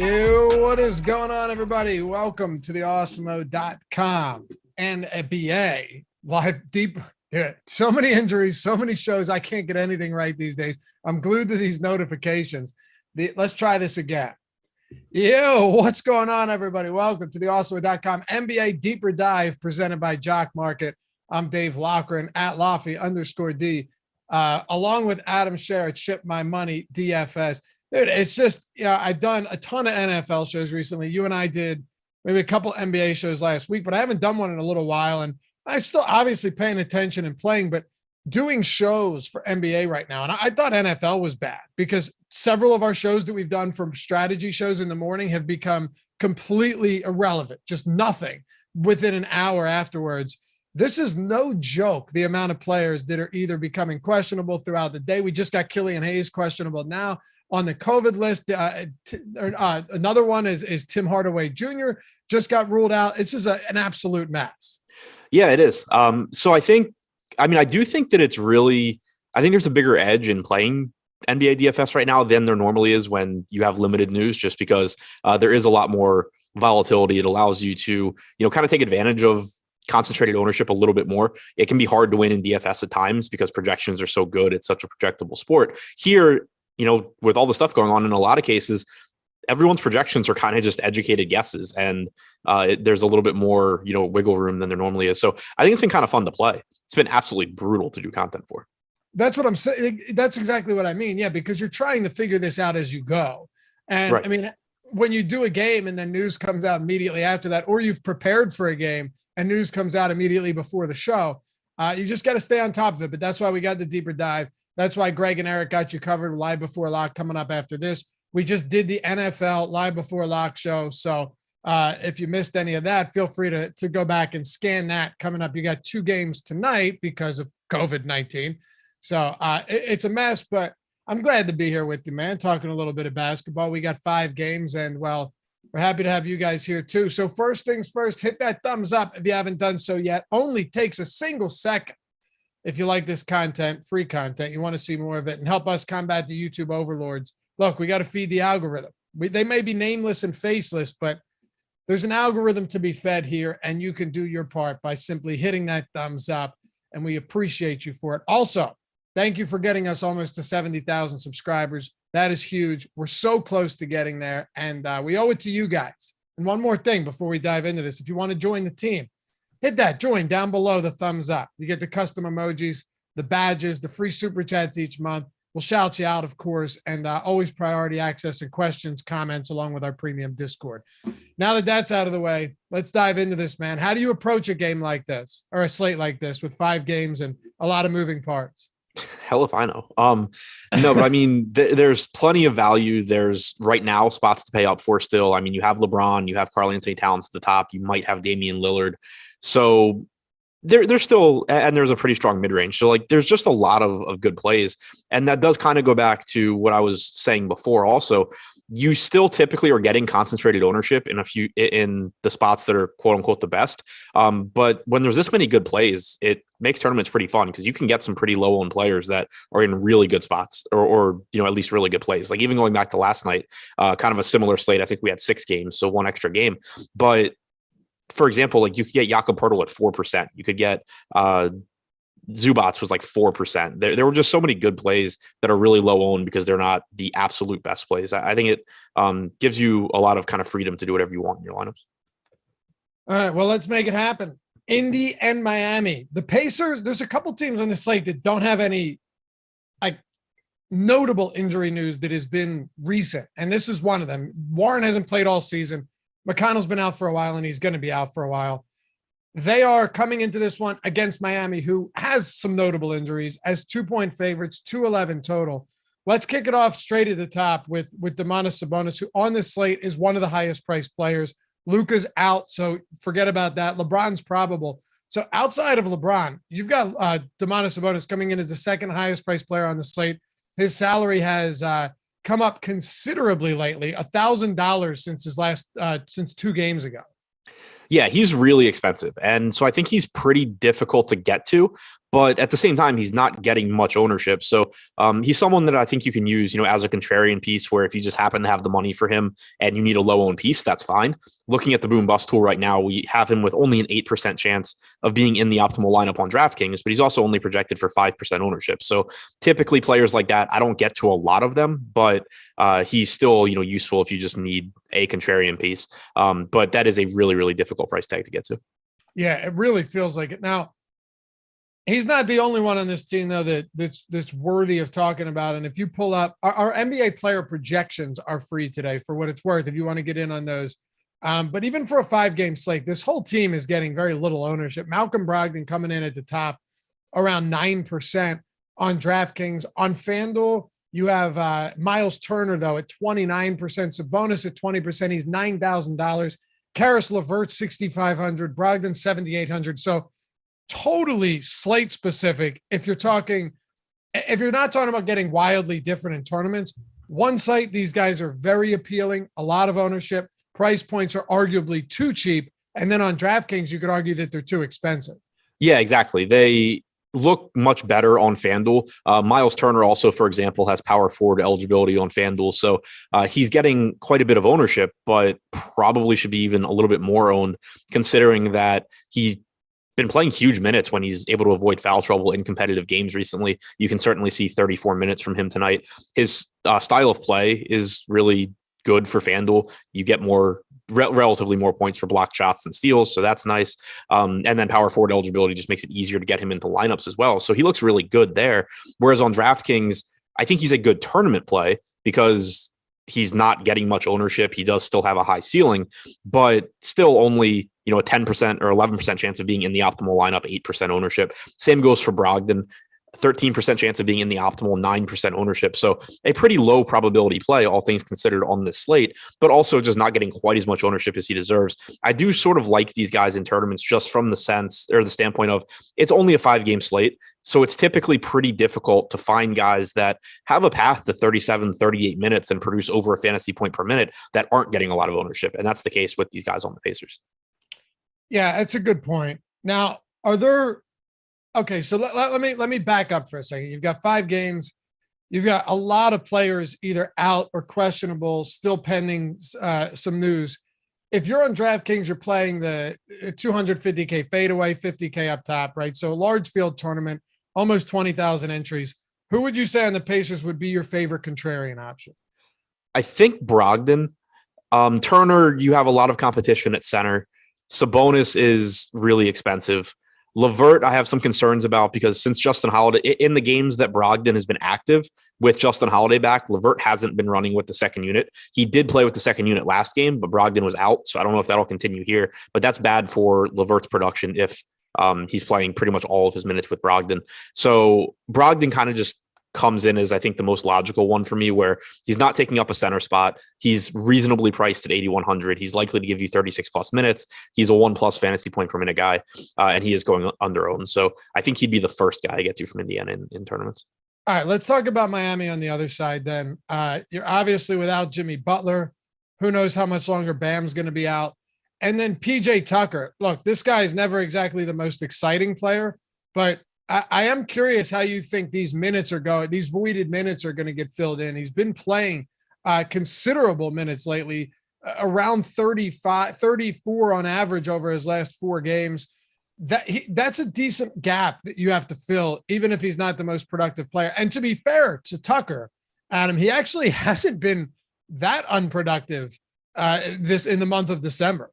What is going on, everybody? Welcome to the Awesemo.com NBA live deep. Yeah, so many injuries, so many shows. I can't get anything right these days. I'm glued to these notifications. Let's try this again. What's going on, everybody? Welcome to the Awesemo.com NBA Deeper Dive presented by Jock Market. I'm Dave Loughran at Lofty_D, along with Adam Scherer at Ship My Money DFS. Dude, it's just, I've done a ton of NFL shows recently. You and I did maybe a couple NBA shows last week, but I haven't done one in a little while. And I still obviously paying attention and playing, but doing shows for NBA right now. And I thought NFL was bad because several of our shows that we've done from strategy shows in the morning have become completely irrelevant, just nothing within an hour afterwards. This is no joke, the amount of players that are either becoming questionable throughout the day. We just got Killian Hayes questionable now on the COVID list. Another one is Tim Hardaway Jr. just got ruled out. This is an absolute mess. Yeah, it is. So I do think that it's really, I think there's a bigger edge in playing NBA DFS right now than there normally is when you have limited news, just because there is a lot more volatility. It allows you to, kind of take advantage of concentrated ownership a little bit more. It can be hard to win in DFS at times because projections are so good. It's such a projectable sport. Here, with all the stuff going on in a lot of cases, everyone's projections are kind of just educated guesses, and there's a little bit more, wiggle room than there normally is. So I think it's been kind of fun to play. It's been absolutely brutal to do content for. That's what I'm saying. That's exactly what I mean. Yeah, because you're trying to figure this out as you go. And right. I mean, when you do a game and then news comes out immediately after that, or you've prepared for a game and news comes out immediately before the show, you just got to stay on top of it. But that's why we got the deeper dive. That's why Greg and Eric got you covered live before lock coming up after this. We just did the NFL live before lock show. So if you missed any of that, feel free to go back and scan that coming up. You got 2 games tonight because of COVID-19. So it's a mess, but I'm glad to be here with you, man, talking a little bit of basketball. We got 5 games, and, well, we're happy to have you guys here too. So first things first, hit that thumbs up if you haven't done so yet. Only takes a single second. If you like this content, free content, you want to see more of it and help us combat the YouTube overlords. Look, we got to feed the algorithm. They may be nameless and faceless, but there's an algorithm to be fed here, and you can do your part by simply hitting that thumbs up, and we appreciate you for it. Also, thank you for getting us almost to 70,000 subscribers. That is huge. We're so close to getting there, and we owe it to you guys. And one more thing before we dive into this. If you want to join the team, hit that join down below the thumbs up. You get the custom emojis, the badges, the free super chats each month. We'll shout you out, of course, and always priority access and questions, comments, along with our premium Discord. Now that that's out of the way, let's dive into this, man. How do you approach a game like this, or a slate like this, with 5 games and a lot of moving parts? Hell if I know. No, but I mean, there's plenty of value. There's right now spots to pay up for still. I mean, you have LeBron, you have Karl-Anthony Towns at the top. You might have Damian Lillard. So there's still, and there's a pretty strong mid-range. So there's just a lot of good plays. And that does kind of go back to what I was saying before. Also, you still typically are getting concentrated ownership in the spots that are quote unquote the best. But when there's this many good plays, it makes tournaments pretty fun because you can get some pretty low owned players that are in really good spots or at least really good plays. Like even going back to last night, kind of a similar slate. I think we had 6 games, so 1 extra game, but for example, you could get Jakob Poeltl at 4%. You could get Zubats was 4%. There were just so many good plays that are really low owned because they're not the absolute best plays. I think it gives you a lot of kind of freedom to do whatever you want in your lineups. All right, well, let's make it happen. Indy and Miami. The Pacers, there's a couple teams on the slate that don't have any notable injury news that has been recent, and this is one of them. Warren hasn't played all season. McConnell's been out for a while, and he's going to be out for a while. They are coming into this one against Miami, who has some notable injuries, as 2-point favorites, 211 total. Let's kick it off straight at the top with Domantas Sabonis, who on this slate is one of the highest priced players. Luka's out, so forget about that. LeBron's probable. So outside of LeBron, you've got Domantas Sabonis coming in as the second highest priced player on the slate. His salary has come up considerably lately, $1,000 since his last since 2 games ago. Yeah, he's really expensive. And so I think he's pretty difficult to get to. But at the same time, he's not getting much ownership. So he's someone that I think you can use, as a contrarian piece where if you just happen to have the money for him and you need a low owned piece, that's fine. Looking at the boom bust tool right now, we have him with only an 8% chance of being in the optimal lineup on DraftKings, but he's also only projected for 5% ownership. So typically players like that, I don't get to a lot of them, but he's still, useful if you just need a contrarian piece. But that is a really, really difficult price tag to get to. Yeah, it really feels like it. Now, he's not the only one on this team, though, that's worthy of talking about. And if you pull up our NBA player projections are free today for what it's worth, if you want to get in on those. But even for a 5-game slate, this whole team is getting very little ownership. Malcolm Brogdon coming in at the top around 9% on DraftKings. On FanDuel, you have Miles Turner, though, at 29%, Sabonis at 20%. He's $9,000. Karis LeVert, $6,500, Brogdon, $7,800. So totally slate specific. If you're not talking about getting wildly different in tournaments, one site, these guys are very appealing, a lot of ownership, price points are arguably too cheap. And then on DraftKings, you could argue that they're too expensive. Yeah, exactly. They look much better on FanDuel. Miles Turner also, for example, has power forward eligibility on FanDuel. So he's getting quite a bit of ownership, but probably should be even a little bit more owned considering that he's been playing huge minutes when he's able to avoid foul trouble in competitive games recently. You can certainly see 34 minutes from him tonight. His style of play is really good for FanDuel. You get relatively more points for blocked shots than steals, so that's nice. And then power forward eligibility just makes it easier to get him into lineups as well. So he looks really good there. Whereas on DraftKings, I think he's a good tournament play because he's not getting much ownership. He does still have a high ceiling, but still only a 10% or 11% chance of being in the optimal lineup, 8% ownership. Same goes for Brogdon, 13% chance of being in the optimal, 9% ownership. So a pretty low probability play, all things considered, on this slate, but also just not getting quite as much ownership as he deserves. I do sort of like these guys in tournaments just from the standpoint of it's only a 5-game slate. So it's typically pretty difficult to find guys that have a path to 37, 38 minutes and produce over a fantasy point per minute that aren't getting a lot of ownership. And that's the case with these guys on the Pacers. Yeah, that's a good point. Now, okay, so let me back up for a second. You've got 5 games. You've got a lot of players either out or questionable, still pending some news. If you're on DraftKings, you're playing the 250K fadeaway, 50K up top, right? So a large field tournament, almost 20,000 entries. Who would you say on the Pacers would be your favorite contrarian option? I think Brogdon. Turner, you have a lot of competition at center. Sabonis is really expensive. LeVert, I have some concerns about because since Justin Holiday, in the games that Brogdon has been active with Justin Holiday back, LeVert hasn't been running with the second unit. He did play with the second unit last game, but Brogdon was out. So I don't know if that'll continue here, but that's bad for LeVert's production if he's playing pretty much all of his minutes with Brogdon. So Brogdon kind of just comes in as I think the most logical one for me, where he's not taking up a center spot. He's reasonably priced at 8,100. He's likely to give you 36 plus minutes. He's a 1+ fantasy point per minute guy, and he is going under owned. So I think he'd be the first guy I get to from Indiana in tournaments. All right, let's talk about Miami on the other side then. You're obviously without Jimmy Butler. Who knows how much longer Bam's going to be out. And then PJ Tucker. Look, this guy is never exactly the most exciting player, but I am curious how you think these minutes are going. These voided minutes are going to get filled in. He's been playing considerable minutes lately, around 35, 34 on average over his last 4 games. That's a decent gap that you have to fill, even if he's not the most productive player. And to be fair to Tucker, Adam, he actually hasn't been that unproductive in the month of December.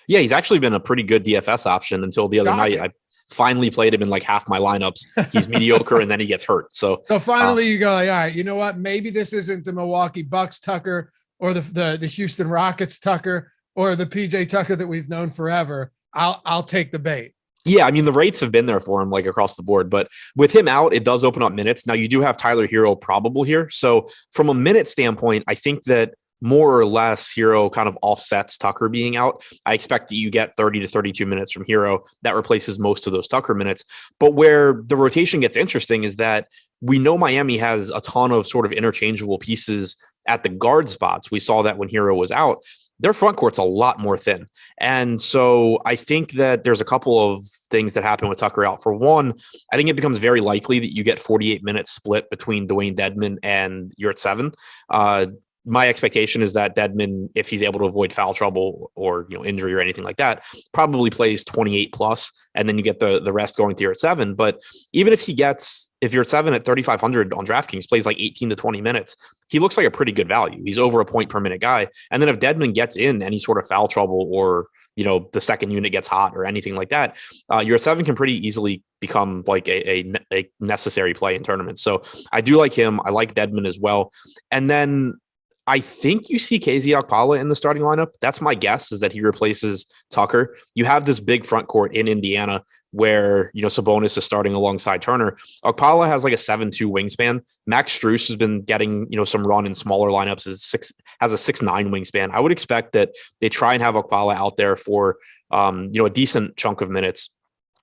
Yeah, he's actually been a pretty good DFS option until the other night. I finally played him in like half my lineups. He's mediocre and then he gets hurt. So finally you go like, all right, you know what? Maybe this isn't the Milwaukee Bucks Tucker or the Houston Rockets Tucker or the PJ Tucker that we've known forever. I'll take the bait. Yeah, I mean, the rates have been there for him like across the board, but with him out, it does open up minutes. Now you do have Tyler Hero probable here. So from a minute standpoint, I think that more or less Hero kind of offsets Tucker being out. I expect that you get 30 to 32 minutes from Hero. That replaces most of those Tucker minutes. But where the rotation gets interesting is that we know Miami has a ton of sort of interchangeable pieces at the guard spots. We saw that when Hero was out. their front court's a lot more thin. And so I think that there's a couple of things that happen with Tucker out. For one, I think it becomes very likely that you get 48 minutes split between Dwayne Dedmon and Yurtseven. My expectation is that Dedmon, if he's able to avoid foul trouble or injury or anything like that, probably plays 28 plus, and then you get the rest going to Yurtseven. But even if Yurtseven at 3,500 on DraftKings plays like 18 to 20 minutes, he looks like a pretty good value. He's over a point per minute guy. And then if Dedmon gets in any sort of foul trouble or the second unit gets hot or anything like that, Yurtseven can pretty easily become like a necessary play in tournaments. So I do like him. I like Dedmon as well. And then I think you see KZ Okpala in the starting lineup. That's my guess, is that he replaces Tucker. You have this big front court in Indiana where, Sabonis is starting alongside Turner. Okpala has like a 7'2" wingspan. Max Strus has been getting, some run in smaller lineups, has a 6'9" wingspan. I would expect that they try and have Okpala out there for, a decent chunk of minutes,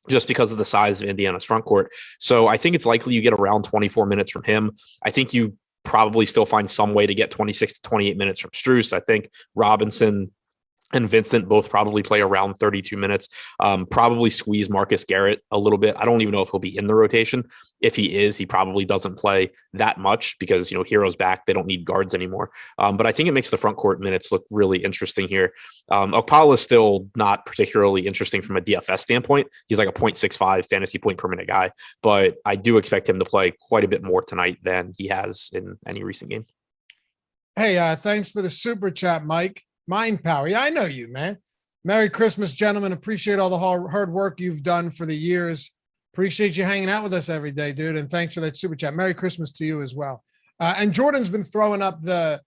just because of the size of Indiana's front court. So I think it's likely you get around 24 minutes from him. I think you probably still find some way to get 26 to 28 minutes from Strus. I think Robinson and Vincent both probably play around 32 minutes. Probably squeeze Marcus Garrett a little bit. I don't even know if he'll be in the rotation. If he is, he probably doesn't play that much because, Hero's back. They don't need guards anymore. But I think it makes the front court minutes look really interesting here. Okpala is still not particularly interesting from a DFS standpoint. He's like a 0.65 fantasy point per minute guy, but I do expect him to play quite a bit more tonight than he has in any recent game. Hey, thanks for the super chat, Mike. Mind Power. Yeah, I know you, man. Merry Christmas, gentlemen. Appreciate all the hard work you've done for the years. Appreciate you hanging out with us every day, dude. And thanks for that super chat. Merry Christmas to you as well. And Jordan's been throwing up the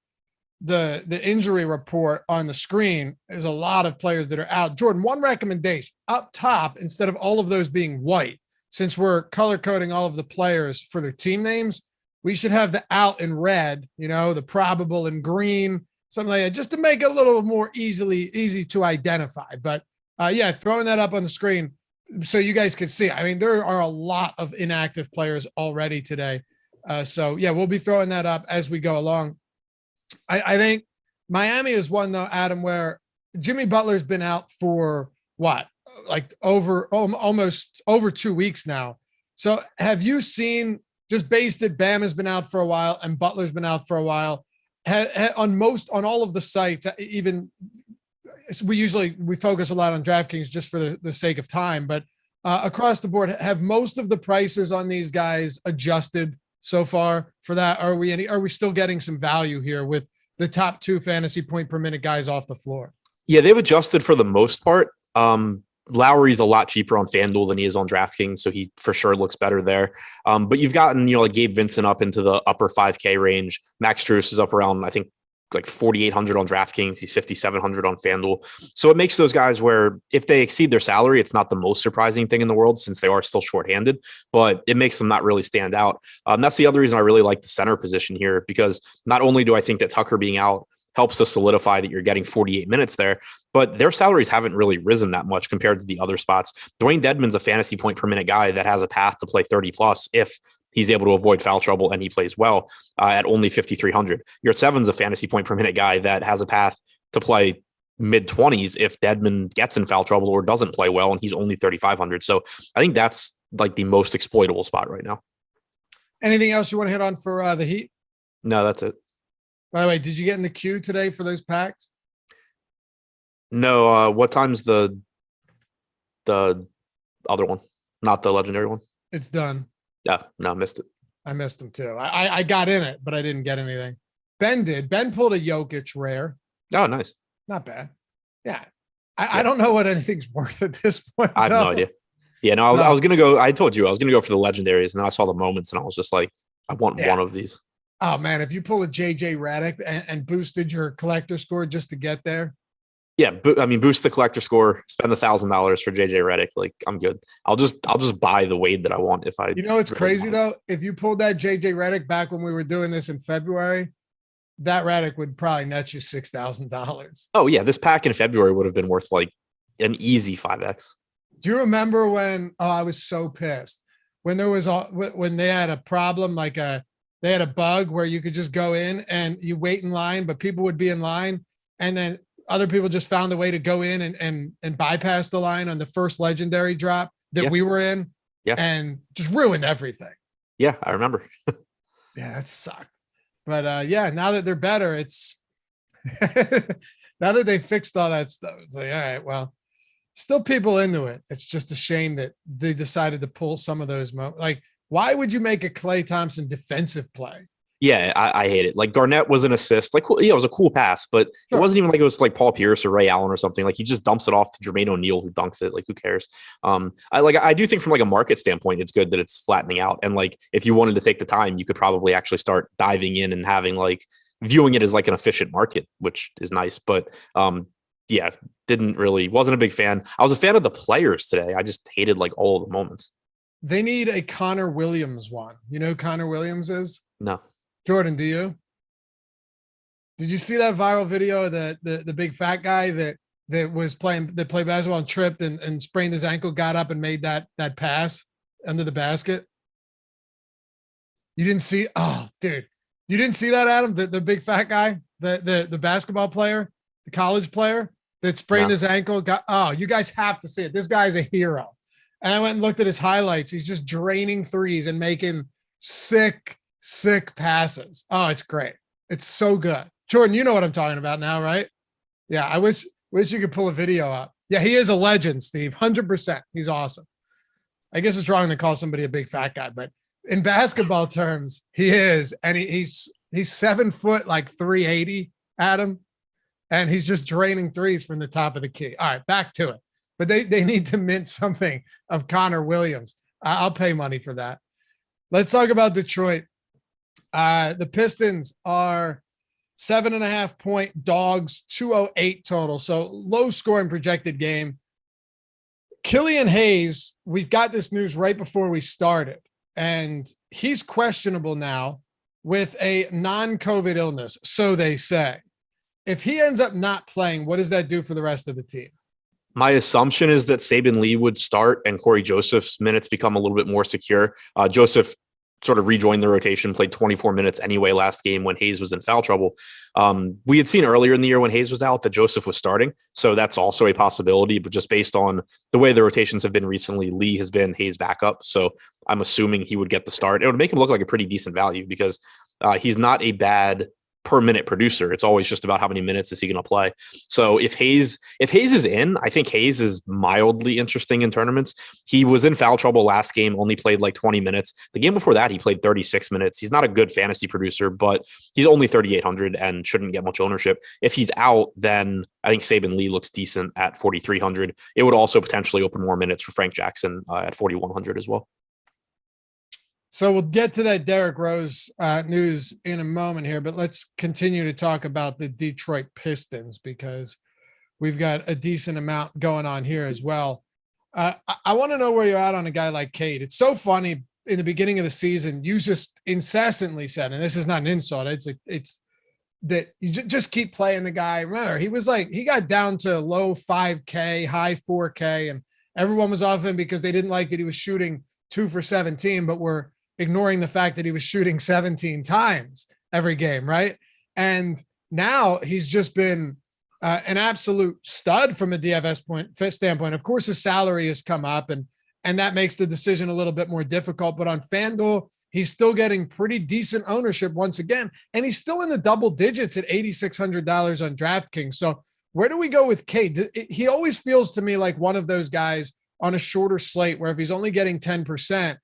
injury report on the screen. There's a lot of players that are out. Jordan, one recommendation up top, instead of all of those being white, since we're color coding all of the players for their team names, we should have the out in red, the probable in green, something like that, just to make it a little more easy to identify. But throwing that up on the screen so you guys can see. I mean, there are a lot of inactive players already today. We'll be throwing that up as we go along. I think Miami is one, though, Adam, where Jimmy Butler's been out for almost over 2 weeks now. So have you seen, just based that Bam has been out for a while and Butler's been out for a while, on all of the sites, even we focus a lot on DraftKings just for the sake of time, but across the board, have most of the prices on these guys adjusted so far for that? Are we still getting some value here with the top 2 fantasy point per minute guys off the floor? Yeah, they've adjusted for the most part. Lowry's a lot cheaper on FanDuel than he is on DraftKings, so he for sure looks better there. But you've gotten, like Gabe Vincent up into the upper 5K range. Max Strus is up around, I think, like 4,800 on DraftKings. He's 5,700 on FanDuel. So it makes those guys where if they exceed their salary, it's not the most surprising thing in the world since they are still shorthanded, but it makes them not really stand out. That's the other reason I really like the center position here, because not only do I think that Tucker being out helps to solidify that you're getting 48 minutes there, but their salaries haven't really risen that much compared to the other spots. Dwayne Dedmon's a fantasy point per minute guy that has a path to play 30 plus if he's able to avoid foul trouble and he plays well at only 5,300. Yurtseven's a fantasy point per minute guy that has a path to play mid 20s if Dedmon gets in foul trouble or doesn't play well, and he's only 3,500. So I think that's like the most exploitable spot right now. Anything else you want to hit on for the Heat? No, that's it. By the way, did you get in the queue today for those packs? No. What time's the other one? Not the legendary one? It's done. Yeah, no, I missed it. I missed them too. I got in it, but I didn't get anything. Ben did. Ben pulled a Jokic rare. Oh, nice. Not bad. Yeah. I don't know what anything's worth at this point. I have no idea. Yeah, no, I was going to go. I told you I was going to go for the legendaries, and then I saw the moments, and I was just like, I want one of these. Oh, man, if you pull a JJ Redick and boosted your collector score just to get there. Yeah, boost the collector score, spend $1,000 for JJ Redick. Like, I'm good. I'll just buy the Wade that I want if I. It's really crazy though. If you pulled that JJ Redick back when we were doing this in February, that Redick would probably net you $6,000. Oh yeah, this pack in February would have been worth like an easy 5x. Do you remember when? Oh, I was so pissed when when they had a problem they had a bug where you could just go in and you wait in line, but people would be in line. And then other people just found a way to go in and bypass the line on the first legendary drop that we were in and just ruined everything. Yeah, I remember. Yeah, that sucked. But now that they're better, it's now that they fixed all that stuff, it's like, all right, well, still people into it. It's just a shame that they decided to pull some of those like, why would you make a Klay Thompson defensive play? Yeah, I hate it. Like Garnett was an assist. Like, it was a cool pass, but it wasn't even like it was like Paul Pierce or Ray Allen or something. Like he just dumps it off to Jermaine O'Neal, who dunks it. Like, who cares? I do think from like a market standpoint, it's good that it's flattening out. And like, if you wanted to take the time, you could probably actually start diving in and having like viewing it as like an efficient market, which is nice. But wasn't a big fan. I was a fan of the players today. I just hated like all of the moments. They need a Connor Williams one. You know who Connor Williams is? No. Jordan, do you? Did you see that viral video of the big fat guy that played basketball and tripped and sprained his ankle, got up and made that pass under the basket? You didn't see? Oh, dude. You didn't see that, Adam? The big fat guy, the basketball player, the college player that sprained his ankle. You guys have to see it. This guy's a hero. And I went and looked at his highlights. He's just draining threes and making sick passes. Oh, it's great. It's so good. Jordan, you know what I'm talking about now, right? Yeah, I wish you could pull a video up. Yeah, he is a legend, Steve. 100%. He's awesome. I guess it's wrong to call somebody a big fat guy, but in basketball terms, he is. And he's 7 foot, like 380, Adam. And he's just draining threes from the top of the key. All right, back to it. But they need to mint something of Connor Williams. I'll pay money for that. Let's talk about Detroit. The Pistons are 7.5 point dogs, 208 total. So low scoring projected game. Killian Hayes, we've got this news right before we started, and he's questionable now with a non-COVID illness. So they say. If he ends up not playing, what does that do for the rest of the team? My assumption is that Saben Lee would start and Corey Joseph's minutes become a little bit more secure. Joseph sort of rejoined the rotation, played 24 minutes anyway last game when Hayes was in foul trouble. We had seen earlier in the year when Hayes was out that Joseph was starting. So that's also a possibility, but just based on the way the rotations have been recently, Lee has been Hayes' backup. So I'm assuming he would get the start. It would make him look like a pretty decent value because he's not a bad per minute producer. It's always just about how many minutes is he going to play. So if Hayes is in, I think Hayes is mildly interesting in tournaments. He was in foul trouble last game, only played like 20 minutes. The game before that, he played 36 minutes. He's not a good fantasy producer, but he's only 3,800 and shouldn't get much ownership. If he's out, then I think Saben Lee looks decent at 4,300. It would also potentially open more minutes for Frank Jackson at 4,100 as well. So we'll get to that Derrick Rose news in a moment here, but let's continue to talk about the Detroit Pistons because we've got a decent amount going on here as well. I want to know where you're at on a guy like Cade. It's so funny in the beginning of the season, you just incessantly said, and this is not an insult, it's that you just keep playing the guy. Remember, he got down to low 5K, high 4K, and everyone was off him because they didn't like that he was shooting 2 for 17, but were ignoring the fact that he was shooting 17 times every game, right? And now he's just been an absolute stud from a DFS standpoint. Of course, his salary has come up, and that makes the decision a little bit more difficult. But on FanDuel, he's still getting pretty decent ownership once again, and he's still in the double digits at $8,600 on DraftKings. So where do we go with Cade? He always feels to me like one of those guys on a shorter slate where if he's only getting 10%,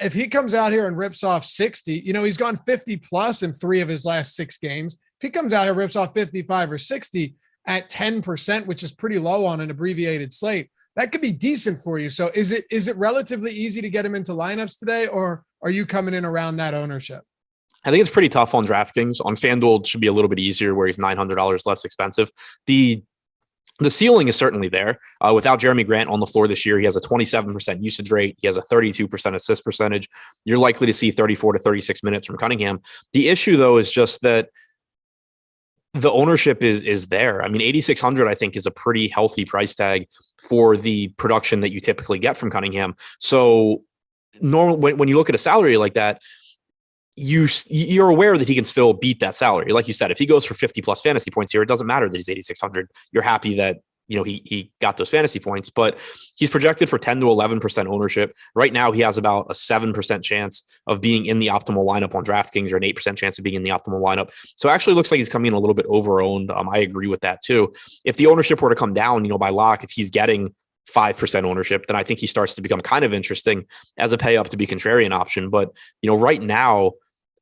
if he comes out here and rips off 60, he's gone 50 plus in 3 of his last 6 games. If he comes out here and rips off 55 or 60 at 10%, which is pretty low on an abbreviated slate, that could be decent for you. So is it relatively easy to get him into lineups today, or are you coming in around that ownership? I think it's pretty tough on DraftKings. On FanDuel, it should be a little bit easier where he's $900 less expensive. The ceiling is certainly there. Without Jeremy Grant on the floor this year, he has a 27% usage rate. He has a 32% assist percentage. You're likely to see 34 to 36 minutes from Cunningham. The issue, though, is just that the ownership is there. I mean, 8,600, I think, is a pretty healthy price tag for the production that you typically get from Cunningham. So when you look at a salary like that, you're aware that he can still beat that salary. Like you said, if he goes for 50 plus fantasy points here, it doesn't matter that he's 8,600. You're happy that, he got those fantasy points, but he's projected for 10 to 11% ownership. Right now, he has about a 7% chance of being in the optimal lineup on DraftKings, or an 8% chance of being in the optimal lineup. So it actually looks like he's coming in a little bit over-owned. I agree with that too. If the ownership were to come down, by lock, if he's getting 5% ownership, then I think he starts to become kind of interesting as a pay up to be contrarian option. But, right now,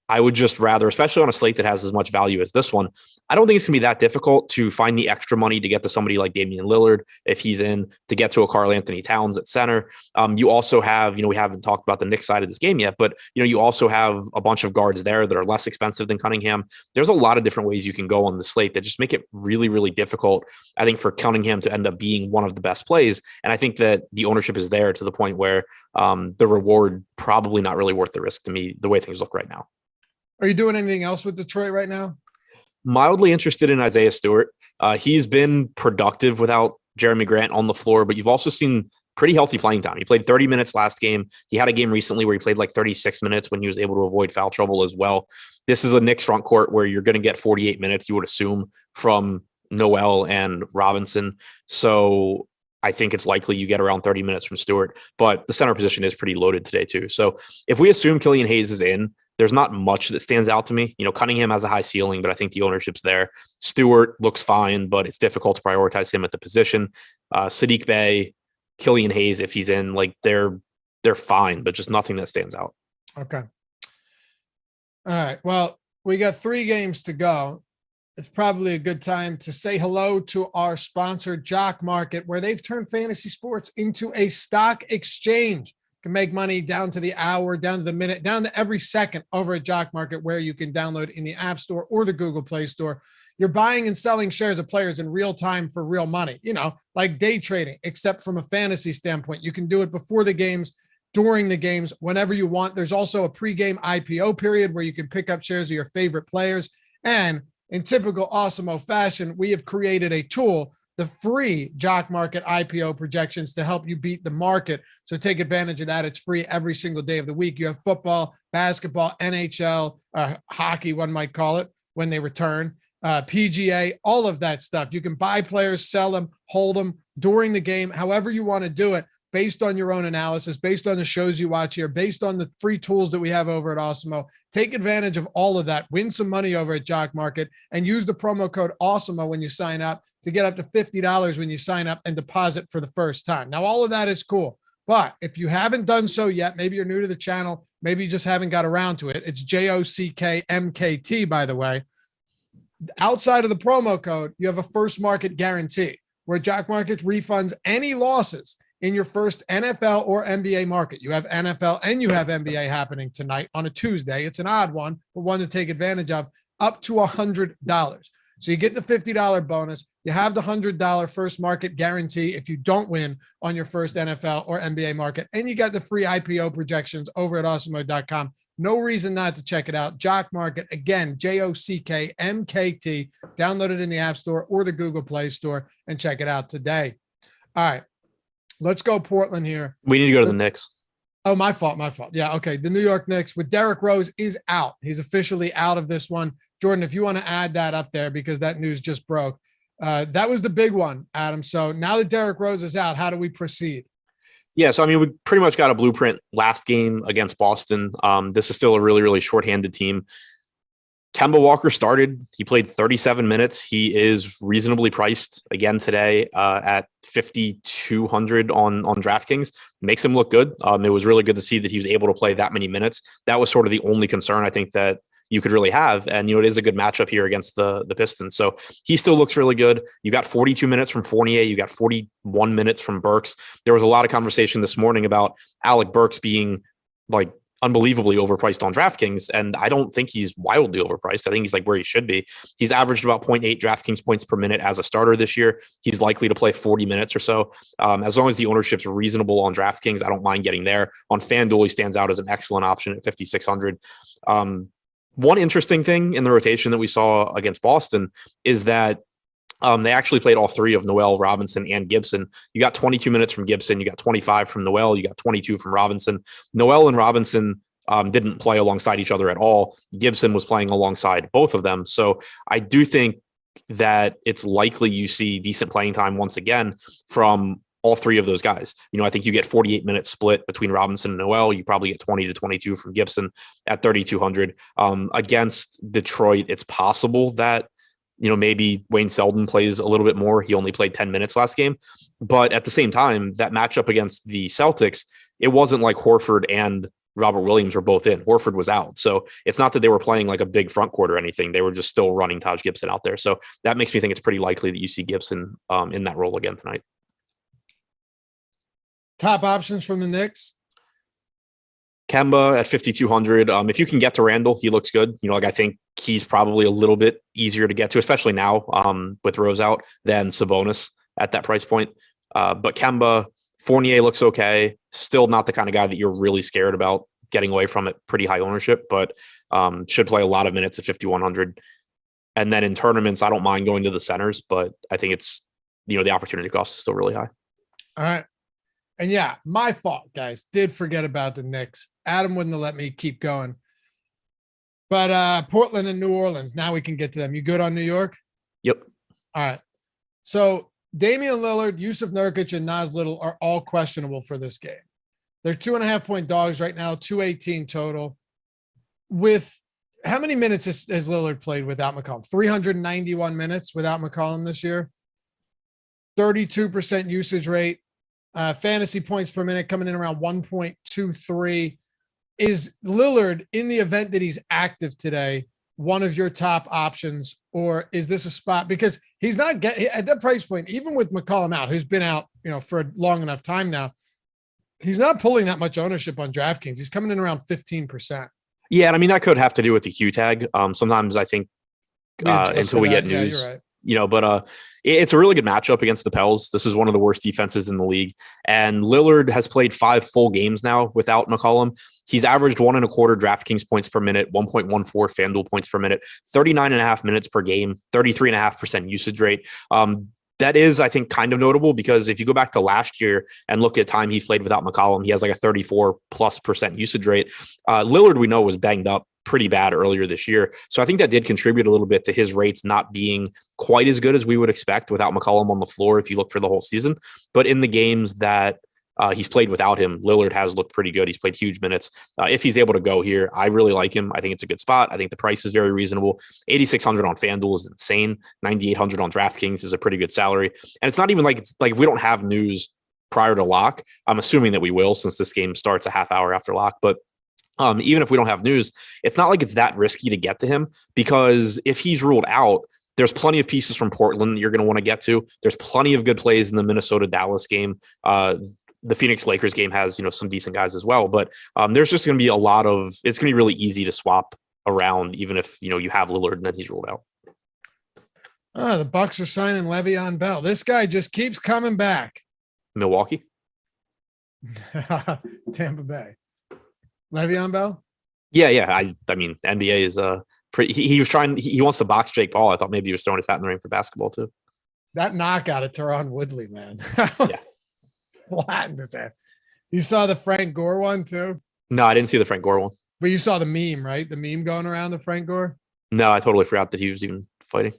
I would just rather, especially on a slate that has as much value as this one, I don't think it's going to be that difficult to find the extra money to get to somebody like Damian Lillard if he's in, to get to a Karl-Anthony Towns at center. You also have, we haven't talked about the Knicks side of this game yet, but, you also have a bunch of guards there that are less expensive than Cunningham. There's a lot of different ways you can go on the slate that just make it really, really difficult, I think, for Cunningham to end up being one of the best plays. And I think that the ownership is there to the point where the reward probably not really worth the risk to me, the way things look right now. Are you doing anything else with Detroit right now? Mildly interested in Isaiah Stewart. He's been productive without Jeremy Grant on the floor, but you've also seen pretty healthy playing time. He played 30 minutes last game. He had a game recently where he played like 36 minutes when he was able to avoid foul trouble as well. This is a Knicks front court where you're going to get 48 minutes, you would assume, from Noel and Robinson. So I think it's likely you get around 30 minutes from Stewart, but the center position is pretty loaded today too. So if we assume Killian Hayes is in, there's not much that stands out to me. Cunningham has a high ceiling, but I think the ownership's there. Stewart looks fine, but it's difficult to prioritize him at the position. Sadiq Bey, Killian Hayes, if he's in, like they're fine, but just nothing that stands out. Okay. All right. Well, we got 3 games to go. It's probably a good time to say hello to our sponsor, Jock Market, where they've turned fantasy sports into a stock exchange. Can make money down to the hour, down to the minute, down to every second over at Jock Market, where you can download in the App Store or the Google Play Store. You're buying and selling shares of players in real time for real money, like day trading, except from a fantasy standpoint. You can do it before the games, during the games, whenever you want. There's also a pregame IPO period where you can pick up shares of your favorite players. And in typical Awesemo fashion, we have created a tool, the free Jock Market IPO projections, to help you beat the market. So take advantage of that. It's free every single day of the week. You have football, basketball, NHL, hockey, one might call it, when they return, PGA, all of that stuff. You can buy players, sell them, hold them during the game, however you want to do it, based on your own analysis, based on the shows you watch here, based on the free tools that we have over at Awesemo. Take advantage of all of that. Win some money over at Jock Market and use the promo code Awesemo when you sign up to get up to $50 when you sign up and deposit for the first time. Now, all of that is cool, but if you haven't done so yet, maybe you're new to the channel, maybe you just haven't got around to it. It's JOCKMKT, by the way. Outside of the promo code, you have a first market guarantee where Jock Market refunds any losses in your first NFL or NBA market. You have NFL and you have NBA happening tonight on a Tuesday. It's an odd one, but one to take advantage of, up to $100. So you get the $50 bonus. You have the $100 first market guarantee if you don't win on your first NFL or NBA market. And you got the free IPO projections over at awesemo.com. No reason not to check it out. Jock Market, again, JOCKMKT. Download it in the App Store or the Google Play Store and check it out today. All right. Let's go Portland here. We need to go to the Knicks. Oh, my fault. Yeah, okay. The New York Knicks with Derrick Rose is out. He's officially out of this one. Jordan, if you want to add that up there because that news just broke. That was the big one, Adam. So now that Derrick Rose is out, how do we proceed? Yeah, so we pretty much got a blueprint last game against Boston. This is still a really, really shorthanded team. Kemba Walker started. He played 37 minutes. He is reasonably priced again today at 5,200 on DraftKings. Makes him look good. It was really good to see that he was able to play that many minutes. That was sort of the only concern I think that you could really have. And, it is a good matchup here against the Pistons. So he still looks really good. You got 42 minutes from Fournier. You got 41 minutes from Burks. There was a lot of conversation this morning about Alec Burks being like unbelievably overpriced on DraftKings. And I don't think he's wildly overpriced. I think he's like where he should be. He's averaged about 0.8 DraftKings points per minute as a starter this year. He's likely to play 40 minutes or so. As long as the ownership's reasonable on DraftKings, I don't mind getting there. On FanDuel, he stands out as an excellent option at 5,600. One interesting thing in the rotation that we saw against Boston is that they actually played all three of Noel, Robinson, and Gibson. You got 22 minutes from Gibson. You got 25 from Noel. You got 22 from Robinson. Noel and Robinson didn't play alongside each other at all. Gibson was playing alongside both of them. So I do think that it's likely you see decent playing time once again from all three of those guys. I think you get 48 minutes split between Robinson and Noel. You probably get 20 to 22 from Gibson at 3,200. Against Detroit, it's possible that, maybe Wayne Selden plays a little bit more. He only played 10 minutes last game. But at the same time, that matchup against the Celtics, it wasn't like Horford and Robert Williams were both in. Horford was out. So it's not that they were playing like a big front court or anything. They were just still running Taj Gibson out there. So that makes me think it's pretty likely that you see Gibson in that role again tonight. Top options from the Knicks. Kemba at 5,200. If you can get to Randall, he looks good. I think he's probably a little bit easier to get to, especially now with Rose out, than Sabonis at that price point. But Kemba, Fournier looks okay. Still not the kind of guy that you're really scared about getting away from at pretty high ownership, but should play a lot of minutes at 5,100. And then in tournaments, I don't mind going to the centers, but I think it's, the opportunity cost is still really high. All right. And yeah, my fault, guys. Did forget about the Knicks. Adam wouldn't have let me keep going. But Portland and New Orleans, now we can get to them. You good on New York? Yep. All right. So Damian Lillard, Yusuf Nurkic, and Nas Little are all questionable for this game. They're 2.5-point dogs right now, 218 total. With how many minutes has Lillard played without McCollum? 391 minutes without McCollum this year. 32% usage rate. Fantasy points per minute coming in around 1.23. Is Lillard, in the event that he's active today, one of your top options, or is this a spot? Because he's not getting at that price point, even with McCollum out, who's been out, for a long enough time now, he's not pulling that much ownership on DraftKings. He's coming in around 15%. Yeah, and I mean that could have to do with the Q tag. Sometimes I think until we get news, yeah, you're right. But it's a really good matchup against the Pels. This is one of the worst defenses in the league. And Lillard has played 5 full games now without McCollum. He's averaged 1.25 DraftKings points per minute, 1.14 FanDuel points per minute, 39.5 minutes per game, 33.5% usage rate. That is, I think, kind of notable because if you go back to last year and look at time he's played without McCollum, he has like a 34+% usage rate. Lillard, we know, was banged up pretty bad earlier this year. So I think that did contribute a little bit to his rates not being quite as good as we would expect without McCollum on the floor if you look for the whole season. But in the games that he's played without him, Lillard has looked pretty good. He's played huge minutes. If he's able to go here, I really like him. I think it's a good spot. I think the price is very reasonable. 8,600 on FanDuel is insane. 9,800 on DraftKings is a pretty good salary. And it's not even like it's like we don't have news prior to lock. I'm assuming that we will since this game starts a half hour after lock. But even if we don't have news, it's not like it's that risky to get to him because if he's ruled out, there's plenty of pieces from Portland that you're going to want to get to. There's plenty of good plays in the Minnesota-Dallas game. The Phoenix Lakers game has, some decent guys as well, but there's just going to be it's going to be really easy to swap around, even if, you have Lillard and then he's ruled out. The Bucks are signing Le'Veon Bell. This guy just keeps coming back. Milwaukee. Tampa Bay. Le'Veon Bell? Yeah. I mean, NBA is pretty. He wants to box Jake Paul. I thought maybe he was throwing his hat in the ring for basketball too. That knockout of Teron Woodley, man. Yeah. Flattened his ass. You saw the Frank Gore one too? No, I didn't see the Frank Gore one. But you saw the meme, right? The meme going around the Frank Gore? No, I totally forgot that he was even fighting.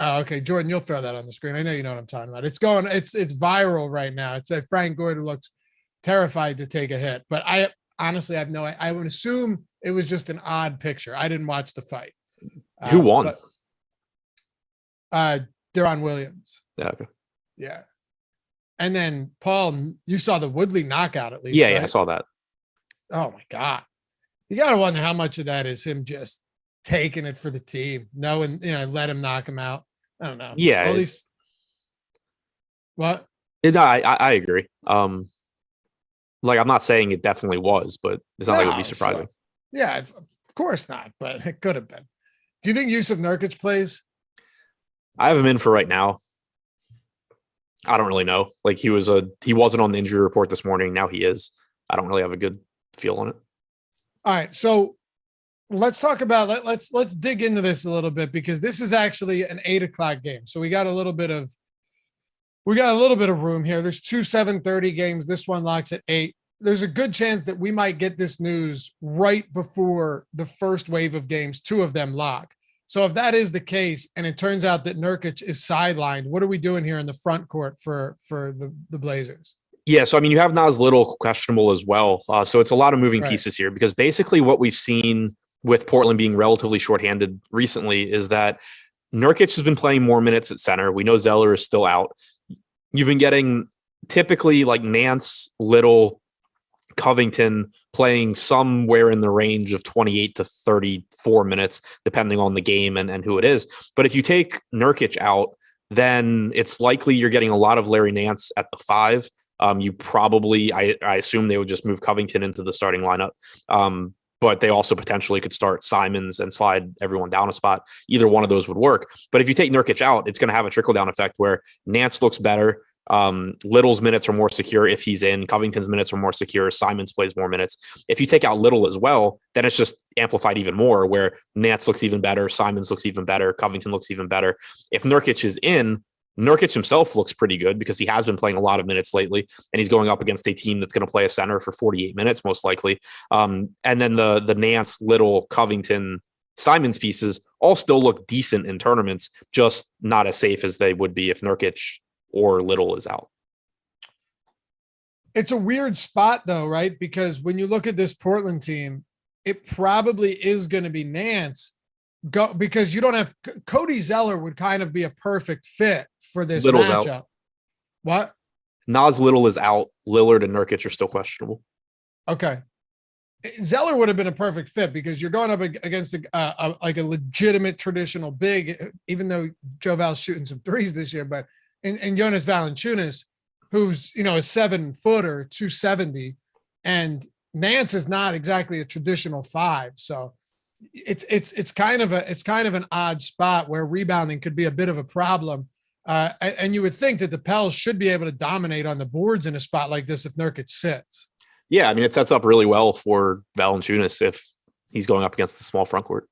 Oh, okay. Jordan, you'll throw that on the screen. I know you know what I'm talking about. It's viral right now. It's a Frank Gore who looks terrified to take a hit. But I honestly have I would assume it was just an odd picture. I didn't watch the fight. Who won? Deron Williams. Yeah. Okay. Yeah. And then Paul, you saw the Woodley knockout at least. Yeah, right? yeah, I saw that. Oh my God. You got to wonder how much of that is him just taking it for the team, knowing, let him knock him out. I don't know. Yeah. At least what? No, I agree. I'm not saying it definitely was, but it's not like it would be surprising. Sure. Yeah, of course not, but it could have been. Do you think Yusuf Nurkic plays? I have him in for right now. I don't really know. He wasn't on the injury report this morning. Now he is. I don't really have a good feel on it. All right. So let's talk about, let's dig into this a little bit because this is actually an 8:00 game. So we got a little bit of room here. There's two 7:30 games. This one locks at 8. there's a good chance that we might get this news right before the first wave of games, 2 of them lock. So if that is the case, and it turns out that Nurkic is sidelined, what are we doing here in the front court for the Blazers? Yeah, so I mean, you have Nas Little questionable as well. So it's a lot of moving pieces here, because basically what we've seen with Portland being relatively shorthanded recently is that Nurkic has been playing more minutes at center. We know Zeller is still out. You've been getting typically like Nance, Little, Covington playing somewhere in the range of 28 to 34 minutes, depending on the game and who it is. But if you take Nurkic out, then it's likely you're getting a lot of Larry Nance at the 5. You probably, I assume they would just move Covington into the starting lineup. But they also potentially could start Simons and slide everyone down a spot. Either one of those would work. But if you take Nurkic out, it's going to have a trickle-down effect where Nance looks better. Little's minutes are more secure if he's in. Covington's minutes are more secure. Simons plays more minutes. If you take out Little as well, then it's just amplified even more, where Nance looks even better, Simons looks even better, Covington looks even better. If Nurkic is in, Nurkic himself looks pretty good because he has been playing a lot of minutes lately, and he's going up against a team that's going to play a center for 48 minutes, most likely. And then the Nance, Little, Covington, Simons pieces all still look decent in tournaments, just not as safe as they would be if Nurkic or Little is out. It's a weird spot though, right? Because when you look at this Portland team, it probably is going to be Nance, because you don't have Cody Zeller would kind of be a perfect fit for this Little's matchup. Out. What? Nas Little is out. Lillard and Nurkic are still questionable. Okay. Zeller would have been a perfect fit because you're going up against a legitimate traditional big, even though Joe Val's shooting some threes this year, but and Jonas Valanciunas, who's, a 7-footer, 270, and Nance is not exactly a traditional 5. So it's kind of an odd spot where rebounding could be a bit of a problem. And you would think that the Pels should be able to dominate on the boards in a spot like this if Nurkic sits. Yeah, I mean, it sets up really well for Valanciunas if he's going up against the small front court.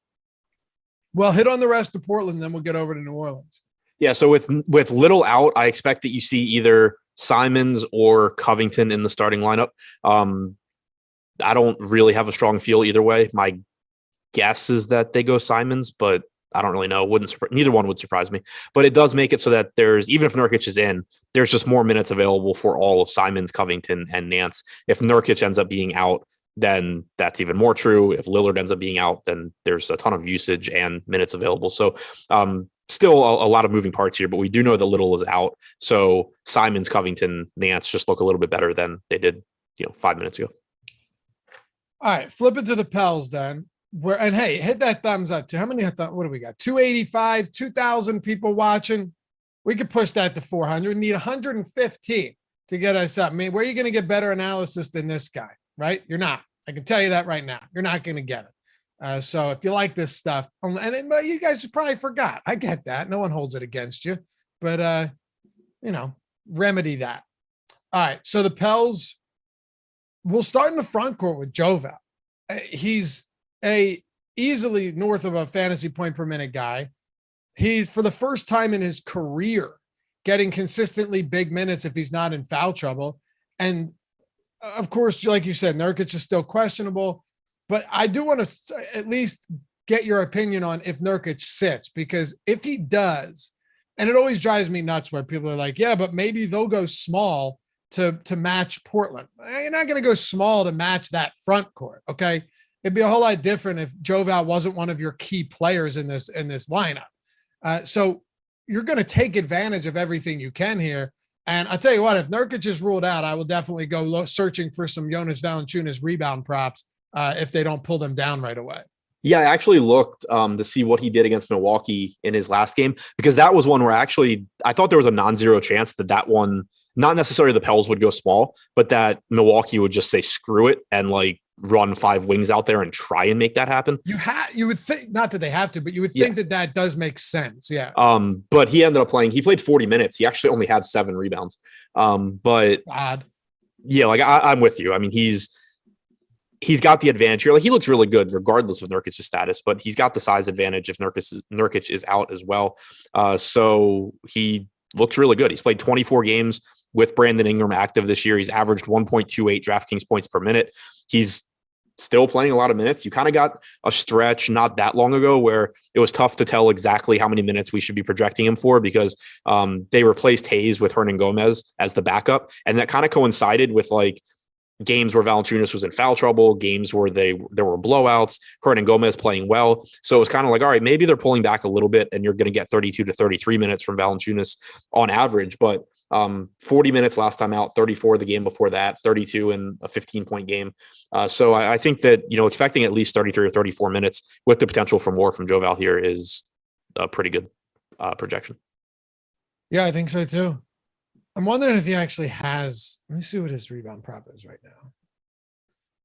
Well, hit on the rest of Portland, then we'll get over to New Orleans. Yeah, so with Little out, I expect that you see either Simons or Covington in the starting lineup. I don't really have a strong feel either way. My guess is that they go Simons, but I don't really know. Neither one would surprise me. But it does make it so that even if Nurkic is in, there's just more minutes available for all of Simons, Covington, and Nance. If Nurkic ends up being out, then that's even more true. If Lillard ends up being out, then there's a ton of usage and minutes available. So still a lot of moving parts here, but we do know that Little is out. So Simons, Covington, Nance just look a little bit better than they did, 5 minutes ago. All right, flip it to the Pels then. And hey, hit that thumbs up too. How many? What do we got? 285, 2,000 people watching. We could push that to 400. Need 115 to get us up. I mean, where are you going to get better analysis than this guy? Right? You're not. I can tell you that right now. You're not going to get it. So if you like this stuff, but you guys probably forgot. I get that. No one holds it against you, but remedy that. All right. So the Pels, we'll start in the front court with Joval. He's easily north of a fantasy point per minute guy. He's, for the first time in his career, getting consistently big minutes if he's not in foul trouble. And of course, like you said, Nurkic is still questionable, but I do want to at least get your opinion on if Nurkic sits, because if he does, and it always drives me nuts where people are like, yeah, but maybe they'll go small to match Portland. You're not going to go small to match that front court. Okay. It'd be a whole lot different if Joval wasn't one of your key players in this lineup. So you're going to take advantage of everything you can here. And I'll tell you what, if Nurkic is ruled out, I will definitely go searching for some Jonas Valanciunas rebound props if they don't pull them down right away. Yeah, I actually looked to see what he did against Milwaukee in his last game, because that was one where I thought there was a non-zero chance that one, not necessarily the Pels would go small, but that Milwaukee would just say screw it and run 5 wings out there and try and make that happen. You would think, not that they have to, but you would think that does make sense. Yeah. But he ended up he played 40 minutes. He actually only had 7 rebounds. But odd. Yeah, I'm with you. I mean, he's got the advantage here. He looks really good regardless of Nurkic's status, but he's got the size advantage if Nurkic is out as well. So he looks really good. He's played 24 games, with Brandon Ingram active this year. He's averaged 1.28 DraftKings points per minute. He's still playing a lot of minutes. You kind of got a stretch not that long ago where it was tough to tell exactly how many minutes we should be projecting him for because they replaced Hayes with Hernan Gomez as the backup. And that kind of coincided with like games where Valanciunas was in foul trouble, games where there were blowouts, Hernan Gomez playing well. So it was kind of like, all right, maybe they're pulling back a little bit and you're going to get 32 to 33 minutes from Valanciunas on average. But 40 minutes last time out, 34 the game before that, 32 in a 15-point game. So I think that, expecting at least 33 or 34 minutes with the potential for more from Joval here is a pretty good projection. Yeah, I think so too. I'm wondering if he actually has, let me see what his rebound prop is right now.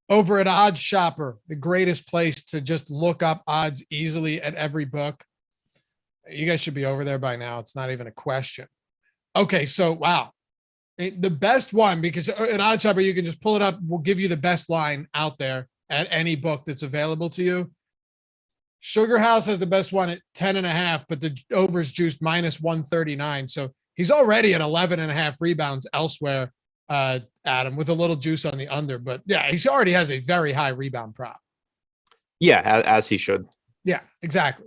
Over at Odds Shopper, the greatest place to just look up odds easily at every book. You guys should be over there by now. It's not even a question. Okay, so wow. The best one, because at Odds Shopper, you can just pull it up. We'll give you the best line out there at any book that's available to you. Sugar House has the best one at 10.5, but the over's juiced minus 139. So he's already at 11.5 rebounds elsewhere, Adam, with a little juice on the under. But yeah, he already has a very high rebound prop. Yeah, as he should. Yeah, exactly.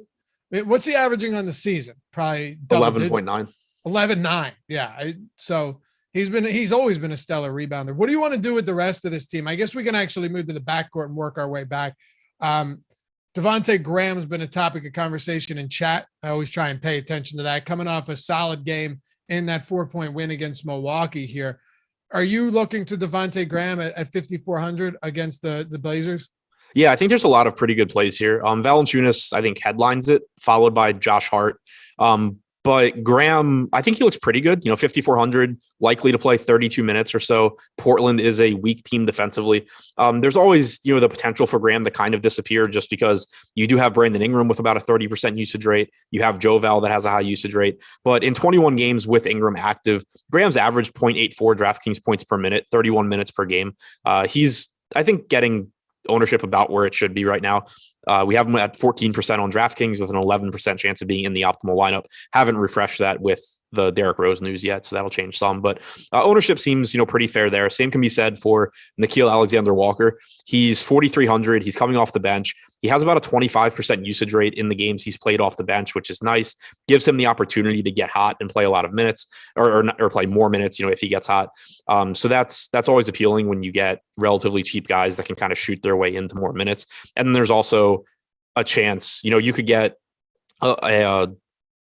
What's he averaging on the season? Probably 11.9. 11.9. Yeah. So he's always been a stellar rebounder. What do you want to do with the rest of this team? I guess we can actually move to the backcourt and work our way back. Devontae Graham's been a topic of conversation in chat. I always try and pay attention to that. Coming off a solid game in that 4-point win against Milwaukee here. Are you looking to Devontae Graham at 5,400 against the Blazers? Yeah, I think there's a lot of pretty good plays here. Valanciunas, I think, headlines it, followed by Josh Hart. But Graham, I think he looks pretty good. 5,400, likely to play 32 minutes or so. Portland is a weak team defensively. There's always, the potential for Graham to kind of disappear just because you do have Brandon Ingram with about a 30% usage rate. You have Joval that has a high usage rate. But in 21 games with Ingram active, Graham's averaged 0.84 DraftKings points per minute, 31 minutes per game. He's, I think, getting ownership about where it should be right now. We have him at 14% on DraftKings with an 11% chance of being in the optimal lineup. Haven't refreshed that with the Derrick Rose news yet, so that'll change some. But ownership seems, pretty fair there. Same can be said for Nickeil Alexander-Walker. He's 4,300. He's coming off the bench. He has about a 25% usage rate in the games he's played off the bench, which is nice. Gives him the opportunity to get hot and play a lot of minutes, or play more minutes, if he gets hot. So that's always appealing when you get relatively cheap guys that can kind of shoot their way into more minutes. And then there's also a chance, you could get a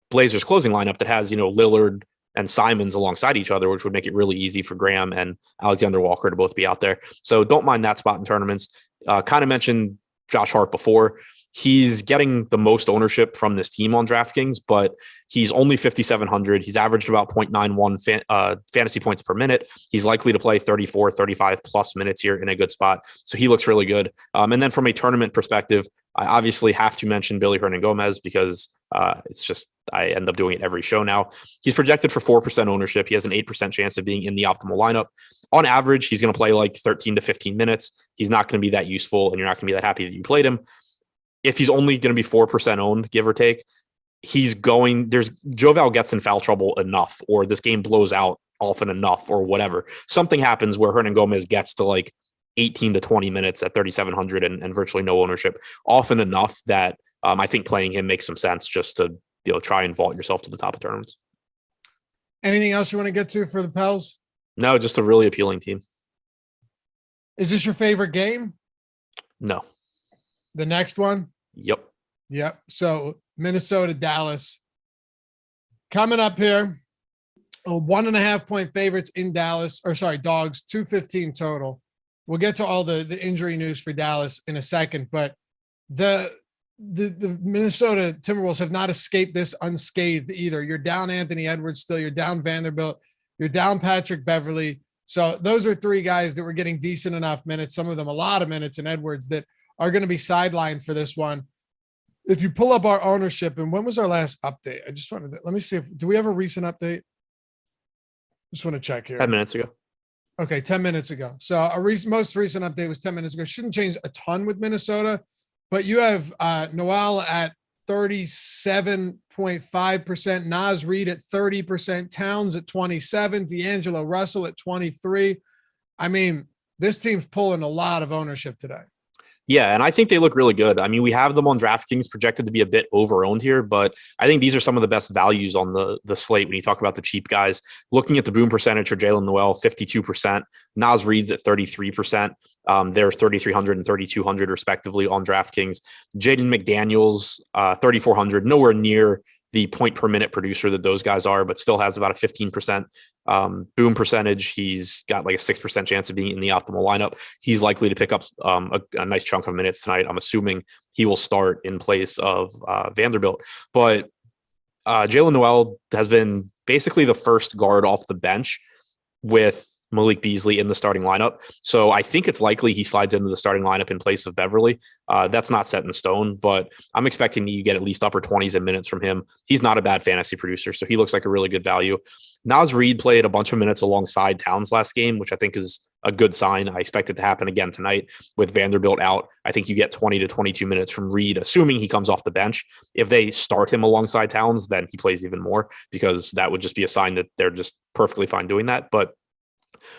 Blazers closing lineup that has, Lillard and Simons alongside each other, which would make it really easy for Graham and Alexander Walker to both be out there. So don't mind that spot in tournaments. Kind of mentioned Josh Hart before. He's getting the most ownership from this team on DraftKings, but he's only 5,700. He's averaged about 0.91 fantasy points per minute. He's likely to play 34, 35 plus minutes here in a good spot. So he looks really good. And then from a tournament perspective, I obviously have to mention Billy Hernan Gomez because it's just, I end up doing it every show now. He's projected for 4% ownership. He has an 8% chance of being in the optimal lineup. On average, he's going to play like 13 to 15 minutes. He's not going to be that useful, and you're not going to be that happy that you played him. If he's only going to be 4% owned, give or take, Joval gets in foul trouble enough, or this game blows out often enough, or whatever. Something happens where Hernan Gomez gets to like 18 to 20 minutes at 3,700 and virtually no ownership often enough that I think playing him makes some sense just to try and vault yourself to the top of tournaments. Anything else you want to get to for the Pels? No, just a really appealing team. Is this your favorite game? No. The next one? Yep. So Minnesota, Dallas. Coming up here, 1.5 point favorites in Dallas, dogs, 215 total. We'll get to all the injury news for Dallas in a second, but the Minnesota Timberwolves have not escaped this unscathed either. You're down Anthony Edwards still. You're down Vanderbilt. You're down Patrick Beverley. So those are three guys that were getting decent enough minutes, some of them a lot of minutes in Edwards, that are going to be sidelined for this one. If you pull up our ownership, and when was our last update? I just wanted to, let me see do we have a recent update? Just want to check here. 10 minutes ago. Okay, 10 minutes ago. So our most recent update was 10 minutes ago. Shouldn't change a ton with Minnesota, but you have Noel at 37.5%, Naz Reid at 30%, Towns at 27%, D'Angelo Russell at 23%. I mean, this team's pulling a lot of ownership today. Yeah, and I think they look really good. I mean, we have them on DraftKings projected to be a bit over-owned here, but I think these are some of the best values on the slate when you talk about the cheap guys. Looking at the boom percentage for Jalen Noel, 52%. Naz Reid's at 33%. They're 3,300 and 3,200 respectively on DraftKings. Jaden McDaniels, 3,400, nowhere near the point per minute producer that those guys are, but still has about a 15% boom percentage. He's got like a 6% chance of being in the optimal lineup. He's likely to pick up a nice chunk of minutes tonight. I'm assuming he will start in place of Vanderbilt. But Jalen Noel has been basically the first guard off the bench with Malik Beasley in the starting lineup. So I think it's likely he slides into the starting lineup in place of Beverly. That's not set in stone, but I'm expecting you get at least upper 20s in minutes from him. He's not a bad fantasy producer, so he looks like a really good value. Naz Reid played a bunch of minutes alongside Towns last game, which I think is a good sign. I expect it to happen again tonight with Vanderbilt out. I think you get 20 to 22 minutes from Reid, assuming he comes off the bench. If they start him alongside Towns, then he plays even more, because that would just be a sign that they're just perfectly fine doing that. But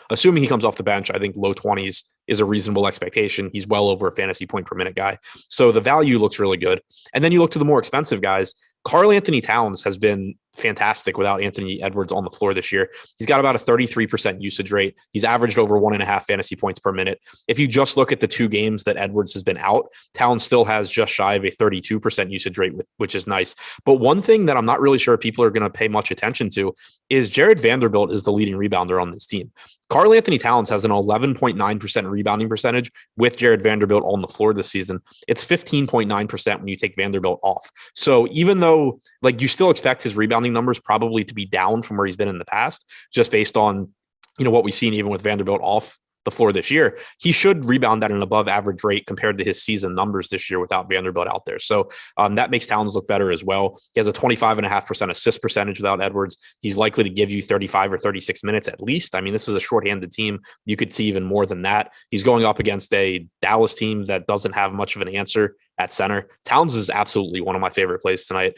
assuming he comes off the bench, I think low 20s is a reasonable expectation. He's well over a fantasy point per minute guy. So the value looks really good. And then you look to the more expensive guys. Karl-Anthony Towns has been fantastic without Anthony Edwards on the floor this year. He's got about a 33% usage rate. He's averaged over 1.5 fantasy points per minute. If you just look at the 2 games that Edwards has been out, Towns still has just shy of a 32% usage rate, which is nice. But one thing that I'm not really sure people are going to pay much attention to is Jared Vanderbilt is the leading rebounder on this team. Karl-Anthony Towns has an 11.9% rebounding percentage with Jared Vanderbilt on the floor this season. It's 15.9% when you take Vanderbilt off. So even though like you still expect his rebounding numbers probably to be down from where he's been in the past, just based on, what we've seen even with Vanderbilt off the floor this year, he should rebound at an above average rate compared to his season numbers this year without Vanderbilt out there. So that makes Towns look better as well. He has a 25.5% assist percentage without Edwards. He's likely to give you 35 or 36 minutes at least. I mean, this is a shorthanded team. You could see even more than that. He's going up against a Dallas team that doesn't have much of an answer at center. Towns is absolutely one of my favorite plays tonight.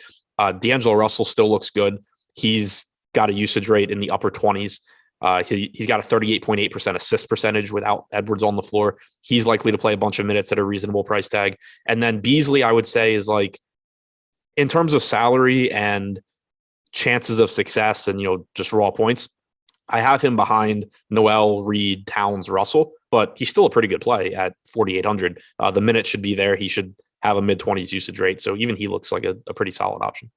D'Angelo Russell still looks good. He's got a usage rate in the upper 20s. He's got a 38.8% assist percentage without Edwards on the floor. He's likely to play a bunch of minutes at a reasonable price tag. And then Beasley, I would say, is like, in terms of salary and chances of success and, just raw points, I have him behind Noel, Reid, Towns, Russell, but he's still a pretty good play at 4,800. The minutes should be there. He should have a mid-20s usage rate. So even he looks like a pretty solid option.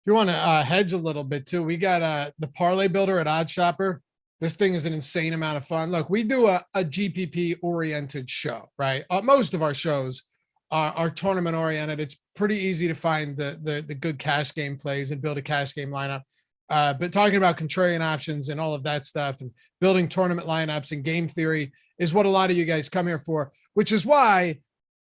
You want to hedge a little bit too. We got the parlay builder at Odd Shopper. This thing is an insane amount of fun. Look, we do a GPP oriented show, right? Most of our shows are tournament oriented. It's pretty easy to find the good cash game plays and build a cash game lineup. But talking about contrarian options and all of that stuff and building tournament lineups and game theory is what a lot of you guys come here for, which is why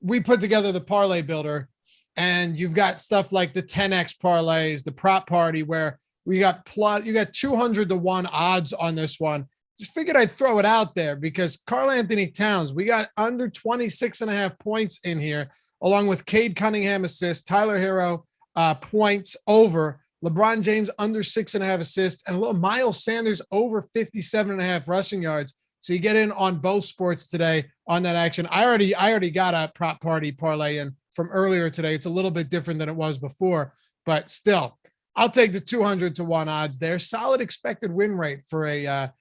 we put together the parlay builder. And you've got stuff like the 10X parlays, the prop party, where you got 200 to 1 odds on this one. Just figured I'd throw it out there because Karl-Anthony Towns, we got under 26.5 points in here, along with Cade Cunningham assists, Tyler Hero points over, LeBron James under 6.5 assists, and a little Miles Sanders over 57.5 rushing yards. So you get in on both sports today on that action. I already got a prop party parlay in from earlier today. It's a little bit different than it was before, but still, I'll take the 200 to 1 odds there. Solid expected win rate for a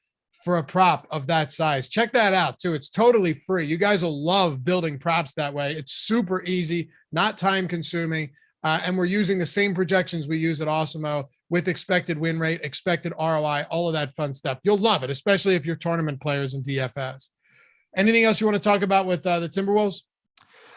prop of that size. Check that out too. It's totally free. You guys will love building props that way. It's super easy, not time consuming. And we're using the same projections we use at Awesemo with expected win rate, expected ROI, all of that fun stuff. You'll love it, especially if you're tournament players in DFS. Anything else you want to talk about with the Timberwolves?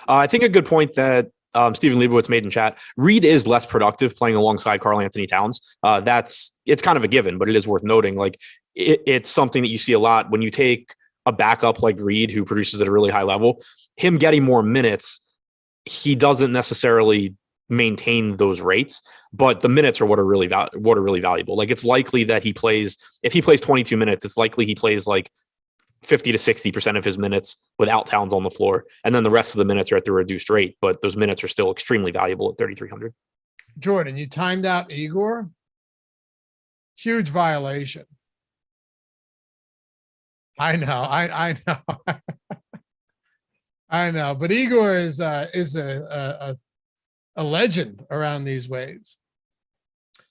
I think a good point that Stephen Leibowitz made in chat, Reid is less productive playing alongside Karl-Anthony Towns. It's kind of a given, but it is worth noting. Like it's something that you see a lot when you take a backup like Reid, who produces at a really high level, him getting more minutes, he doesn't necessarily maintain those rates, but the minutes are what are really valuable. Like it's likely that if he plays 22 minutes, it's likely he plays like 50 to 60% of his minutes without Towns on the floor. And then the rest of the minutes are at the reduced rate, but those minutes are still extremely valuable at 3,300. Jordan, you timed out Igor. Huge violation. I know. I know. I know. But Igor is a legend around these ways,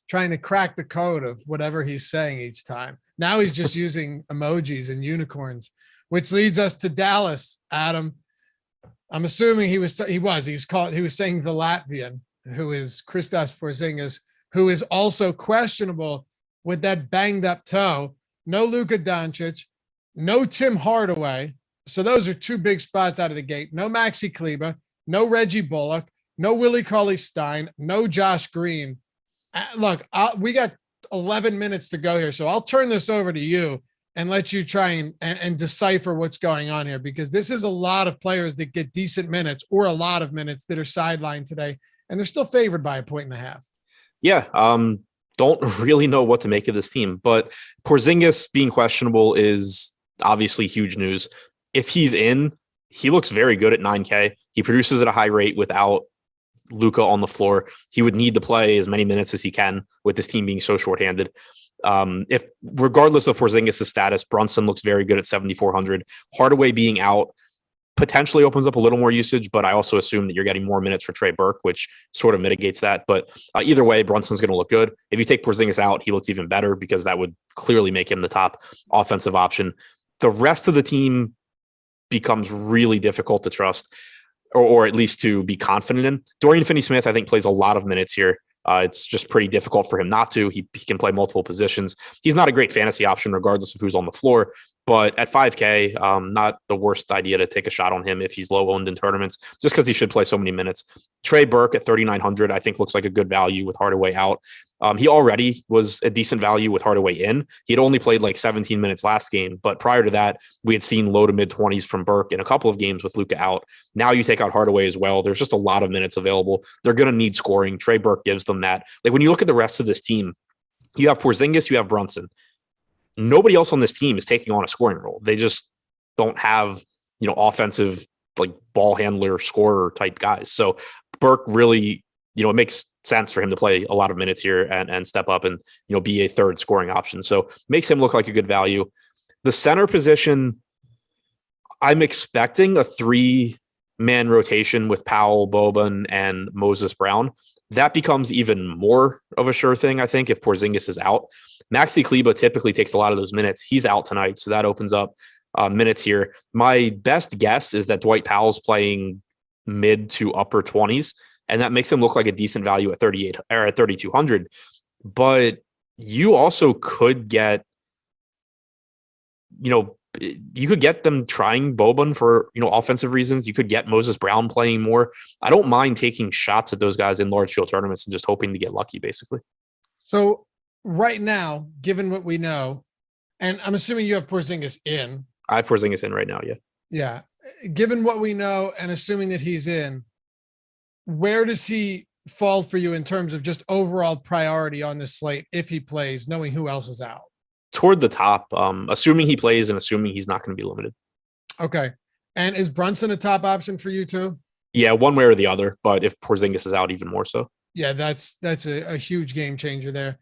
trying to crack the code of whatever he's saying each time. Now he's just using emojis and unicorns, which leads us to Dallas. Adam, I'm assuming he was saying the Latvian, who is Kristaps Porzingis, who is also questionable with that banged up toe. No Luka Doncic, no Tim Hardaway. So those are two big spots out of the gate. No Maxi Kleber, no Reggie Bullock, no Willie Cauley-Stein, no Josh Green. Look, we got 11 minutes to go here, so I'll turn this over to you and let you try and decipher what's going on here, because this is a lot of players that get decent minutes or a lot of minutes that are sidelined today, and they're still favored by 1.5. Yeah, don't really know what to make of this team, but Porzingis being questionable is obviously huge news. If he's in, he looks very good at 9K. He produces at a high rate without Luka on the floor. He would need to play as many minutes as he can with this team being so shorthanded. If regardless of Porzingis' status, Brunson looks very good at 7,400. Hardaway being out potentially opens up a little more usage, but I also assume that you're getting more minutes for Trey Burke, which sort of mitigates that. But either way, Brunson's going to look good. If you take Porzingis out, he looks even better because that would clearly make him the top offensive option. The rest of the team becomes really difficult to trust, or at least to be confident in. Dorian Finney-Smith, I think, plays a lot of minutes here. It's just pretty difficult for him not to. He can play multiple positions. He's not a great fantasy option regardless of who's on the floor, but at 5K, not the worst idea to take a shot on him if he's low owned in tournaments, just because he should play so many minutes. Trey Burke at 3,900, I think looks like a good value with Hardaway out. He already was a decent value with Hardaway in. He had only played like 17 minutes last game, but prior to that, we had seen low to mid 20s from Burke in a couple of games with Luka out. Now you take out Hardaway as well. There's just a lot of minutes available. They're going to need scoring. Trey Burke gives them that. Like when you look at the rest of this team, you have Porzingis, you have Brunson. Nobody else on this team is taking on a scoring role. They just don't have, offensive, like ball handler, scorer type guys. So Burke really, it makes sense for him to play a lot of minutes here and step up and, be a third scoring option. So makes him look like a good value. The center position, I'm expecting a 3-man rotation with Powell, Boban, and Moses Brown. That becomes even more of a sure thing, I think, if Porzingis is out. Maxi Kleber typically takes a lot of those minutes. He's out tonight, so that opens up minutes here. My best guess is that Dwight Powell's playing mid to upper 20s, and that makes him look like a decent value at 38 or at 3,200. But you also could get, you could get them trying Boban for, offensive reasons. You could get Moses Brown playing more. I don't mind taking shots at those guys in large field tournaments and just hoping to get lucky, basically. So right now, given what we know, and I'm assuming you have Porzingis in. I have Porzingis in right now, yeah. Yeah. Given what we know and assuming that he's in, where does he fall for you in terms of just overall priority on this slate if he plays, knowing who else is out? Toward the top, assuming he plays and assuming he's not going to be limited. Okay. And is Brunson a top option for you too? Yeah, one way or the other, but if Porzingis is out, even more so. Yeah, that's a huge game changer there.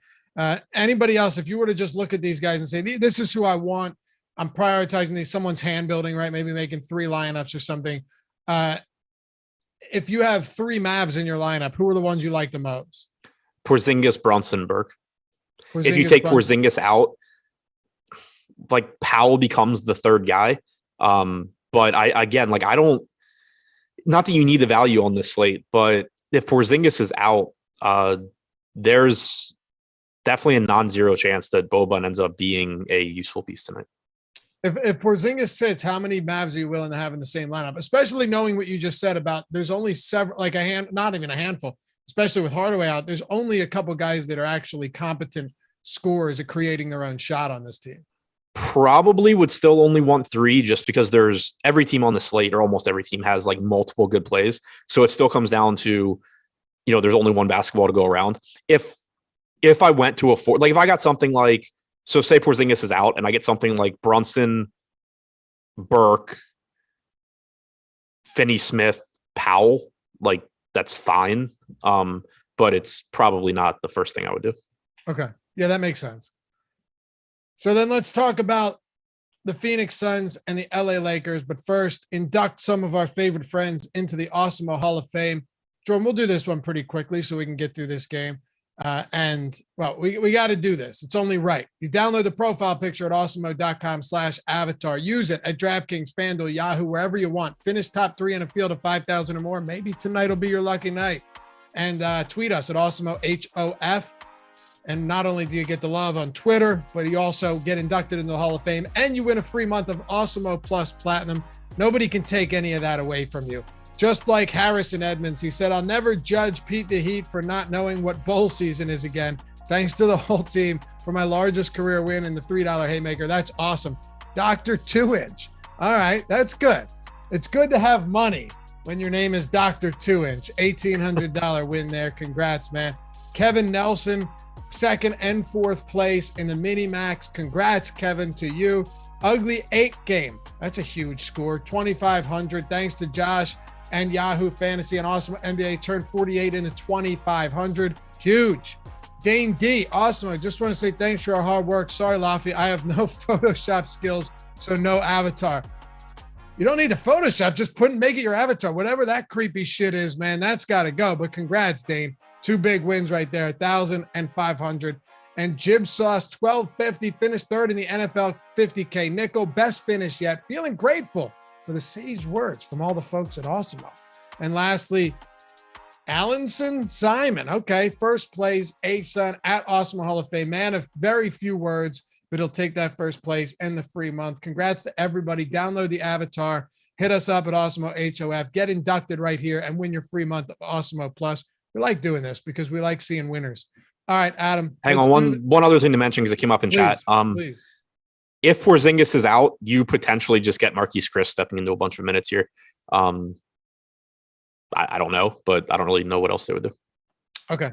Anybody else, if you were to just look at these guys and say, this is who I want, I'm prioritizing these, someone's hand building, right? Maybe making 3 lineups or something. If you have 3 Mavs in your lineup, who are the ones you like the most? Porzingis, Brunson, Burke. If you take Porzingis out, like Powell becomes the third guy. But I don't, not that you need the value on this slate, but if Porzingis is out, there's definitely a non-zero chance that Boban ends up being a useful piece tonight. If Porzingis sits, how many Mavs are you willing to have in the same lineup? Especially knowing what you just said about there's only several, like not even a handful, especially with Hardaway out, there's only a couple guys that are actually competent scorers at creating their own shot on this team. Probably would still only want 3 just because there's every team on the slate, or almost every team, has like multiple good plays. So it still comes down to, there's only one basketball to go around. If I went to a 4, like if I got something like, so say Porzingis is out and I get something like Brunson, Burke, Finney-Smith, Powell, like that's fine. But it's probably not the first thing I would do. Okay. Yeah, that makes sense. So then let's talk about the Phoenix Suns and the LA Lakers. But first, induct some of our favorite friends into the Awesemo Hall of Fame. Jordan, we'll do this one pretty quickly so we can get through this game. We got to do this. It's only right. You download the profile picture at awesemo.com/avatar. Use it at DraftKings, FanDuel, Yahoo, wherever you want. Finish top 3 in a field of 5,000 or more. Maybe tonight will be your lucky night. And tweet us at Awesemo HOF. And not only do you get the love on Twitter, but you also get inducted into the Hall of Fame and you win a free month of Awesemo Plus Platinum. Nobody can take any of that away from you. Just like Harrison Edmonds, he said, I'll never judge Pete the Heat for not knowing what bowl season is again. Thanks to the whole team for my largest career win in the $3 haymaker. That's awesome. Dr. 2-Inch. All right, that's good. It's good to have money when your name is Dr. 2-Inch. $1,800 win there. Congrats, man. Kevin Nelson, 2nd and 4th place in the mini max. Congrats, Kevin, to you. Ugly 8 game. That's a huge score. 2,500. Thanks to Josh and Yahoo Fantasy and Awesemo NBA turned 48 into 2,500. Huge. Dane D. Awesome. I just want to say thanks for our hard work. Sorry, Laffy. I have no Photoshop skills, so no avatar. You don't need to Photoshop. Just make it your avatar. Whatever that creepy shit is, man, that's got to go. But congrats, Dane. 2 big wins right there, 1,000 and 500. And Jib Sauce, 1,250, finished 3rd in the NFL 50K nickel. Best finish yet. Feeling grateful for the sage words from all the folks at Awesemo. And lastly, Allenson Simon. Okay, 1st place, A-Sun at Awesemo Hall of Fame. Man of very few words, but he'll take that 1st place and the free month. Congrats to everybody. Download the avatar. Hit us up at Awesemo HOF. Get inducted right here and win your free month of Awesemo Plus. We like doing this because we like seeing winners. All right, Adam. Hang on, one other thing to mention because it came up in chat. Please. If Porzingis is out, you potentially just get Marquise Chris stepping into a bunch of minutes here. I don't know, but I don't really know what else they would do. Okay.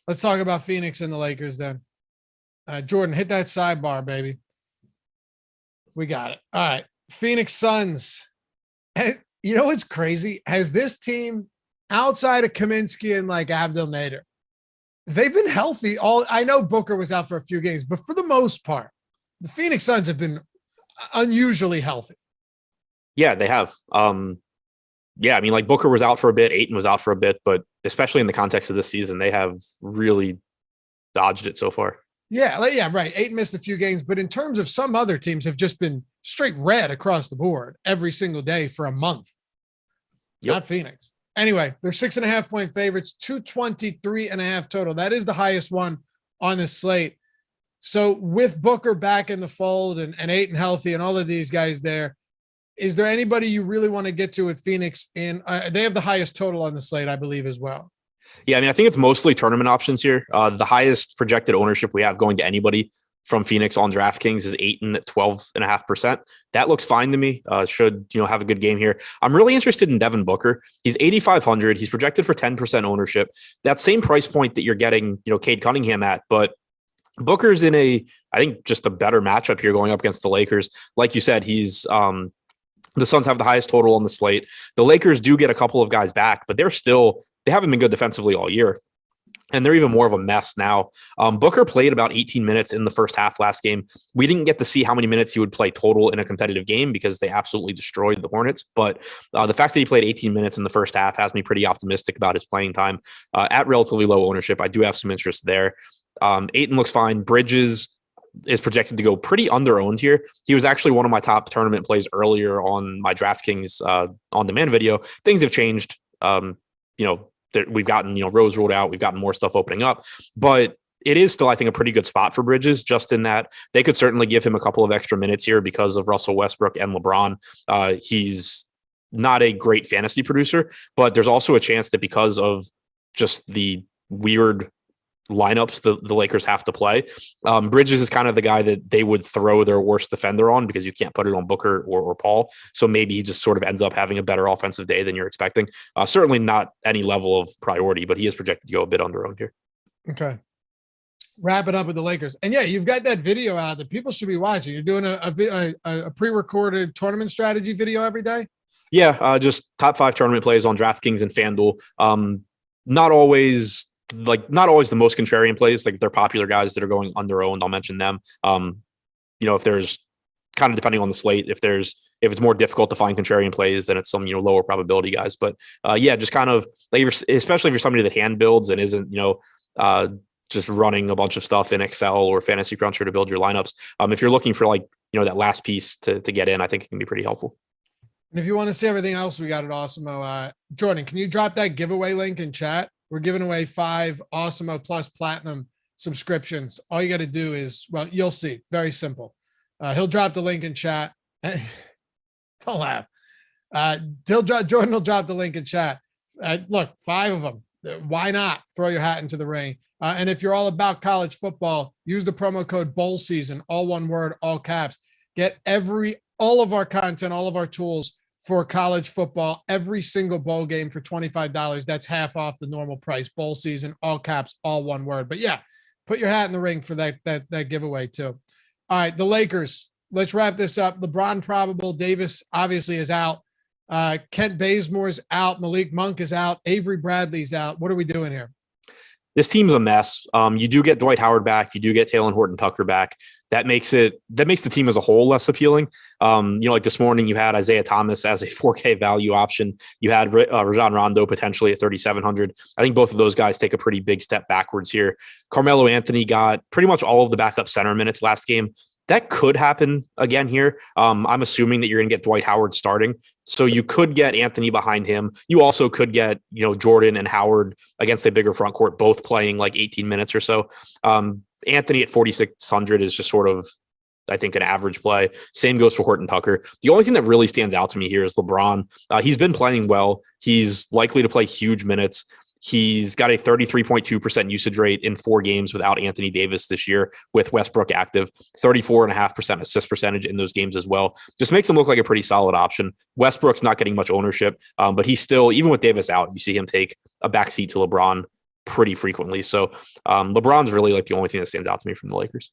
Let's talk about Phoenix and the Lakers then. Jordan, hit that sidebar, baby. We got it. All right. Phoenix Suns. You know what's crazy? Has this team, outside of Kaminsky and like Abdel Nader, they've been healthy. I know Booker was out for a few games, but for the most part, the Phoenix Suns have been unusually healthy. Yeah, they have. Yeah, I mean, like Booker was out for a bit, Ayton was out for a bit, but especially in the context of this season, they have really dodged it so far. Yeah, right. Ayton missed a few games, but in terms of some other teams have just been straight red across the board every single day for a month. Yep. Not Phoenix. Anyway, they're 6.5 point favorites, 223.5 total. That is the highest one on the slate. So with Booker back in the fold and Ayton healthy and all of these guys there, is there anybody you really want to get to with Phoenix? They have the highest total on the slate, I believe, as well. Yeah, I mean, I think it's mostly tournament options here. The highest projected ownership we have going to anybody from Phoenix on DraftKings is Ayton at 12.5%. That looks fine to me. Should have a good game here. I'm really interested in Devin Booker. He's 8,500. He's projected for 10% ownership. That same price point that you're getting, Cade Cunningham at, but Booker's in I think just a better matchup here going up against the Lakers. Like you said, he's the Suns have the highest total on the slate. The Lakers do get a couple of guys back, but they haven't been good defensively all year. And they're even more of a mess now. Booker played about 18 minutes in the first half last game. We didn't get to see how many minutes he would play total in a competitive game because they absolutely destroyed the Hornets. But the fact that he played 18 minutes in the first half has me pretty optimistic about his playing time. At relatively low ownership, I do have some interest there. Ayton looks fine. Bridges is projected to go pretty under-owned here. He was actually one of my top tournament plays earlier on my DraftKings on-demand video. Things have changed. We've gotten, Rose ruled out. We've gotten more stuff opening up, but it is still, I think, a pretty good spot for Bridges, just in that they could certainly give him a couple of extra minutes here because of Russell Westbrook and LeBron. He's not a great fantasy producer, but there's also a chance that because of just the weird lineups the Lakers have to play, Bridges is kind of the guy that they would throw their worst defender on because you can't put it on Booker or Paul. So maybe he just sort of ends up having a better offensive day than you're expecting. Certainly not any level of priority, but he is projected to go a bit under-owned here. Okay. wrap it up with the Lakers. And yeah, you've got that video out that people should be watching. You're doing a pre-recorded tournament strategy video every day. Yeah, just top 5 tournament plays on DraftKings and FanDuel. Not always the most contrarian plays. Like if they're popular guys that are going underowned, I'll mention them. If there's kind of depending on the slate, if it's more difficult to find contrarian plays, then it's some lower probability guys. But just kind of like especially if you're somebody that hand builds and isn't just running a bunch of stuff in Excel or Fantasy Cruncher to build your lineups. If you're looking for that last piece to get in, I think it can be pretty helpful. And if you want to see everything else we got at Awesemo, Jordan, can you drop that giveaway link in chat? We're giving away 5 Awesemo Plus Platinum subscriptions. All you got to do is, you'll see. Very simple. He'll drop the link in chat. Don't laugh. Jordan will drop the link in chat. Look, 5 of them. Why not throw your hat into the ring? And if you're all about college football, use the promo code Bowl Season, all one word, all caps. Get all of our content, all of our tools for college football, every single bowl game for $25. That's half off the normal price. Bowl Season, all caps, all one word. But yeah, put your hat in the ring for that giveaway too. All right, the Lakers. Let's wrap this up. LeBron probable. Davis obviously is out. Kent Bazemore's out. Malik Monk is out. Avery Bradley's out. What are we doing here? This team's a mess. You do get Dwight Howard back. You do get Talen Horton-Tucker back. That makes the team as a whole less appealing. Like this morning, you had Isaiah Thomas as a 4K value option. You had Rajon Rondo potentially at 3,700. I think both of those guys take a pretty big step backwards here. Carmelo Anthony got pretty much all of the backup center minutes last game. That could happen again here. I'm assuming that you're going to get Dwight Howard starting. So you could get Anthony behind him. You also could get, Jordan and Howard against a bigger front court, both playing like 18 minutes or so. Anthony at 4,600 is just sort of, I think, an average play. Same goes for Horton-Tucker. The only thing that really stands out to me here is LeBron. He's been playing well. He's likely to play huge minutes. He's got a 33.2% usage rate in 4 games without Anthony Davis this year, with Westbrook active, 34.5% assist percentage in those games as well. Just makes him look like a pretty solid option. Westbrook's not getting much ownership, but he's still, even with Davis out, you see him take a backseat to LeBron pretty frequently. So LeBron's really like the only thing that stands out to me from the Lakers.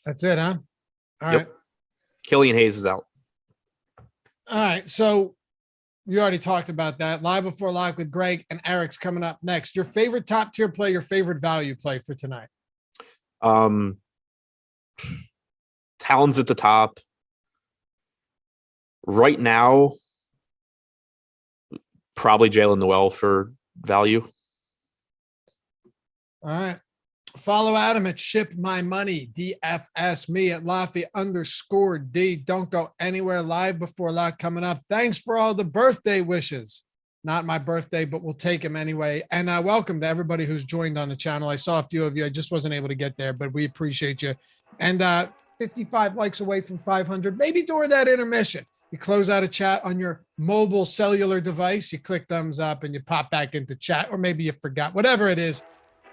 That's it, huh? All right. Killian Hayes is out. All right. So you already talked about that. Live Before Lock with Greg and Eric's coming up next. Your favorite top tier play, your favorite value play for tonight? Towns at the top. Right now, probably Jalen Noel for value. All right. Follow Adam at Ship My Money, DFS, me at Laffy_D. Don't go anywhere. Live Before Lock coming up. Thanks for all the birthday wishes. Not my birthday, but we'll take them anyway. And welcome to everybody who's joined on the channel. I saw a few of you. I just wasn't able to get there, but we appreciate you. And 55 likes away from 500. Maybe during that intermission, you close out a chat on your mobile cellular device. You click thumbs up and you pop back into chat, or maybe you forgot. Whatever it is.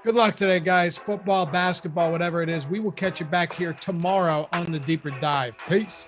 Good luck today, guys. Football, basketball, whatever it is. We will catch you back here tomorrow on the Deeper Dive. Peace.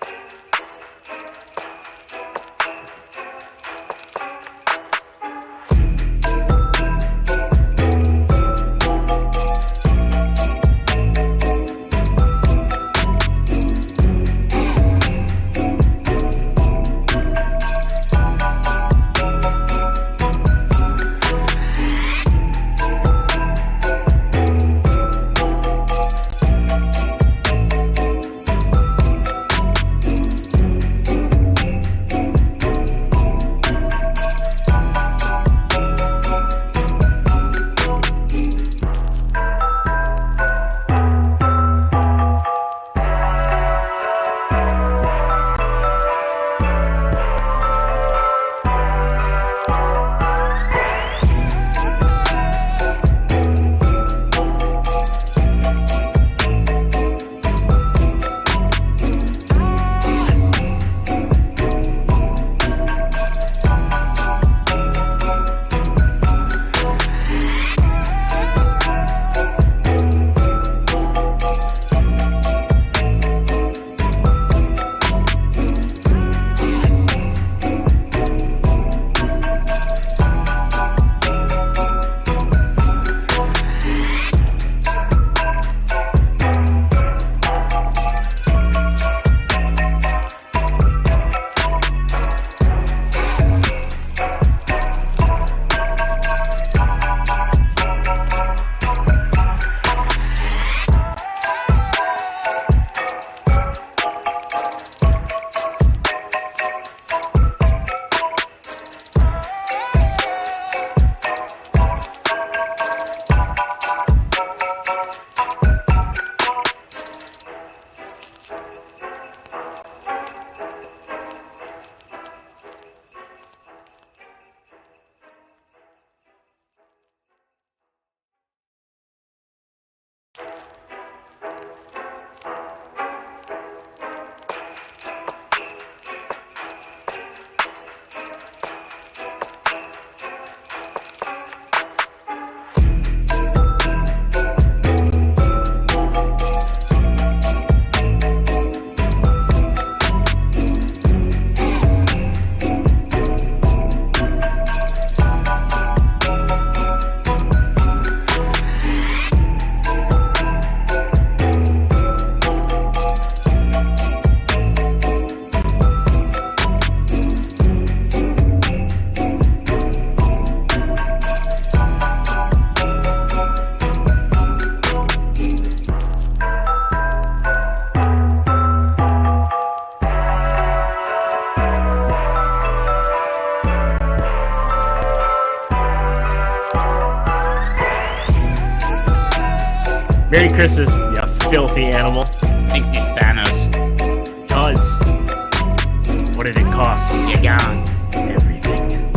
Merry Christmas, you filthy animal. Thinks he's Thanos. Does. What did it cost? You're gone. Everything.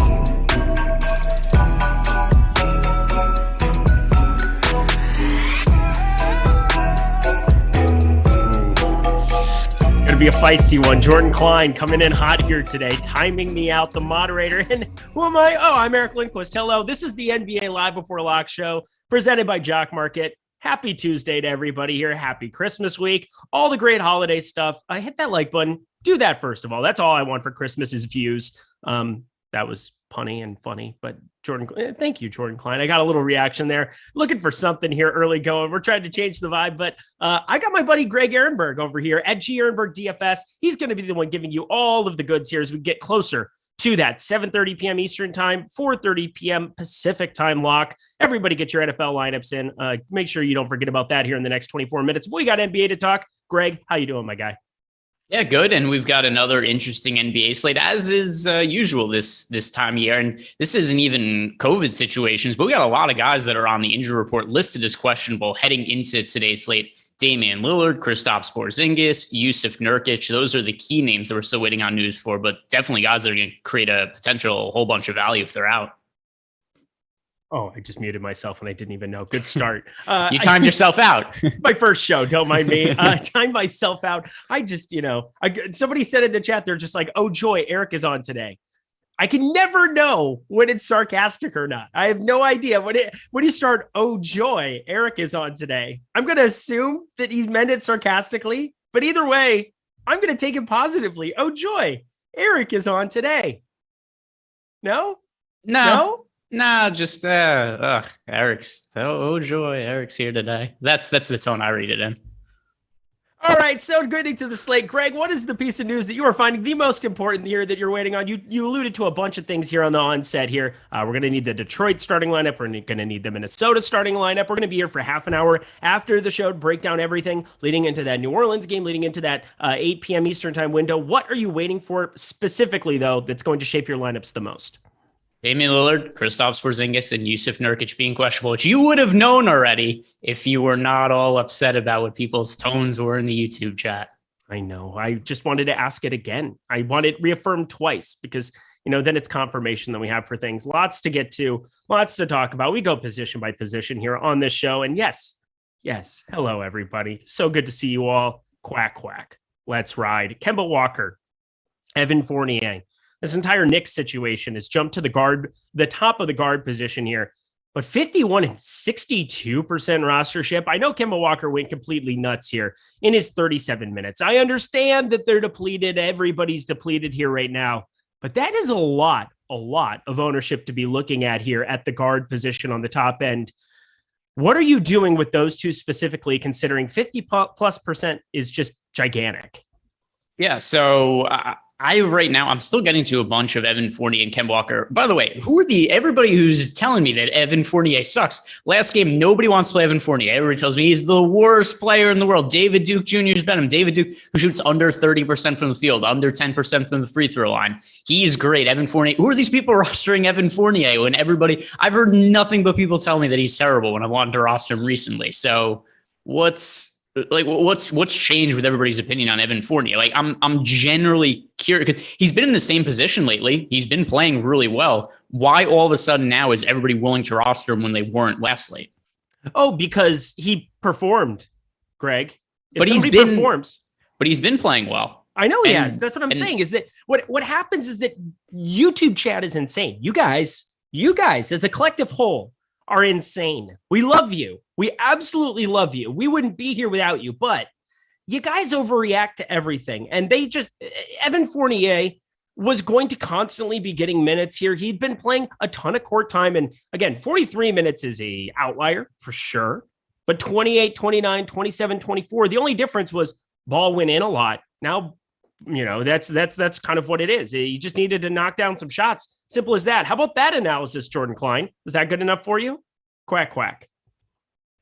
Gonna be a feisty one. Jordan Klein coming in hot here today, timing me out, the moderator. And who am I? Oh, I'm Eric Lindquist. Hello, this is the NBA Live Before Lock show, presented by Jock Market. Happy Tuesday to everybody here. Happy Christmas week. All the great holiday stuff. Hit that like button. Do that first of all. That's all I want for Christmas is views. That was punny and funny, but thank you, Jordan Klein. I got a little reaction there. Looking for something here early going. We're trying to change the vibe, but I got my buddy Greg Ehrenberg over here at Ehrenberg DFS. He's going to be the one giving you all of the goods here as we get closer to that 7:30 p.m. Eastern time, 4:30 p.m. Pacific time lock. Everybody get your NFL lineups in. Make sure you don't forget about that here in the next 24 minutes. We got NBA to talk. Greg, how you doing, my guy? Yeah, good. And we've got another interesting NBA slate, as is usual this time of year. And this isn't even COVID situations, but we got a lot of guys that are on the injury report listed as questionable heading into today's slate. Damian Lillard, Kristaps Porzingis, Jusuf Nurkic. Those are the key names that we're still waiting on news for, but definitely guys that are going to create a potential whole bunch of value if they're out. Oh, I just muted myself and I didn't even know. Good start. You timed yourself out. My first show, don't mind me. Timed myself out. I just, somebody said in the chat, they're just like, oh, joy, Eric is on today. I can never know when it's sarcastic or not. I have no idea. When you start, oh, joy, Eric is on today. I'm going to assume that he's meant it sarcastically, but either way, I'm going to take it positively. Oh, joy, Eric is on today. No? Nah, just Eric's. Oh joy, Eric's here today. That's the tone I read it in. All right, so getting to the slate, Greg, what is the piece of news that you are finding the most important here that you're waiting on? You alluded to a bunch of things here on the onset here. We're going to need the Detroit starting lineup. We're going to need the Minnesota starting lineup. We're going to be here for half an hour after the show to break down everything leading into that New Orleans game, leading into that 8 p.m. Eastern time window. What are you waiting for specifically, though, that's going to shape your lineups the most? Damian Lillard, Kristaps Porzingis, and Jusuf Nurkic being questionable, which you would have known already if you were not all upset about what people's tones were in the YouTube chat. I know. I just wanted to ask it again. I want it reaffirmed twice because, then it's confirmation that we have for things. Lots to get to, lots to talk about. We go position by position here on this show. And yes, hello, everybody. So good to see you all. Quack, quack. Let's ride. Kemba Walker, Evan Fournier. This entire Knicks situation has jumped to the top of the guard position here, but 51 and 62% rostership. I know Kemba Walker went completely nuts here in his 37 minutes. I understand that they're depleted. Everybody's depleted here right now, but that is a lot of ownership to be looking at here at the guard position on the top end. What are you doing with those two specifically, considering 50+% is just gigantic? Yeah, so I'm still getting to a bunch of Evan Fournier and Kemba Walker. By the way, everybody who's telling me that Evan Fournier sucks? Last game, nobody wants to play Evan Fournier. Everybody tells me he's the worst player in the world. David Duke Jr. has been him. David Duke, who shoots under 30% from the field, under 10% from the free throw line. He's great. Evan Fournier. Who are these people rostering Evan Fournier when I've heard nothing but people tell me that he's terrible when I wanted to roster him recently. So what's changed with everybody's opinion on Evan Fournier? I'm generally curious because he's been in the same position lately. He's been playing really well. Why all of a sudden now is everybody willing to roster him when they weren't last slate? Oh, because he performed, Greg. But he's been playing well. I know he has. That's what I'm saying is that what happens is that YouTube chat is insane. You guys as a collective whole are insane. We love you. We absolutely love you. We wouldn't be here without you, but you guys overreact to everything. And Evan Fournier was going to constantly be getting minutes here. He'd been playing a ton of court time. And again, 43 minutes is a outlier for sure. But 28, 29, 27, 24, the only difference was ball went in a lot. Now, that's kind of what it is. You just needed to knock down some shots. Simple as that. How about that analysis, Jordan Klein? Is that good enough for you? Quack, quack.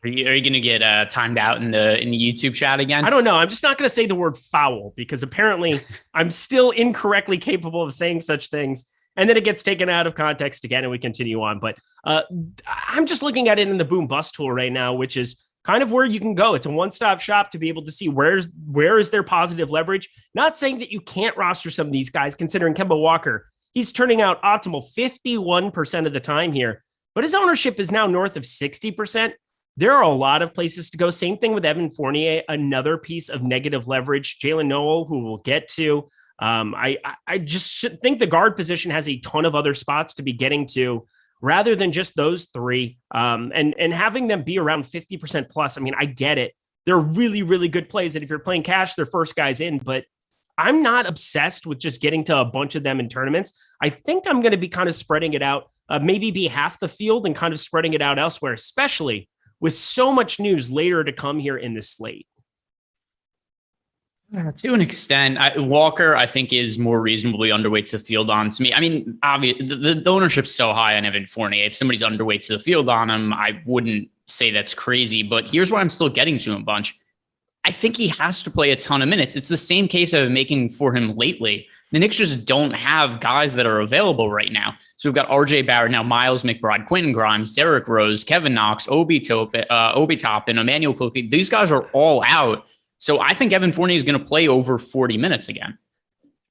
Are you going to get timed out in the YouTube chat again? I don't know. I'm just not going to say the word foul because apparently I'm still incorrectly capable of saying such things. And then it gets taken out of context again and we continue on. But I'm just looking at it in the boom bust tool right now, which is kind of where you can go. It's a one-stop shop to be able to see where is their positive leverage. Not saying that you can't roster some of these guys, considering Kemba Walker. He's turning out optimal 51% of the time here, but his ownership is now north of 60%. There are a lot of places to go. Same thing with Evan Fournier, another piece of negative leverage. Jalen Noel, who we'll get to. I just think the guard position has a ton of other spots to be getting to rather than just those three. And having them be around 50% plus. I mean, I get it. They're really, really good plays. And if you're playing cash, they're first guys in, but I'm not obsessed with just getting to a bunch of them in tournaments. I think I'm going to be kind of spreading it out, maybe be half the field and kind of spreading it out elsewhere, especially with so much news later to come here in this slate. To an extent, Walker, I think, is more reasonably underweight to the field on to me. I mean, obviously, the ownership's so high on Evan Fournier. If somebody's underweight to the field on him, I wouldn't say that's crazy. But here's where I'm still getting to him a bunch. I think he has to play a ton of minutes. It's the same case I've been making for him lately. The Knicks just don't have guys that are available right now. So we've got RJ Barrett, now Miles McBride, Quentin Grimes, Derrick Rose, Kevin Knox, Obi Toppin, Emmanuel Cookie. These guys are all out. So I think Evan Fournier is going to play over 40 minutes again.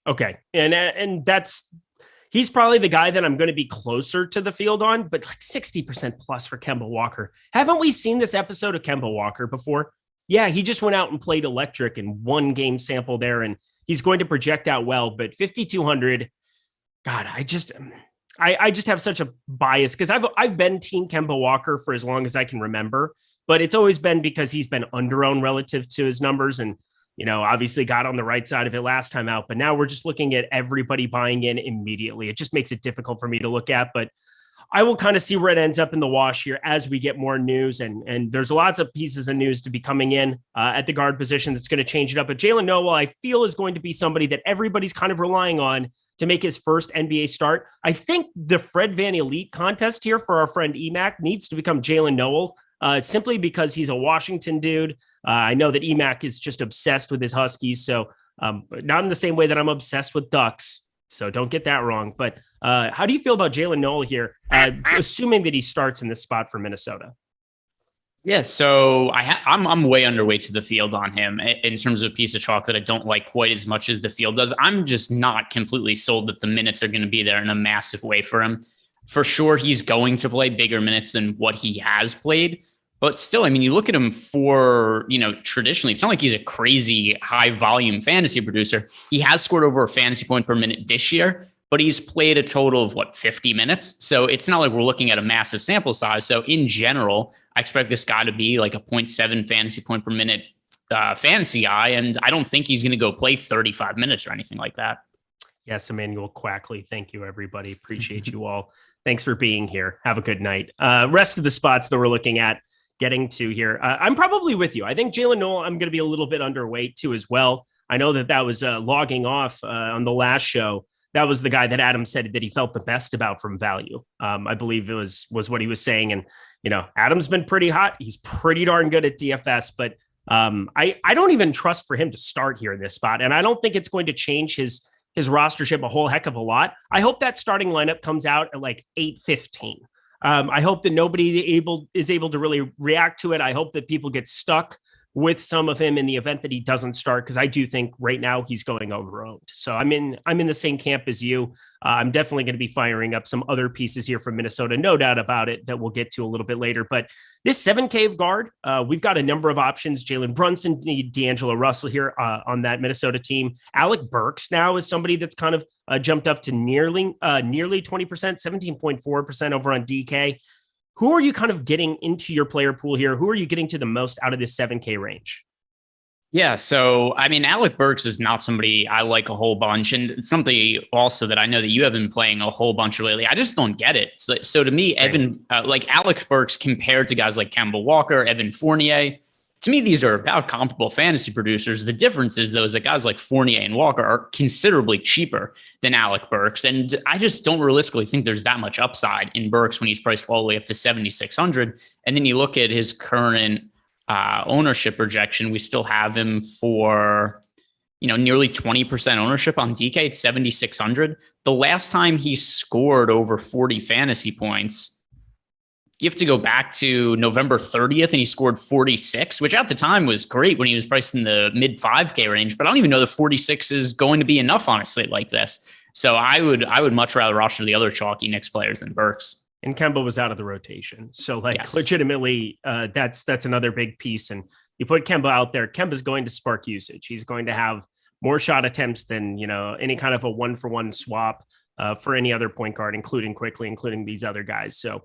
Okay. And he's probably the guy that I'm going to be closer to the field on, but like 60% plus for Kemba Walker. Haven't we seen this episode of Kemba Walker before? Yeah, he just went out and played electric in one game sample there, and he's going to project out well, but 5,200, God, I just have such a bias because I've been team Kemba Walker for as long as I can remember, but it's always been because he's been under-owned relative to his numbers and, obviously got on the right side of it last time out, but now we're just looking at everybody buying in immediately. It just makes it difficult for me to look at, but I will kind of see where it ends up in the wash here as we get more news. And there's lots of pieces of news to be coming in at the guard position that's going to change it up. But Jalen Noel, I feel, is going to be somebody that everybody's kind of relying on to make his first NBA start. I think the Fred Van Elite contest here for our friend Emac needs to become Jalen Noel simply because he's a Washington dude. I know that Emac is just obsessed with his Huskies. So not in the same way that I'm obsessed with Ducks. So don't get that wrong. But how do you feel about Jalen Noel here, assuming that he starts in this spot for Minnesota? Yeah, so I'm way underweight to the field on him in terms of a piece of chalk that I don't like quite as much as the field does. I'm just not completely sold that the minutes are going to be there in a massive way for him. For sure, he's going to play bigger minutes than what he has played. But still, I mean, you look at him for, traditionally, it's not like he's a crazy high volume fantasy producer. He has scored over a fantasy point per minute this year, but he's played a total of 50 minutes. So it's not like we're looking at a massive sample size. So in general, I expect this guy to be like a 0.7 fantasy point per minute fantasy guy. And I don't think he's going to go play 35 minutes or anything like that. Yes, Emmanuel Quackley. Thank you, everybody. Appreciate you all. Thanks for being here. Have a good night. Rest of the spots that we're looking at getting to here. I'm probably with you. I think Jalen Noel, I'm going to be a little bit underweight too as well. I know that was logging off on the last show. That was the guy that Adam said that he felt the best about from value. I believe it was what he was saying. And, Adam's been pretty hot. He's pretty darn good at DFS, but I don't even trust for him to start here in this spot. And I don't think it's going to change his rostership a whole heck of a lot. I hope that starting lineup comes out at like 8:15. I hope that nobody is able to really react to it. I hope that people get stuck with some of him in the event that he doesn't start, because I do think right now he's going over-owned. So I'm in the same camp as you. I'm definitely going to be firing up some other pieces here from Minnesota, no doubt about it, that we'll get to a little bit later. But this 7K guard, we've got a number of options. Jalen Brunson, D'Angelo Russell here on that Minnesota team. Alec Burks now is somebody that's kind of jumped up to nearly 20%, 17.4% over on DK. Who are you kind of getting into your player pool here? Who are you getting to the most out of this 7K range? Yeah, so I mean, Alec Burks is not somebody I like a whole bunch, and it's something also that I know that you have been playing a whole bunch of lately. I just don't get it. So to me, Same. Like Alec Burks compared to guys like Kemba Walker, Evan Fournier, to me, these are about comparable fantasy producers. The difference is, though, is that guys like Fournier and Walker are considerably cheaper than Alec Burks. And I just don't realistically think there's that much upside in Burks when he's priced all the way up to 7,600. And then you look at his current ownership projection, we still have him for, nearly 20% ownership on DK at 7,600. The last time he scored over 40 fantasy points, you have to go back to November 30th, and he scored 46, which at the time was great when he was priced in the mid 5K range. But I don't even know that 46 is going to be enough on a slate like this. So I would much rather roster the other chalky Knicks players than Burks. And Kemba was out of the rotation. So legitimately, that's another big piece. And you put Kemba out there, Kemba's going to spark usage. He's going to have more shot attempts than, any kind of a 1-for-1 swap for any other point guard, including these other guys. So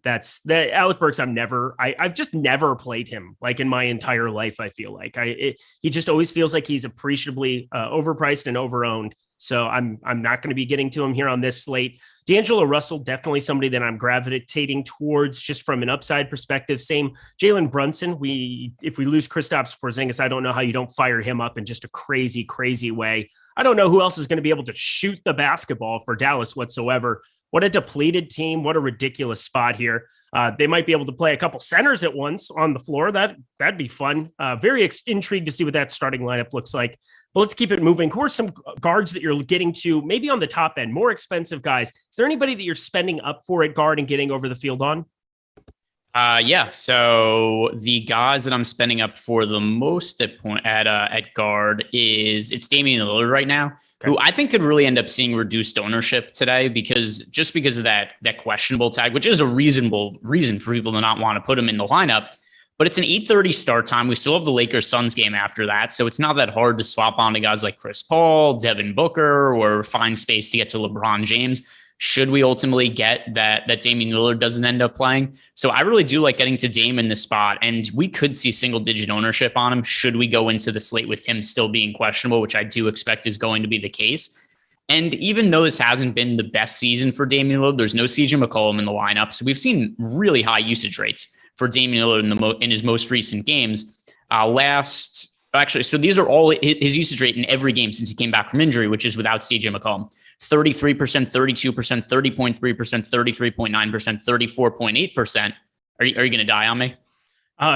that's the Alec Burks. I've just never played him like in my entire life. I feel like he just always feels like he's appreciably overpriced and overowned. So I'm not going to be getting to him here on this slate. D'Angelo Russell, definitely somebody that I'm gravitating towards just from an upside perspective. Same Jalen Brunson. If we lose Kristaps Porzingis, I don't know how you don't fire him up in just a crazy, crazy way. I don't know who else is going to be able to shoot the basketball for Dallas whatsoever. What a depleted team. What a ridiculous spot here. They might be able to play a couple centers at once on the floor. That'd be fun. Very intrigued to see what that starting lineup looks like. But let's keep it moving. Who are some guards that you're getting to, maybe on the top end, more expensive guys? Is there anybody that you're spending up for at guard and getting over the field on? Yeah. So the guys that I'm spending up for the most at guard it's Damian Lillard right now, who I think could really end up seeing reduced ownership today because of that questionable tag, which is a reasonable reason for people to not want to put him in the lineup. But it's an 8:30 start time. We still have the Lakers-Suns game after that, so it's not that hard to swap on to guys like Chris Paul, Devin Booker, or find space to get to LeBron James. Should we ultimately get that Damian Lillard doesn't end up playing? So I really do like getting to Dame in this spot, and we could see single-digit ownership on him should we go into the slate with him still being questionable, which I do expect is going to be the case. And even though this hasn't been the best season for Damian Lillard, there's no CJ McCollum in the lineup, so we've seen really high usage rates for Damian Lillard in his most recent games. So these are all his usage rate in every game since he came back from injury, which is without CJ McCollum. 33%, 32%, 30.3%, 33.9%, 34.8%. Are you going to die on me?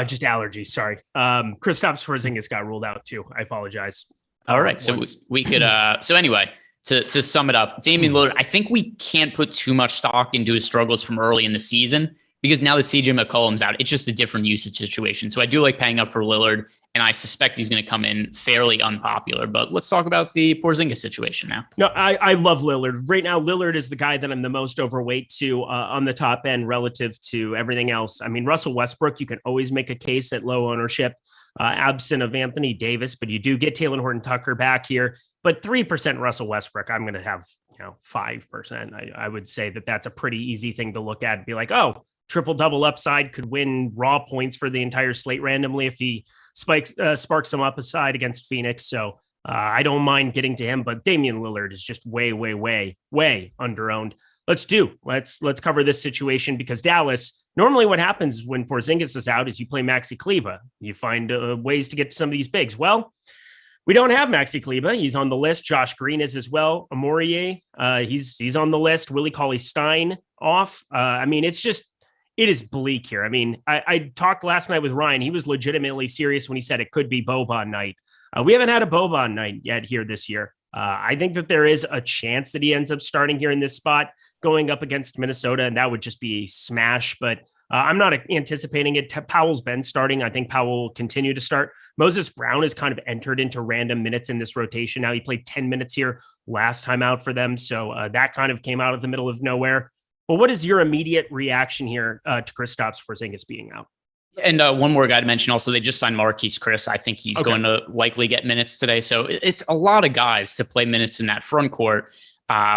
Just allergies. Sorry. Kristaps Porzingis got ruled out too. I apologize. All right. So we could, so anyway, to sum it up, Damian Lillard, I think we can't put too much stock into his struggles from early in the season because now that CJ McCollum's out, it's just a different usage situation. So I do like paying up for Lillard, and I suspect he's going to come in fairly unpopular. But let's talk about the Porzingis situation now. No, I love Lillard. Right now, Lillard is the guy that I'm the most overweight to on the top end relative to everything else. I mean, Russell Westbrook, you can always make a case at low ownership, absent of Anthony Davis, but you do get Talen Horton-Tucker back here. But 3% Russell Westbrook, I'm going to have 5%. I would say that's a pretty easy thing to look at and be like, oh, triple-double upside, could win raw points for the entire slate randomly if he sparks some upside against Phoenix. So I don't mind getting to him, but Damian Lillard is just way, way, way, way underowned. Let's cover this situation because Dallas, normally what happens when Porzingis is out is you play Maxi Kleber. You find ways to get to some of these bigs. Well, we don't have Maxi Kleber. He's on the list. Josh Green is as well. Amorier, he's on the list. Willie Cauley-Stein off. I mean, it is bleak here. I mean, I talked last night with Ryan. He was legitimately serious when he said it could be Boban night. We haven't had a Boban night yet here this year. I think that there is a chance that he ends up starting here in this spot going up against Minnesota, and that would just be a smash. But I'm not anticipating it. Powell's been starting. I think Powell will continue to start. Moses Brown has kind of entered into random minutes in this rotation. Now he played 10 minutes here last time out for them. So that kind of came out of the middle of nowhere. But what is your immediate reaction here to Kristaps Porzingis being out? And one more guy to mention also, they just signed Marquise Chris. I think he's going to likely get minutes today. So it's a lot of guys to play minutes in that front court.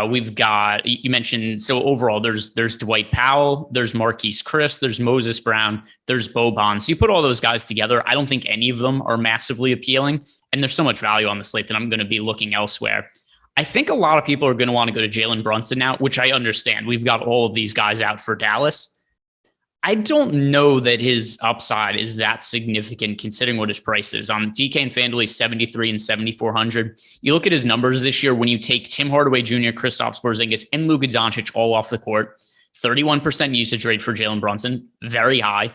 We've got, you mentioned, so overall there's Dwight Powell, there's Marquise Chris, there's Moses Brown, there's Boban. So you put all those guys together, I don't think any of them are massively appealing. And there's so much value on the slate that I'm going to be looking elsewhere. I think a lot of people are going to want to go to Jalen Brunson now, which I understand. We've got all of these guys out for Dallas. I don't know that his upside is that significant considering what his price is. On DK and FanDuel, he's 73 and 7,400. You look at his numbers this year when you take Tim Hardaway Jr., Kristaps Porzingis, and Luka Doncic all off the court. 31% usage rate for Jalen Brunson, very high.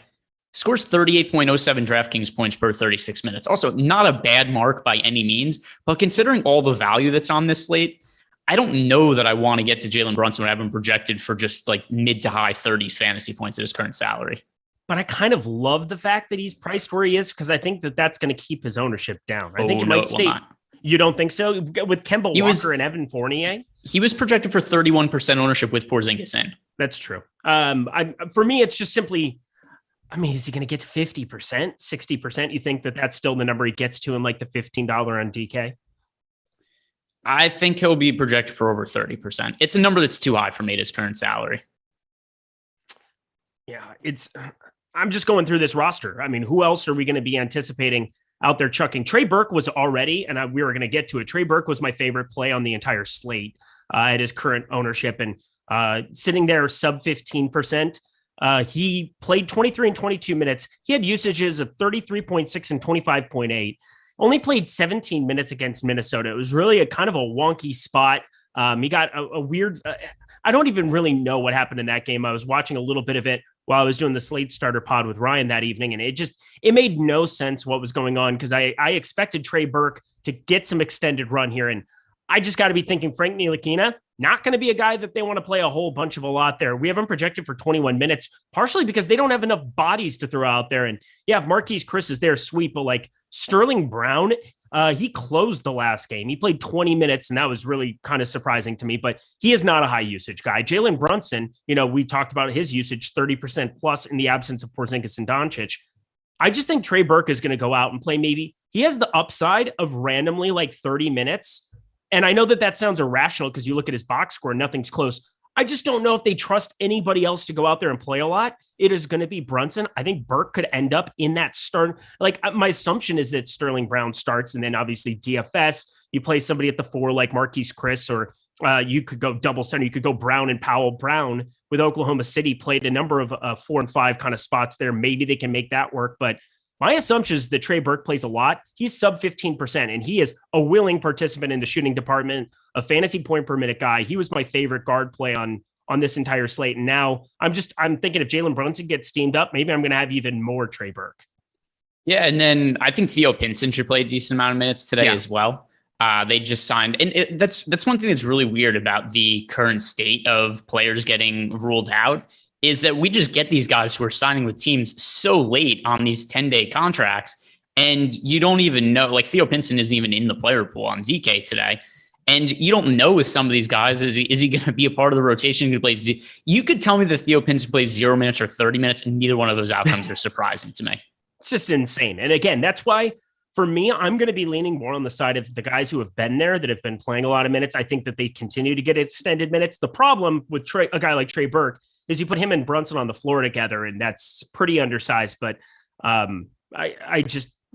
Scores 38.07 DraftKings points per 36 minutes. Also, not a bad mark by any means, but considering all the value that's on this slate, I don't know that I want to get to Jalen Brunson when I have him projected for just like mid to high 30s fantasy points at his current salary. But I kind of love the fact that he's priced where he is because I think that that's going to keep his ownership down. I think it might stay. You don't think so? With Kemba Walker and Evan Fournier? He was projected for 31% ownership with Porzingis in. That's true. For me, it's just simply, I mean, is he going to get to 50%, 60%? You think that that's still the number he gets to in like the $15 on DK? I think he'll be projected for over 30%. It's a number that's too high for me at his current salary. Yeah, I'm just going through this roster. I mean, who else are we going to be anticipating out there chucking? Trey Burke was already, and we were going to get to it. Trey Burke was my favorite play on the entire slate at his current ownership, and sitting there sub 15%. He played 23 and 22 minutes. He had usages of 33.6 and 25.8. Only played 17 minutes against Minnesota. It was really a kind of a wonky spot. He got a weird, I don't even really know what happened in that game. I was watching a little bit of it while I was doing the Slate Starter pod with Ryan that evening. And it made no sense what was going on because I expected Trey Burke to get some extended run here. And I just got to be thinking Frank Ntilikina, not going to be a guy that they want to play a whole bunch of a lot there. We have him projected for 21 minutes, partially because they don't have enough bodies to throw out there. And yeah, if Marquise Chris is there, sweet, but like Sterling Brown, he closed the last game. He played 20 minutes, and that was really kind of surprising to me, but he is not a high usage guy. Jalen Brunson, we talked about his usage, 30% plus in the absence of Porzingis and Doncic. I just think Trey Burke is going to go out and play he has the upside of randomly like 30 minutes. And I know that sounds irrational because you look at his box score, nothing's close. I just don't know if they trust anybody else to go out there and play a lot. It is going to be Brunson. I think Burke could end up in that start. Like my assumption is that Sterling Brown starts, and then obviously DFS, you play somebody at the 4 like Marquise Chris, or you could go double center. You could go Brown and Powell. Brown with Oklahoma City played a number of 4 and 5 kind of spots there. Maybe they can make that work, but my assumption is that Trey Burke plays a lot. He's sub 15%, and he is a willing participant in the shooting department, a fantasy point per minute guy. He was my favorite guard play on this entire slate. And now I'm thinking if Jalen Brunson gets steamed up, maybe I'm going to have even more Trey Burke. Yeah, and then I think Theo Pinson should play a decent amount of minutes today as well. They just signed, and that's one thing that's really weird about the current state of players getting ruled out, is that we just get these guys who are signing with teams so late on these 10-day contracts, and you don't even know, like Theo Pinson isn't even in the player pool on DK today. And you don't know with some of these guys, is he going to be a part of the rotation? You could tell me that Theo Pinson plays 0 minutes or 30 minutes, and neither one of those outcomes are surprising to me. It's just insane. And again, that's why for me, I'm going to be leaning more on the side of the guys who have been there, that have been playing a lot of minutes. I think that they continue to get extended minutes. The problem with a guy like Trey Burke is you put him and Brunson on the floor together, and that's pretty undersized. But I'm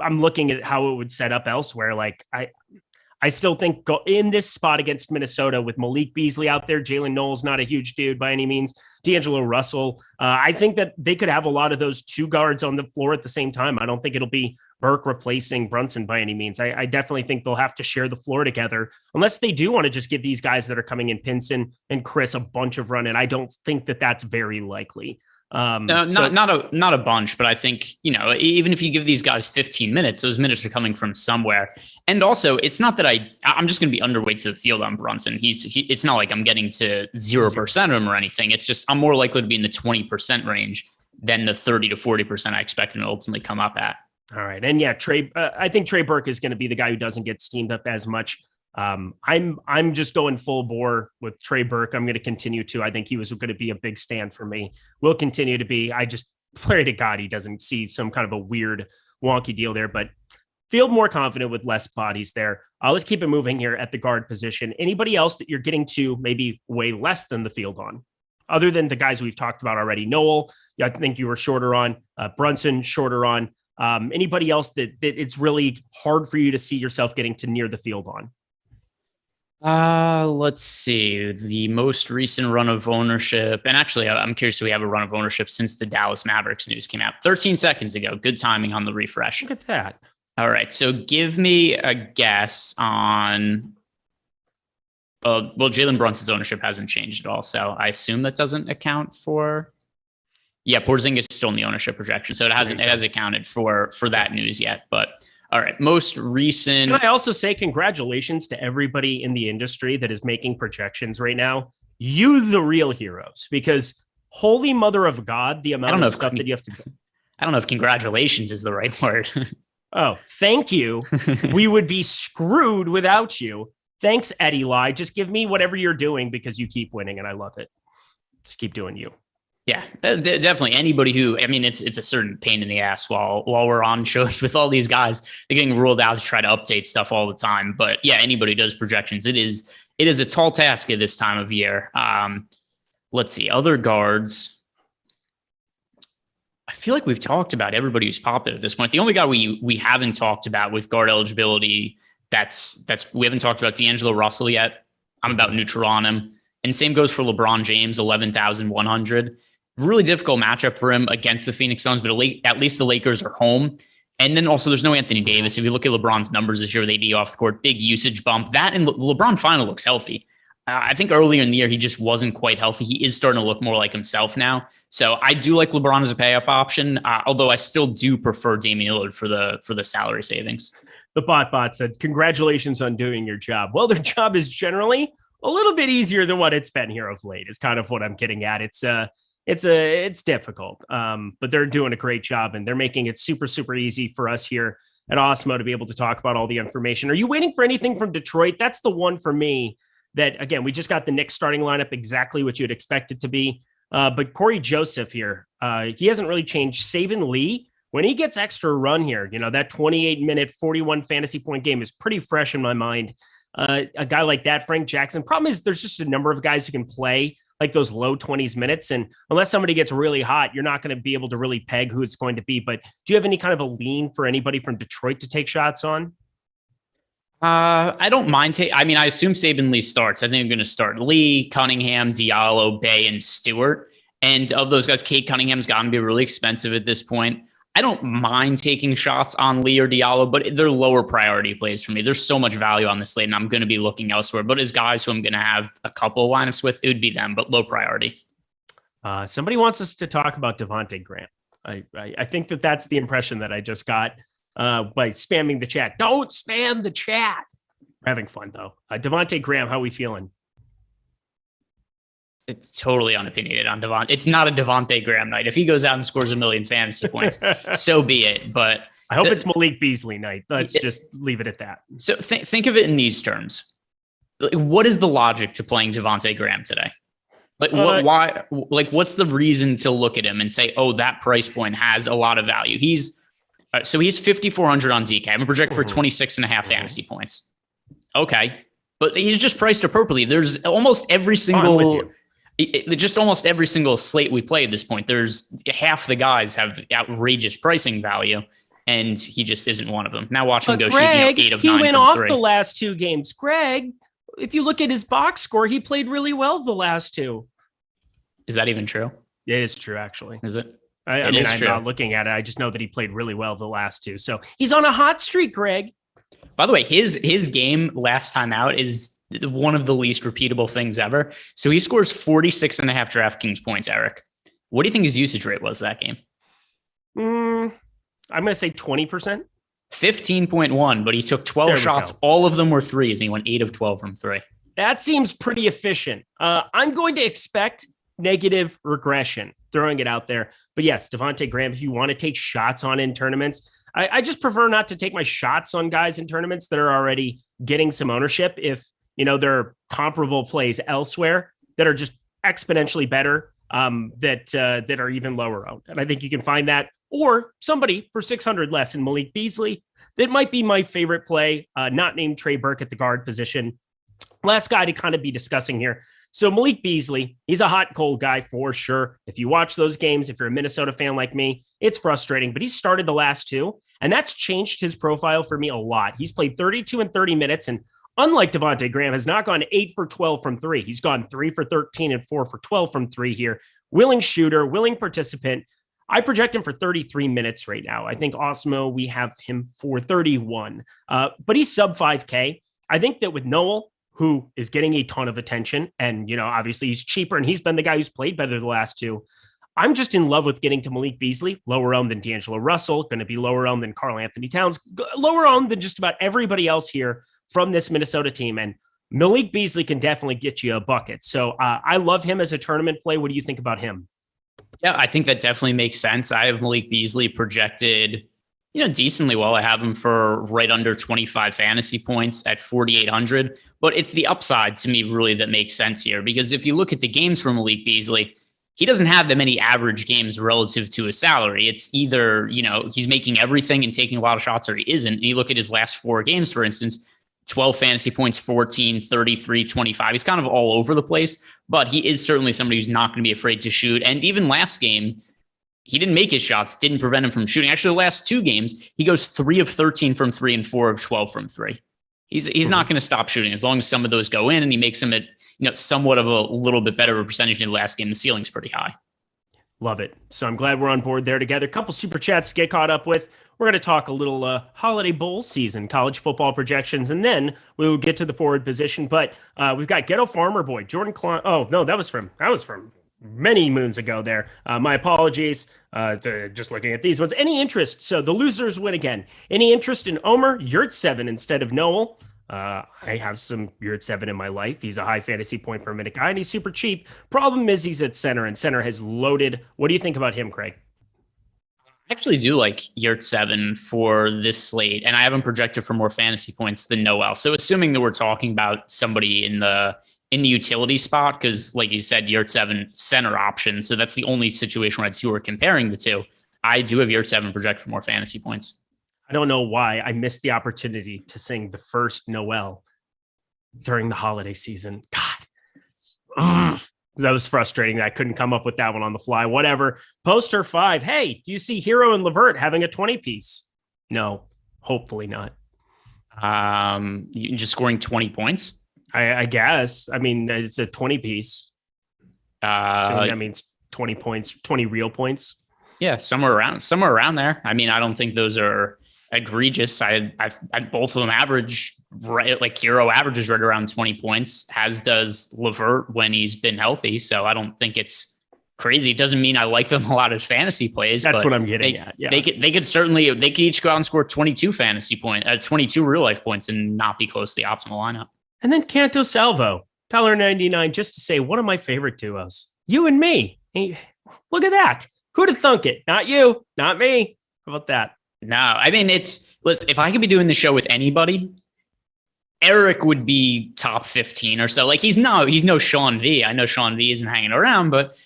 looking at how it would set up elsewhere. Like I still think go in this spot against Minnesota with Malik Beasley out there. Jalen Knowles, not a huge dude by any means. D'Angelo Russell. I think that they could have a lot of those 2 guards on the floor at the same time. I don't think it'll be Burke replacing Brunson by any means. I definitely think they'll have to share the floor together unless they do want to just give these guys that are coming in, Pinson and Chris, a bunch of run. And I don't think that that's very likely. Not a bunch, but I think, even if you give these guys 15 minutes, those minutes are coming from somewhere. And also, it's not that I'm just going to be underweight to the field on Brunson. It's not like I'm getting to 0% of him or anything. It's just, I'm more likely to be in the 20% range than the 30 to 40% I expect him to ultimately come up at. All right. And yeah, I think Trey Burke is going to be the guy who doesn't get steamed up as much. I'm just going full bore with Trey Burke. I'm going to continue to. I think he was going to be a big stand for me. Will continue to be. I just pray to God he doesn't see some kind of a weird, wonky deal there, but feel more confident with less bodies there. Let's keep it moving here at the guard position. Anybody else that you're getting to maybe way less than the field on, other than the guys we've talked about already? Noel, I think you were shorter on. Brunson, shorter on. Anybody else that it's really hard for you to see yourself getting to near the field on? Let's see. The most recent run of ownership, and actually, I'm curious if we have a run of ownership since the Dallas Mavericks news came out 13 seconds ago. Good timing on the refresh. Look at that. All right. So give me a guess on, well, Jalen Brunson's ownership hasn't changed at all. So I assume that doesn't account for, Porzingis is still in the ownership projection. So it hasn't accounted for that news yet, but all right. Most recent. Can I also say congratulations to everybody in the industry that is making projections right now? You, the real heroes, because holy mother of God, the amount of stuff that you have to do. I don't know if congratulations is the right word. Oh, thank you. We would be screwed without you. Thanks, Eddie Lai. Just give me whatever you're doing because you keep winning and I love it. Just keep doing you. Yeah, definitely. Anybody who, I mean, it's a certain pain in the ass while we're on shows with all these guys. They're getting ruled out to try to update stuff all the time. But yeah, anybody who does projections. It is a tall task at this time of year. Let's see, other guards. I feel like we've talked about everybody who's popular at this point. The only guy we haven't talked about with guard eligibility, we haven't talked about D'Angelo Russell yet. I'm about neutral on him. And same goes for LeBron James, 11,100. Really difficult matchup for him against the Phoenix Suns, but at least the Lakers are home. And then also there's no Anthony Davis. If you look at LeBron's numbers this year with AD off the court, big usage bump. That and LeBron finally looks healthy. I think earlier in the year, he just wasn't quite healthy. He is starting to look more like himself now. So I do like LeBron as a pay-up option, although I still do prefer Damian Lillard for the salary savings. The bot said, congratulations on doing your job. Well, their job is generally a little bit easier than what it's been here of late is kind of what I'm getting at. It's difficult, but they're doing a great job and they're making it super, super easy for us here at Awesemo to be able to talk about all the information. Are you waiting for anything from Detroit? That's the one for me that, again, we just got the Knicks starting lineup, exactly what you'd expect it to be. But Corey Joseph here, he hasn't really changed. Saban Lee, when he gets extra run here, that 28-minute, 41 fantasy point game is pretty fresh in my mind. A guy like that, Frank Jackson. Problem is there's just a number of guys who can play like those low 20s minutes. And unless somebody gets really hot, you're not going to be able to really peg who it's going to be. But do you have any kind of a lean for anybody from Detroit to take shots on? I don't mind. I assume Saban Lee starts. I think I'm going to start Lee, Cunningham, Diallo, Bay, and Stewart. And of those guys, Cade Cunningham's gotten to be really expensive at this point. I don't mind taking shots on Lee or Diallo, but they're lower priority plays for me. There's so much value on the slate, and I'm going to be looking elsewhere. But as guys who I'm going to have a couple of lineups with, it would be them, but low priority. Somebody wants us to talk about Devontae Graham. I think that's the impression that I just got by spamming the chat. Don't spam the chat. We're having fun, though. Devontae Graham, how are we feeling? It's totally unopinionated on Devontae. It's not a Devontae Graham night. If he goes out and scores 1 million fantasy points, so be it. But I hope it's Malik Beasley night. Let's just leave it at that. So think of it in these terms. What is the logic to playing Devontae Graham today? Why? What's the reason to look at him and say, oh, that price point has a lot of value? He's 5,400 on DK. I'm projected for 26.5 fantasy points. Okay. But he's just priced appropriately. There's almost every single almost every single slate we play at this point, there's half the guys have outrageous pricing value, and he just isn't one of them. Now watch him go shoot 8 of 9 he went from off 3. The last 2 games. Greg, if you look at his box score, he played really well the last 2. Is that even true? It is true, actually. Is it? I'm not looking at it. I just know that he played really well the last 2. So he's on a hot streak, Greg. By the way, his game last time out is one of the least repeatable things ever. So he scores 46.5 DraftKings points, Eric. What do you think his usage rate was that game? I'm going to say 20%. 15.1, but he took 12 shots. All of them were threes, and he went 8 of 12 from 3. That seems pretty efficient. I'm going to expect negative regression. throwing it out there. But yes, Devontae Graham, if you want to take shots on in tournaments, I just prefer not to take my shots on guys in tournaments that are already getting some ownership. If, there are comparable plays elsewhere that are just exponentially better, that are even lower owned. And I think you can find that, or somebody for 600 less in Malik Beasley. That might be my favorite play, not named Trey Burke at the guard position. Last guy to kind of be discussing here. So Malik Beasley, he's a hot, cold guy for sure. If you watch those games, if you're a Minnesota fan like me, it's frustrating, but he started the last two, and that's changed his profile for me a lot. He's played 32 and 30 minutes, and unlike Devontae Graham, has not gone 8 for 12 from three. He's gone 3 for 13 and 4 for 12 from three here. Willing shooter, willing participant. I project him for 33 minutes right now. I think Awesemo, we have him for 31, but he's sub 5K. I think that with Noel, who is getting a ton of attention, and, obviously he's cheaper, and he's been the guy who's played better the last two. I'm just in love with getting to Malik Beasley, lower owned than D'Angelo Russell, going to be lower owned than Karl-Anthony Towns, lower owned than just about everybody else here from this Minnesota team. And Malik Beasley can definitely get you a bucket. So I love him as a tournament play. What do you think about him? Yeah, I think that definitely makes sense. I have Malik Beasley projected, decently well. I have him for right under 25 fantasy points at 4,800. But it's the upside to me really that makes sense here, because if you look at the games for Malik Beasley, he doesn't have that many average games relative to his salary. It's either, he's making everything and taking a lot of shots, or he isn't. And you look at his last 4 games, for instance, 12 fantasy points, 14, 33, 25. He's kind of all over the place, but he is certainly somebody who's not going to be afraid to shoot. And even last game, he didn't make his shots, didn't prevent him from shooting. Actually, the last 2 games, he goes 3 of 13 from 3 and 4 of 12 from 3. He's not going to stop shooting as long as some of those go in, and he makes them at somewhat of a little bit better of a percentage in the last game. The ceiling's pretty high. Love it. So I'm glad we're on board there together. A couple super chats to get caught up with. We're going to talk a little holiday bowl season, college football projections, and then we will get to the forward position. But we've got Ghetto Farmer Boy, Jordan Klein. Oh, no, that was from many moons ago there. My apologies. Just looking at these ones. Any interest? So the losers win again. Any interest in Omer Yurtseven instead of Noel? I have some Yurtseven in my life. He's a high fantasy point per minute guy, and he's super cheap. Problem is he's at center, and center has loaded. What do you think about him, Craig? I actually do like Yurtseven for this slate, and I have him projected for more fantasy points than Noel. So assuming that we're talking about somebody in the utility spot, because like you said, Yurtseven center option. So that's the only situation where I'd see we're comparing the two. I do have Yurtseven projected for more fantasy points. I don't know why I missed the opportunity to sing the first Noel during the holiday season. God, that was frustrating that I couldn't come up with that one on the fly. Whatever. Poster 5. Hey, do you see Hero and Levert having a 20 piece? No, hopefully not. You just scoring 20 points? I guess. I mean, it's a 20 piece. So that means 20 points, 20 real points. Yeah, somewhere around there. I mean, I don't think those are egregious. I both of them average right, like Hero averages right around 20 points, as does Levert when he's been healthy. So I don't think it's crazy. It doesn't mean I like them a lot as fantasy plays. That's what I'm getting at. Yeah. They could each go out and score 22 fantasy point, 22 real life points, and not be close to the optimal lineup. And then Canto Salvo, $1.99, just to say one of my favorite duos. You and me. Hey, look at that. Who'd have thunk it? Not you, not me. How about that? No, I mean, listen, if I could be doing the show with anybody, Eric would be top 15 or so. Like he's no Sean V. I know Sean V isn't hanging around, but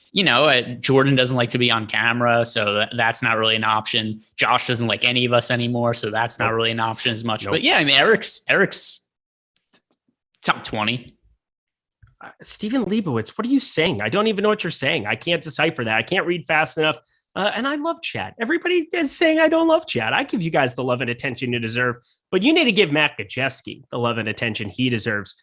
Jordan doesn't like to be on camera. So that's not really an option. Josh doesn't like any of us anymore. So that's not really an option as much, but yeah, I mean, Eric's top 20. Steven Leibowitz, what are you saying? I don't even know what you're saying. I can't decipher that. I can't read fast enough. And I love chat. Everybody is saying I don't love chat. I give you guys the love and attention you deserve, but you need to give Matt Gajewski the love and attention he deserves.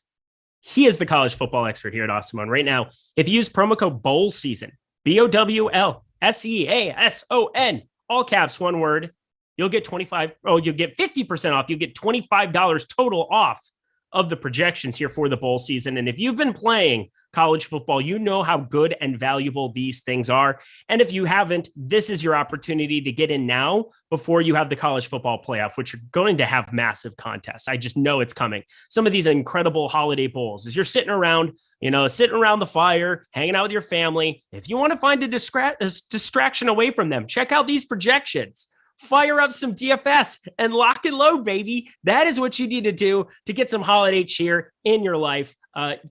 He is the college football expert here at Awesemo. And right now, if you use promo code Bowl Season, BOWLSEASON, all caps, one word, you'll get 50% off. You'll get $25 total off of the projections here for the bowl season. And if you've been playing college football, you know how good and valuable these things are. And if you haven't, this is your opportunity to get in now before you have the college football playoff, which are going to have massive contests. I just know it's coming. Some of these incredible holiday bowls, as you're sitting around the fire, hanging out with your family. If you want to find a distraction away from them, check out these projections. Fire up some DFS and lock and load, baby. That is what you need to do to get some holiday cheer in your life.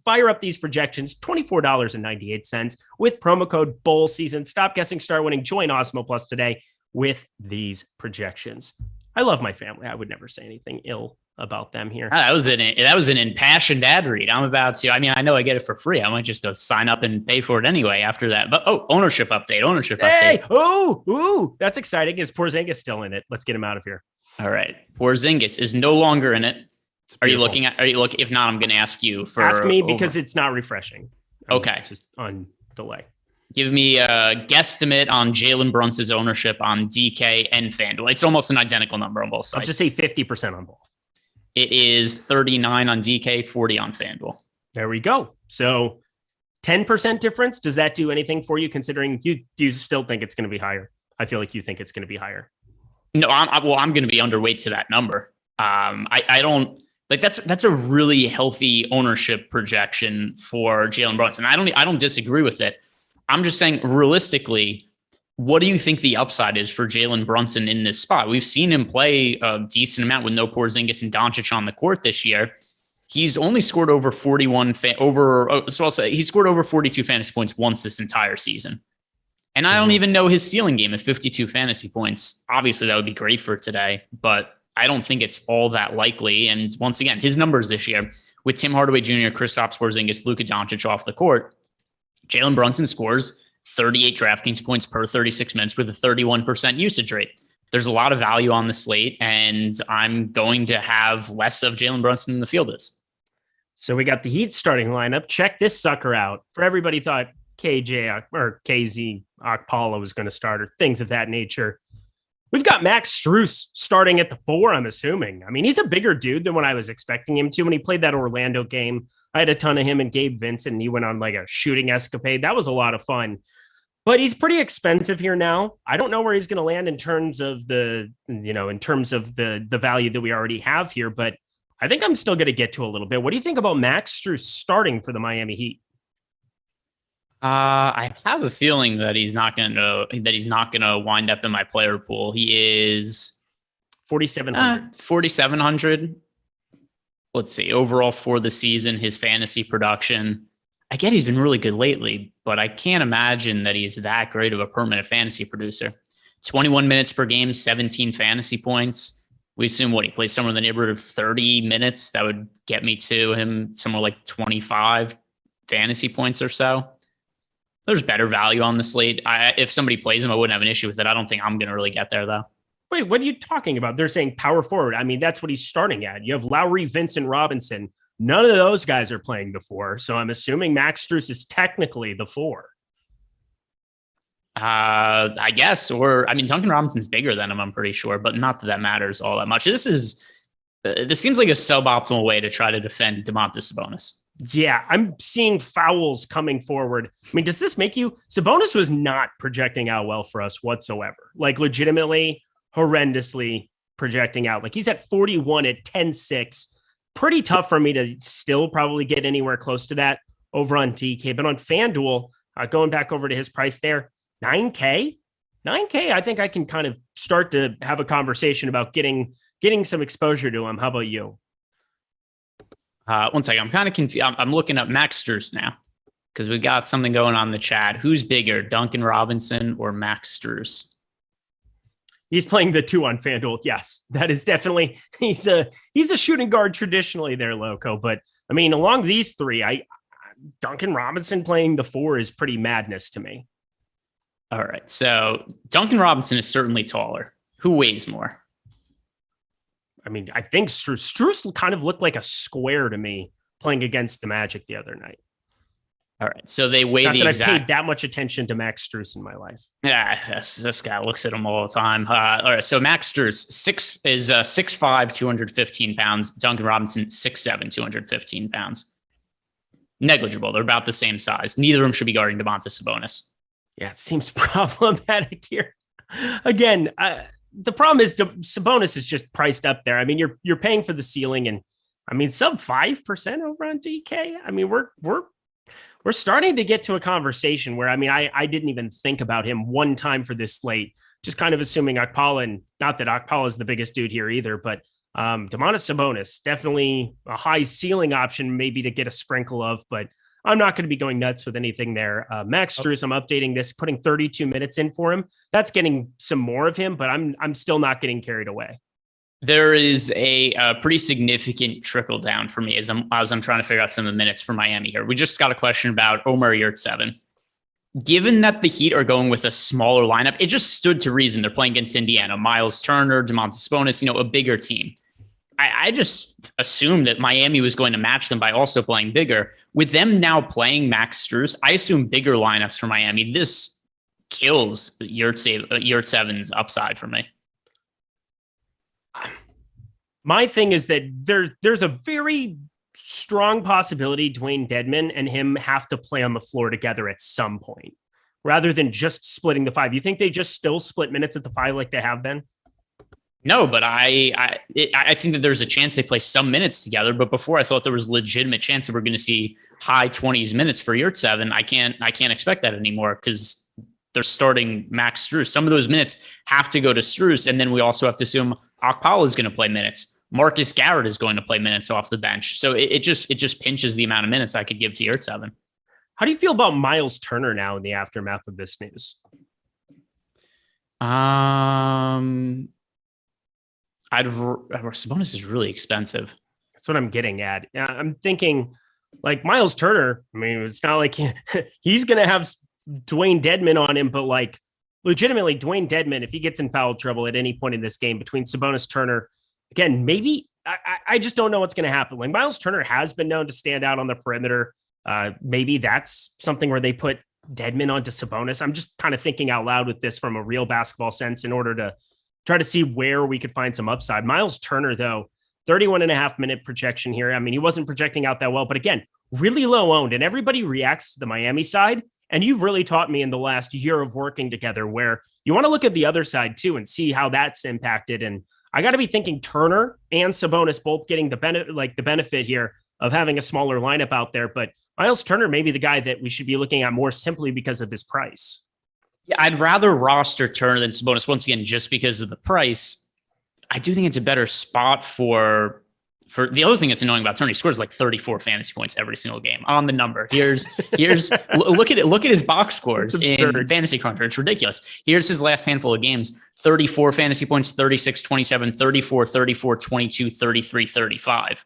Fire up these projections, $24.98 with promo code bowl season. Stop guessing, start winning. Join Awesemo Plus today with these projections. I love my family. I would never say anything ill about them here. That was an impassioned ad read. I'm about to, I know I get it for free. I might just go sign up and pay for it anyway after that. But ownership update. Hey, ooh, that's exciting. Is Porzingis still in it? Let's get him out of here. All right. Porzingis is no longer in it. Are you looking? If not, I'm going to ask you for. Ask me because it's not refreshing. Okay. Just on delay. Give me a guesstimate on Jalen Brunson's ownership on DK and FanDuel. It's almost an identical number on both sides. I'll just say 50% on both. It is 39 on DK, 40 on FanDuel. There we go. So 10% difference. Does that do anything for you, considering do you still think it's going to be higher? I feel like you think it's going to be higher. No, I'm going to be underweight to that number. I don't like that's a really healthy ownership projection for Jalen Brunson. I don't disagree with it. I'm just saying realistically, what do you think the upside is for Jalen Brunson in this spot? We've seen him play a decent amount with no Porzingis and Doncic on the court this year. He's only scored over 42 fantasy points once this entire season. And I don't even know his ceiling game at 52 fantasy points. Obviously, that would be great for today, but I don't think it's all that likely. And once again, his numbers this year with Tim Hardaway Jr., Kristaps Porzingis, Luka Doncic off the court, Jalen Brunson scores 38 DraftKings points per 36 minutes with a 31% usage rate. There's a lot of value on the slate, and I'm going to have less of Jalen Brunson than the field is. So we got the Heat starting lineup. Check this sucker out. For everybody thought KJ or KZ Okpala was going to start or things of that nature. We've got Max Strus starting at the 4, I'm assuming. I mean, he's a bigger dude than what I was expecting him to. When he played that Orlando game, I had a ton of him and Gabe Vincent, and he went on like a shooting escapade. That was a lot of fun. But he's pretty expensive here now. I don't know where he's going to land in terms of the value that we already have here, but I think I'm still going to get to a little bit. What do you think about Max Strus starting for the Miami Heat? I have a feeling that he's not going to wind up in my player pool. He is 4,700. 4,700. Let's see. Overall for the season, his fantasy production. I get he's been really good lately, but I can't imagine that he's that great of a permanent fantasy producer. 21 minutes per game, 17 fantasy points. We assume he plays somewhere in the neighborhood of 30 minutes. That would get me to him somewhere like 25 fantasy points or so. There's better value on the slate. If somebody plays him, I wouldn't have an issue with it. I don't think I'm going to really get there, though. Wait, what are you talking about? They're saying power forward. I mean, that's what he's starting at. You have Lowry, Vincent, Robinson. None of those guys are playing the 4. So I'm assuming Max Strus is technically the 4. I guess. Duncan Robinson's bigger than him, I'm pretty sure, but not that matters all that much. This seems like a suboptimal way to try to defend Domantas Sabonis. Yeah, I'm seeing fouls coming forward. I mean, does this make you... Sabonis was not projecting out well for us whatsoever. Like, legitimately, horrendously projecting out. Like, he's at 41 at 10-6. Pretty tough for me to still probably get anywhere close to that over on DK. But on FanDuel, going back over to his price there, $9K, I think I can kind of start to have a conversation about getting some exposure to him. How about you? One second. I'm kind of confused. I'm looking up Max Strus now because we got something going on in the chat. Who's bigger, Duncan Robinson or Max Strus? He's playing the 2 on FanDuel. Yes, that is definitely, he's a shooting guard traditionally there, Loco. But I mean, along these 3, Duncan Robinson playing the 4 is pretty madness to me. All right. So Duncan Robinson is certainly taller. Who weighs more? I mean, I think Strus kind of looked like a square to me playing against the Magic the other night. All right. So they weigh Not the that exact. I've paid that much attention to Max Strus in my life. Yeah, this guy looks at him all the time. All right. So Max Strus is 6'5", 215 pounds. Duncan Robinson, 6'7", 215 pounds. Negligible. They're about the same size. Neither of them should be guarding Domantas Sabonis. Yeah, it seems problematic here. Again, the problem is Sabonis is just priced up there. I mean, you're paying for the ceiling, and I mean, sub 5% over on DK. I mean, we're starting to get to a conversation where, I mean, I didn't even think about him one time for this slate, just kind of assuming Okpala, and not that Okpala is the biggest dude here either, but Domantas Sabonis, definitely a high ceiling option, maybe to get a sprinkle of, but I'm not going to be going nuts with anything there. Max Strus, I'm updating this, putting 32 minutes in for him. That's getting some more of him, but I'm still not getting carried away. There is a pretty significant trickle down for me as I'm trying to figure out some of the minutes for Miami here. We just got a question about Omer Yurtseven. Given that the Heat are going with a smaller lineup, it just stood to reason they're playing against Indiana, Miles Turner, Domantas Sabonis, a bigger team. I just assumed that Miami was going to match them by also playing bigger. With them now playing Max Strus, I assume bigger lineups for Miami. This kills Yurtseven's upside for me. My thing is that there's a very strong possibility Dwayne Dedmon and him have to play on the floor together at some point, rather than just splitting the 5. You think they just still split minutes at the 5 like they have been? No, but I think that there's a chance they play some minutes together. But before, I thought there was a legitimate chance that we're going to see high 20s minutes for Yurtseven. I can't expect that anymore because they're starting Max Strus. Some of those minutes have to go to Strus, and then we also have to assume Okpala is going to play minutes. Marcus Garrett is going to play minutes off the bench. So it just pinches the amount of minutes I could give to Yurtseven. How do you feel about Miles Turner now in the aftermath of this news? Sabonis is really expensive. That's what I'm getting at. I'm thinking like Miles Turner. I mean, it's not like he's going to have Dwayne Dedmon on him, but like legitimately Dwayne Dedmon, if he gets in foul trouble at any point in this game between Sabonis, Turner, again, maybe I just don't know what's going to happen. Like Miles Turner has been known to stand out on the perimeter. Maybe that's something where they put Dedmon onto Sabonis. I'm just kind of thinking out loud with this from a real basketball sense in order to try to see where we could find some upside. Miles Turner, though, 31.5 minute projection here. I mean, he wasn't projecting out that well, but again, really low owned, and everybody reacts to the Miami side. And you've really taught me in the last year of working together where you want to look at the other side too and see how that's impacted. And I got to be thinking Turner and Sabonis both getting the benefit here of having a smaller lineup out there. But Miles Turner may be the guy that we should be looking at more simply because of his price. Yeah, I'd rather roster Turner than Sabonis once again, just because of the price. I do think it's a better spot for the other thing that's annoying about Turner. He scores like 34 fantasy points every single game on the number. Here's look at his box scores in Fantasy Cruncher. It's ridiculous. Here's his last handful of games: 34 fantasy points, 36, 27, 34, 34, 22, 33, 35.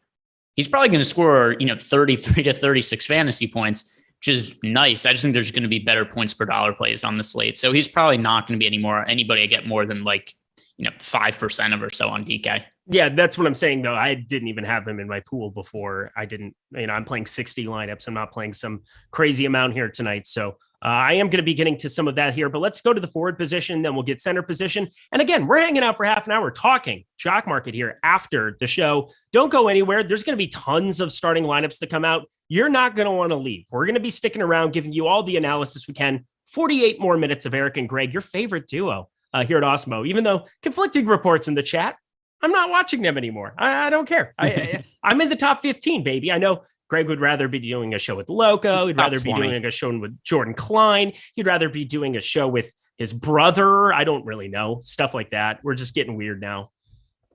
He's probably going to score, 33 to 36 fantasy points, which is nice. I just think there's going to be better points per dollar plays on the slate. So he's probably not going to be anybody I get more than 5% of or so on DK. Yeah, that's what I'm saying, though. I didn't even have him in my pool before. I'm playing 60 lineups. I'm not playing some crazy amount here tonight. So I am going to be getting to some of that here, but let's go to the forward position. Then we'll get center position. And again, we're hanging out for half an hour talking Jock Market here after the show. Don't go anywhere. There's going to be tons of starting lineups that come out. You're not going to want to leave. We're going to be sticking around, giving you all the analysis we can. 48 more minutes of Eric and Greg, your favorite duo here at Awesemo, even though conflicting reports in the chat, I'm not watching them anymore. I don't care. I'm in the top 15, baby. I know Greg would rather be doing a show with Loco. He'd rather be doing a show with Jordan Klein. He'd rather be doing a show with his brother. I don't really know. Stuff like that. We're just getting weird now.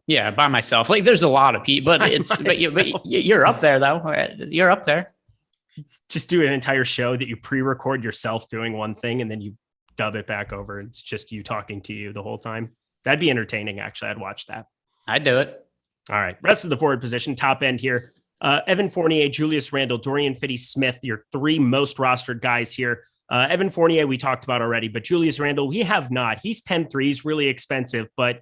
Yeah, by myself. Like there's a lot of people, but you're up there though. You're up there. Just do an entire show that you pre-record yourself doing one thing and then you dub it back over. It's just you talking to you the whole time. That'd be entertaining. Actually, I'd watch that. I'd do it. All right. Rest of the forward position, top end here. Evan Fournier, Julius Randle, Dorian Finney-Smith, your three most rostered guys here. Evan Fournier, we talked about already, but Julius Randle, we have not. He's 10-3. He's really expensive, but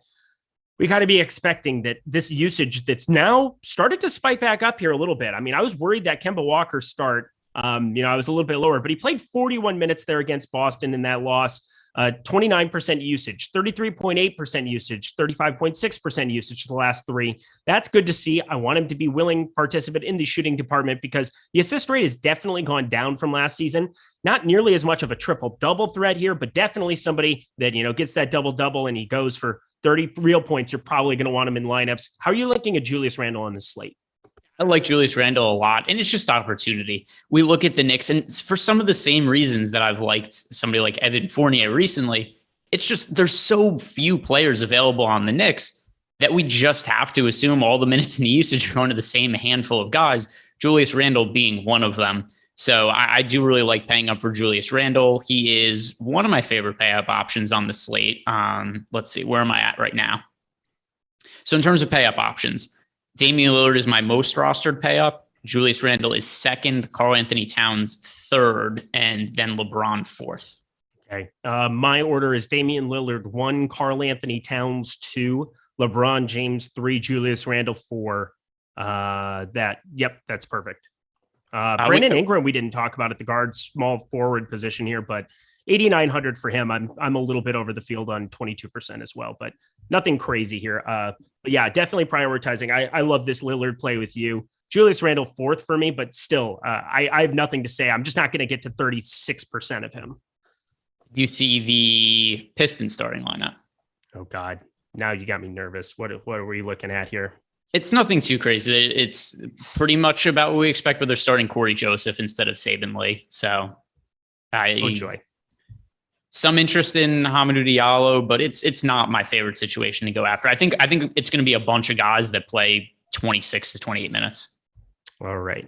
we got to be expecting that this usage that's now started to spike back up here a little bit. I mean, I was worried that Kemba Walker start I was a little bit lower, but he played 41 minutes there against Boston in that loss. 29% usage, 33.8% usage, 35.6% usage for the last three. That's good to see. I want him to be willing participant in the shooting department because the assist rate has definitely gone down from last season. Not nearly as much of a triple-double threat here, but definitely somebody that, gets that double-double and he goes for 30 real points. You're probably going to want him in lineups. How are you looking at Julius Randle on this slate? I like Julius Randle a lot, and it's just opportunity. We look at the Knicks, and for some of the same reasons that I've liked somebody like Evan Fournier recently, it's just there's so few players available on the Knicks that we just have to assume all the minutes and the usage are going to the same handful of guys, Julius Randle being one of them. So I do really like paying up for Julius Randle. He is one of my favorite pay-up options on the slate. Let's see, where am I at right now? So in terms of pay-up options, Damian Lillard is my most rostered pay up. Julius Randle is second, Karl-Anthony Towns third, and then LeBron fourth. Okay. My order is Damian Lillard 1, Karl-Anthony Towns 2, LeBron James 3, Julius Randle 4. That's perfect. Brandon Ingram, we didn't talk about at the guard small forward position here, but 8,900 for him. I'm a little bit over the field on 22% as well, but nothing crazy here. But yeah, definitely prioritizing. I love this Lillard play with you. Julius Randle fourth for me, but still, I have nothing to say. I'm just not going to get to 36% of him. You see the Pistons starting lineup. Oh God. Now you got me nervous. What are we looking at here? It's nothing too crazy. It's pretty much about what we expect, but they're starting Corey Joseph instead of Saben Lee. So joy. Some interest in Hamidou Diallo, but it's not my favorite situation to go after. I think it's going to be a bunch of guys that play 26 to 28 minutes. All right.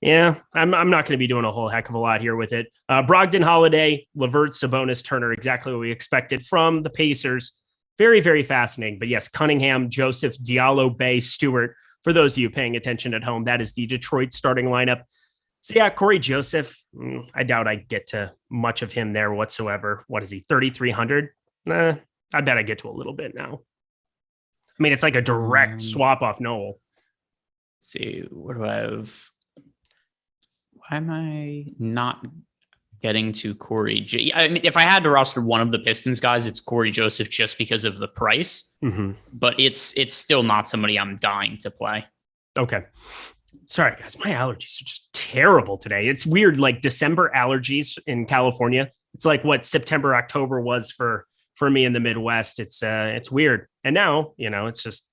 Yeah, I'm not going to be doing a whole heck of a lot here with it. Brogdon, Holiday, LeVert, Sabonis, Turner, exactly what we expected from the Pacers. Very, very fascinating. But yes, Cunningham, Joseph, Diallo, Bay, Stewart. For those of you paying attention at home, that is the Detroit starting lineup. So yeah, Corey Joseph, I doubt I get to much of him there whatsoever. What is he, 3,300? I bet I get to a little bit now. I mean, it's like a direct swap off Noel. See, what do I have? Why am I not getting to Corey? I mean, if I had to roster one of the Pistons guys, it's Corey Joseph just because of the price. Mm-hmm. But it's still not somebody I'm dying to play. Okay. Sorry, guys. My allergies are just terrible today. It's weird, like December allergies in California. It's like what September, October was for me in the Midwest. It's weird. And now, it's just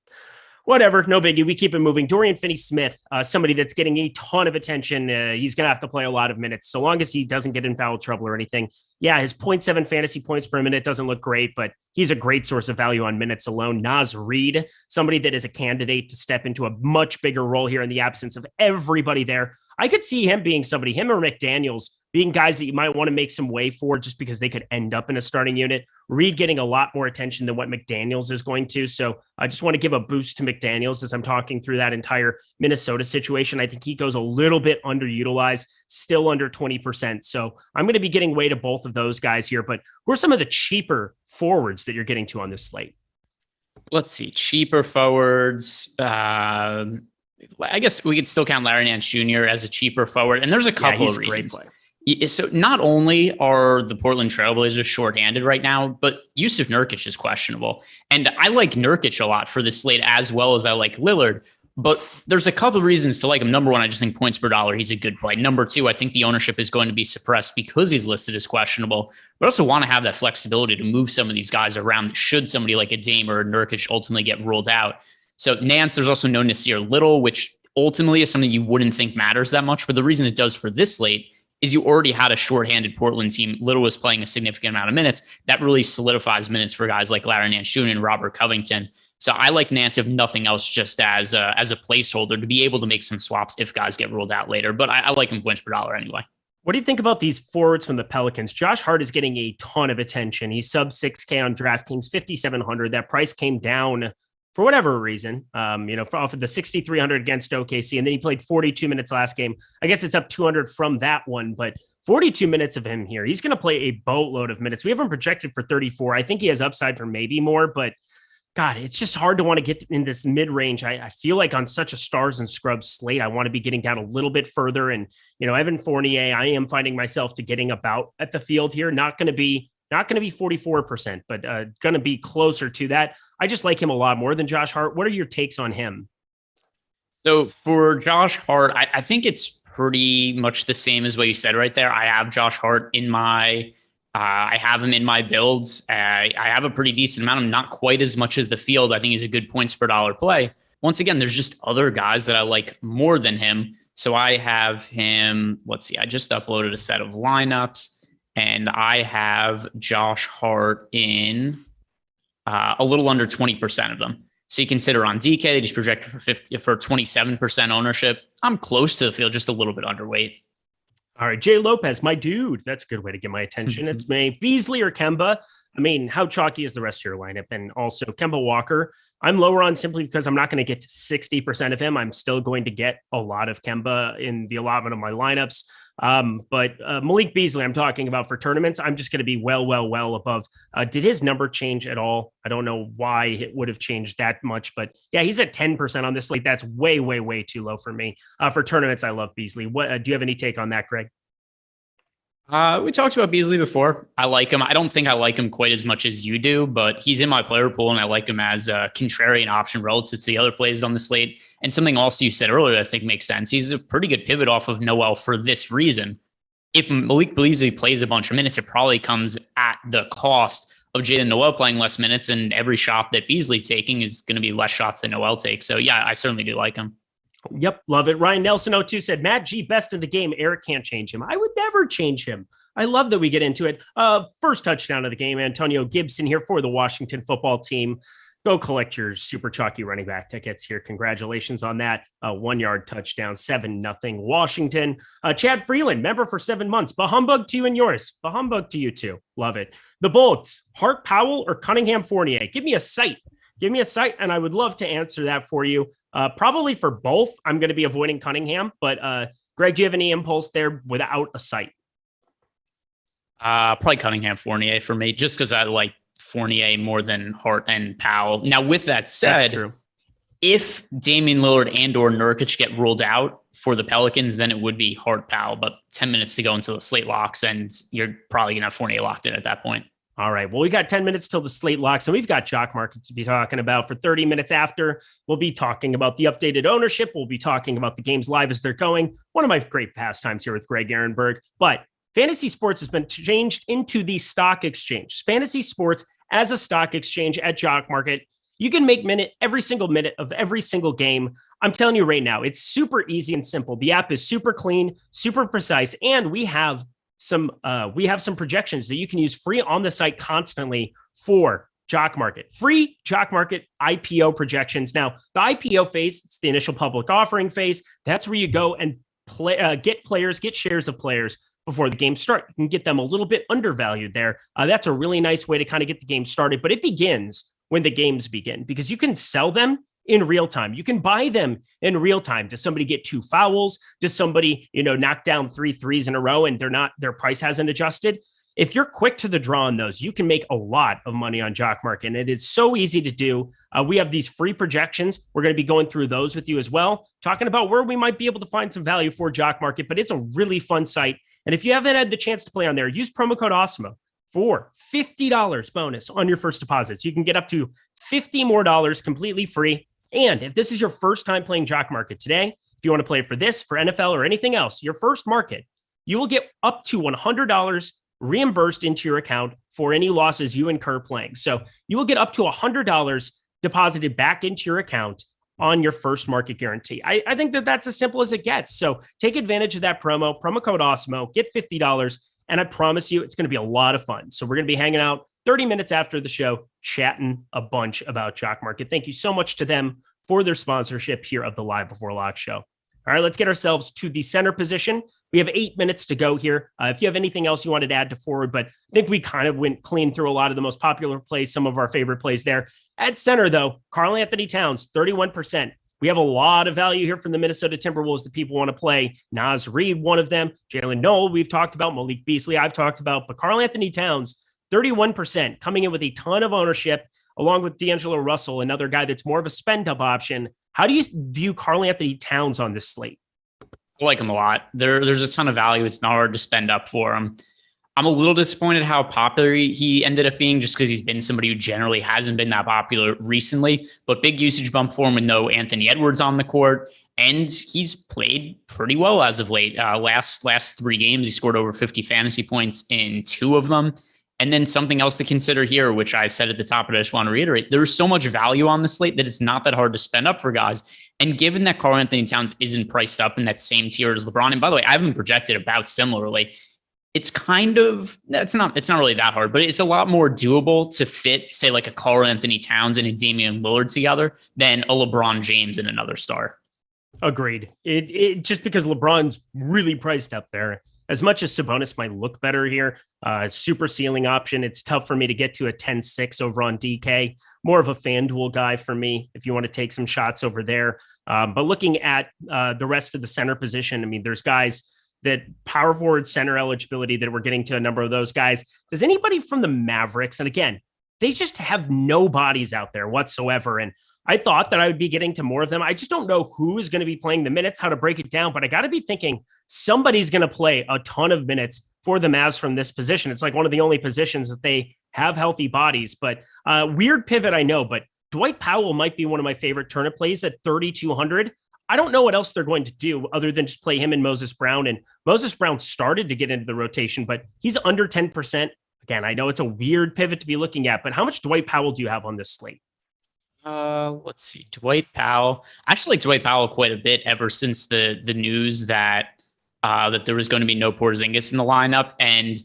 whatever. No biggie. We keep it moving. Dorian Finney-Smith, somebody that's getting a ton of attention. He's going to have to play a lot of minutes so long as he doesn't get in foul trouble or anything. Yeah, his 0.7 fantasy points per minute doesn't look great, but he's a great source of value on minutes alone. Naz Reid, somebody that is a candidate to step into a much bigger role here in the absence of everybody there. I could see him being somebody, him or McDaniels, being guys that you might want to make some way for just because they could end up in a starting unit. Reed getting a lot more attention than what McDaniels is going to. So I just want to give a boost to McDaniels as I'm talking through that entire Minnesota situation. I think he goes a little bit underutilized, still under 20%. So I'm going to be getting way to both of those guys here. But who are some of the cheaper forwards that you're getting to on this slate? Let's see. Cheaper forwards. I guess we could still count Larry Nance Jr. as a cheaper forward. And there's a couple of reasons. So not only are the Portland Trailblazers shorthanded right now, but Yusuf Nurkic is questionable. And I like Nurkic a lot for this slate as well as I like Lillard. But there's a couple of reasons to like him. Number one, I just think points per dollar, he's a good play. Number two, I think the ownership is going to be suppressed because he's listed as questionable. But I also want to have that flexibility to move some of these guys around should somebody like a Dame or a Nurkic ultimately get ruled out. So Nance, there's also no Nasir Little, which ultimately is something you wouldn't think matters that much. But the reason it does for this slate is you already had a shorthanded Portland team. Little was playing a significant amount of minutes. That really solidifies minutes for guys like Larry Nance Jr. and Robert Covington. So I like Nance, if nothing else, just as a placeholder to be able to make some swaps if guys get ruled out later. But I like him points per dollar anyway. What do you think about these forwards from the Pelicans? Josh Hart is getting a ton of attention. He's sub 6K on DraftKings, 5,700. That price came down for whatever reason, off of the 6,300 against OKC. And then he played 42 minutes last game. I guess it's up 200 from that one, but 42 minutes of him here. He's going to play a boatload of minutes. We have him projected for 34. I think he has upside for maybe more, but God, it's just hard to want to get in this mid-range. I feel like on such a stars and scrubs slate, I want to be getting down a little bit further. And, Evan Fournier, I am finding myself to getting about at the field here. Not going to be 44%, but going to be closer to that. I just like him a lot more than Josh Hart. What are your takes on him? So for Josh Hart, I think it's pretty much the same as what you said right there. I have Josh Hart in my I have him in my builds. I have a pretty decent amount. I'm not quite as much as the field. I think he's a good points per dollar play. Once again, there's just other guys that I like more than him. So I have him. Let's see. I just uploaded a set of lineups, and I have Josh Hart in a little under 20% of them. So you consider on DK, they just projected for 27% ownership. I'm close to the field, just a little bit underweight. All right, Jay Lopez, my dude. That's a good way to get my attention. It's me, Beasley or Kemba. I mean, how chalky is the rest of your lineup? And also Kemba Walker. I'm lower on simply because I'm not going to get to 60% of him. I'm still going to get a lot of Kemba in the allotment of my lineups. But Malik Beasley, I'm talking about for tournaments. I'm just going to be well above. Did his number change at all? I don't know why it would have changed that much, but yeah, he's at 10% on this slate. That's way too low for me. For tournaments, I love Beasley. What do you have any take on that, Greg? We talked about Beasley before. I like him. I don't think I like him quite as much as you do, but he's in my player pool, and I like him as a contrarian option relative to the other plays on the slate. And something else you said earlier I think makes sense. He's a pretty good pivot off of Noel for this reason. If Malik Beasley plays a bunch of minutes, it probably comes at the cost of Jaden Noel playing less minutes, and every shot that Beasley's taking is going to be less shots than Noel takes. So yeah, I certainly do like him. Yep, love it. Ryan Nelson 02 said, Matt G, best in the game. Eric can't change him. I would never change him. I love that we get into it. First touchdown of the game, Antonio Gibson here for the Washington football team. Go collect your super chalky running back tickets here. Congratulations on that. 1 yard touchdown, 7-0 Washington. Chad Freeland, member for 7 months. Bahumbug to you and yours. Bahumbug to you too. Love it. The Bolts, Hart Powell or Cunningham Fournier? Give me a site. Give me a site, and I would love to answer that for you. Probably for both. I'm going to be avoiding Cunningham, but Greg, do you have any impulse there without a site? Probably Cunningham Fournier for me, just because I like Fournier more than Hart and Powell. Now, with that said, if Damian Lillard and or Nurkic get ruled out for the Pelicans, then it would be Hart Powell, but 10 minutes to go until the slate locks, and you're probably going to have Fournier locked in at that point. All right. Well, we got 10 minutes till the slate locks, and we've got Jock Market to be talking about for 30 minutes after. We'll be talking about the updated ownership. We'll be talking about the games live as they're going. One of my great pastimes here with Greg Ehrenberg. But fantasy sports has been changed into the stock exchange. Fantasy sports as a stock exchange at Jock Market. You can make every single minute of every single game. I'm telling you right now, it's super easy and simple. The app is super clean, super precise, and we have some projections that you can use free on the site constantly for Jock Market. Free Jock Market IPO projections. Now, the IPO phase, it's the initial public offering phase. That's where you go and get shares of players before the game start. You can get them a little bit undervalued there. That's a really nice way to kind of get the game started, but it begins when the games begin because you can sell them in real time. You can buy them in real time. Does somebody get 2 fouls? Does somebody, knock down 3 threes in a row and their price hasn't adjusted? If you're quick to the draw on those, you can make a lot of money on Jock Market, and it is so easy to do. We have these free projections. We're going to be going through those with you as well, talking about where we might be able to find some value for Jock Market, but it's a really fun site. And if you haven't had the chance to play on there, use promo code Awesemo for $50 bonus on your first deposit. So you can get up to $50 more completely free. And if this is your first time playing Jock Market today, if you want to play for this, for NFL or anything else, your first market, you will get up to $100 reimbursed into your account for any losses you incur playing. So you will get up to $100 deposited back into your account on your first market guarantee. I think that's as simple as it gets. So take advantage of that promo code Awesemo, get $50, and I promise you it's going to be a lot of fun. So we're going to be hanging out 30 minutes after the show, chatting a bunch about Jock Market. Thank you so much to them for their sponsorship here of the Live Before Lock show. All right, let's get ourselves to the center position. We have 8 minutes to go here. If you have anything else you wanted to add to forward, but I think we kind of went clean through a lot of the most popular plays, some of our favorite plays there. At center, though, Karl-Anthony Towns, 31%. We have a lot of value here from the Minnesota Timberwolves that people want to play. Naz Reid, one of them. Jalen Noel, we've talked about. Malik Beasley, I've talked about. But Karl-Anthony Towns, 31%, coming in with a ton of ownership. along with D'Angelo Russell, another guy that's more of a spend-up option. How do you view Karl-Anthony Towns on this slate? I like him a lot. There's a ton of value. It's not hard to spend up for him. I'm a little disappointed how popular he ended up being, just because he's been somebody who generally hasn't been that popular recently, but big usage bump for him with no Anthony Edwards on the court. And he's played pretty well as of late. Last 3 games, he scored over 50 fantasy points in 2 of them. And then something else to consider here, which I said at the top, but I just want to reiterate, there's so much value on the slate that it's not that hard to spend up for guys. And given that Karl-Anthony Towns isn't priced up in that same tier as LeBron, and by the way, I haven't projected about similarly, it's not really that hard, but it's a lot more doable to fit, say, like a Karl-Anthony Towns and a Damian Lillard together than a LeBron James and another star. Agreed. It just because LeBron's really priced up there. As much as Sabonis might look better here, super ceiling option, it's tough for me to get to a 10-6 over on DK. More of a FanDuel guy for me if you want to take some shots over there. But looking at the rest of the center position, I mean, there's guys that power forward center eligibility that we're getting to a number of those guys. Does anybody from the Mavericks? And again, they just have no bodies out there whatsoever. And I thought that I would be getting to more of them. I just don't know who is going to be playing the minutes, how to break it down, but I got to be thinking somebody's going to play a ton of minutes for the Mavs from this position. It's like one of the only positions that they have healthy bodies, but weird pivot, I know, but Dwight Powell might be one of my favorite turnip plays at 3,200. I don't know what else they're going to do other than just play him and Moses Brown. And Moses Brown started to get into the rotation, but he's under 10%. Again, I know it's a weird pivot to be looking at, but how much Dwight Powell do you have on this slate? Let's see. Dwight Powell. I actually like Dwight Powell quite a bit ever since the news that there was going to be no Porzingis in the lineup. And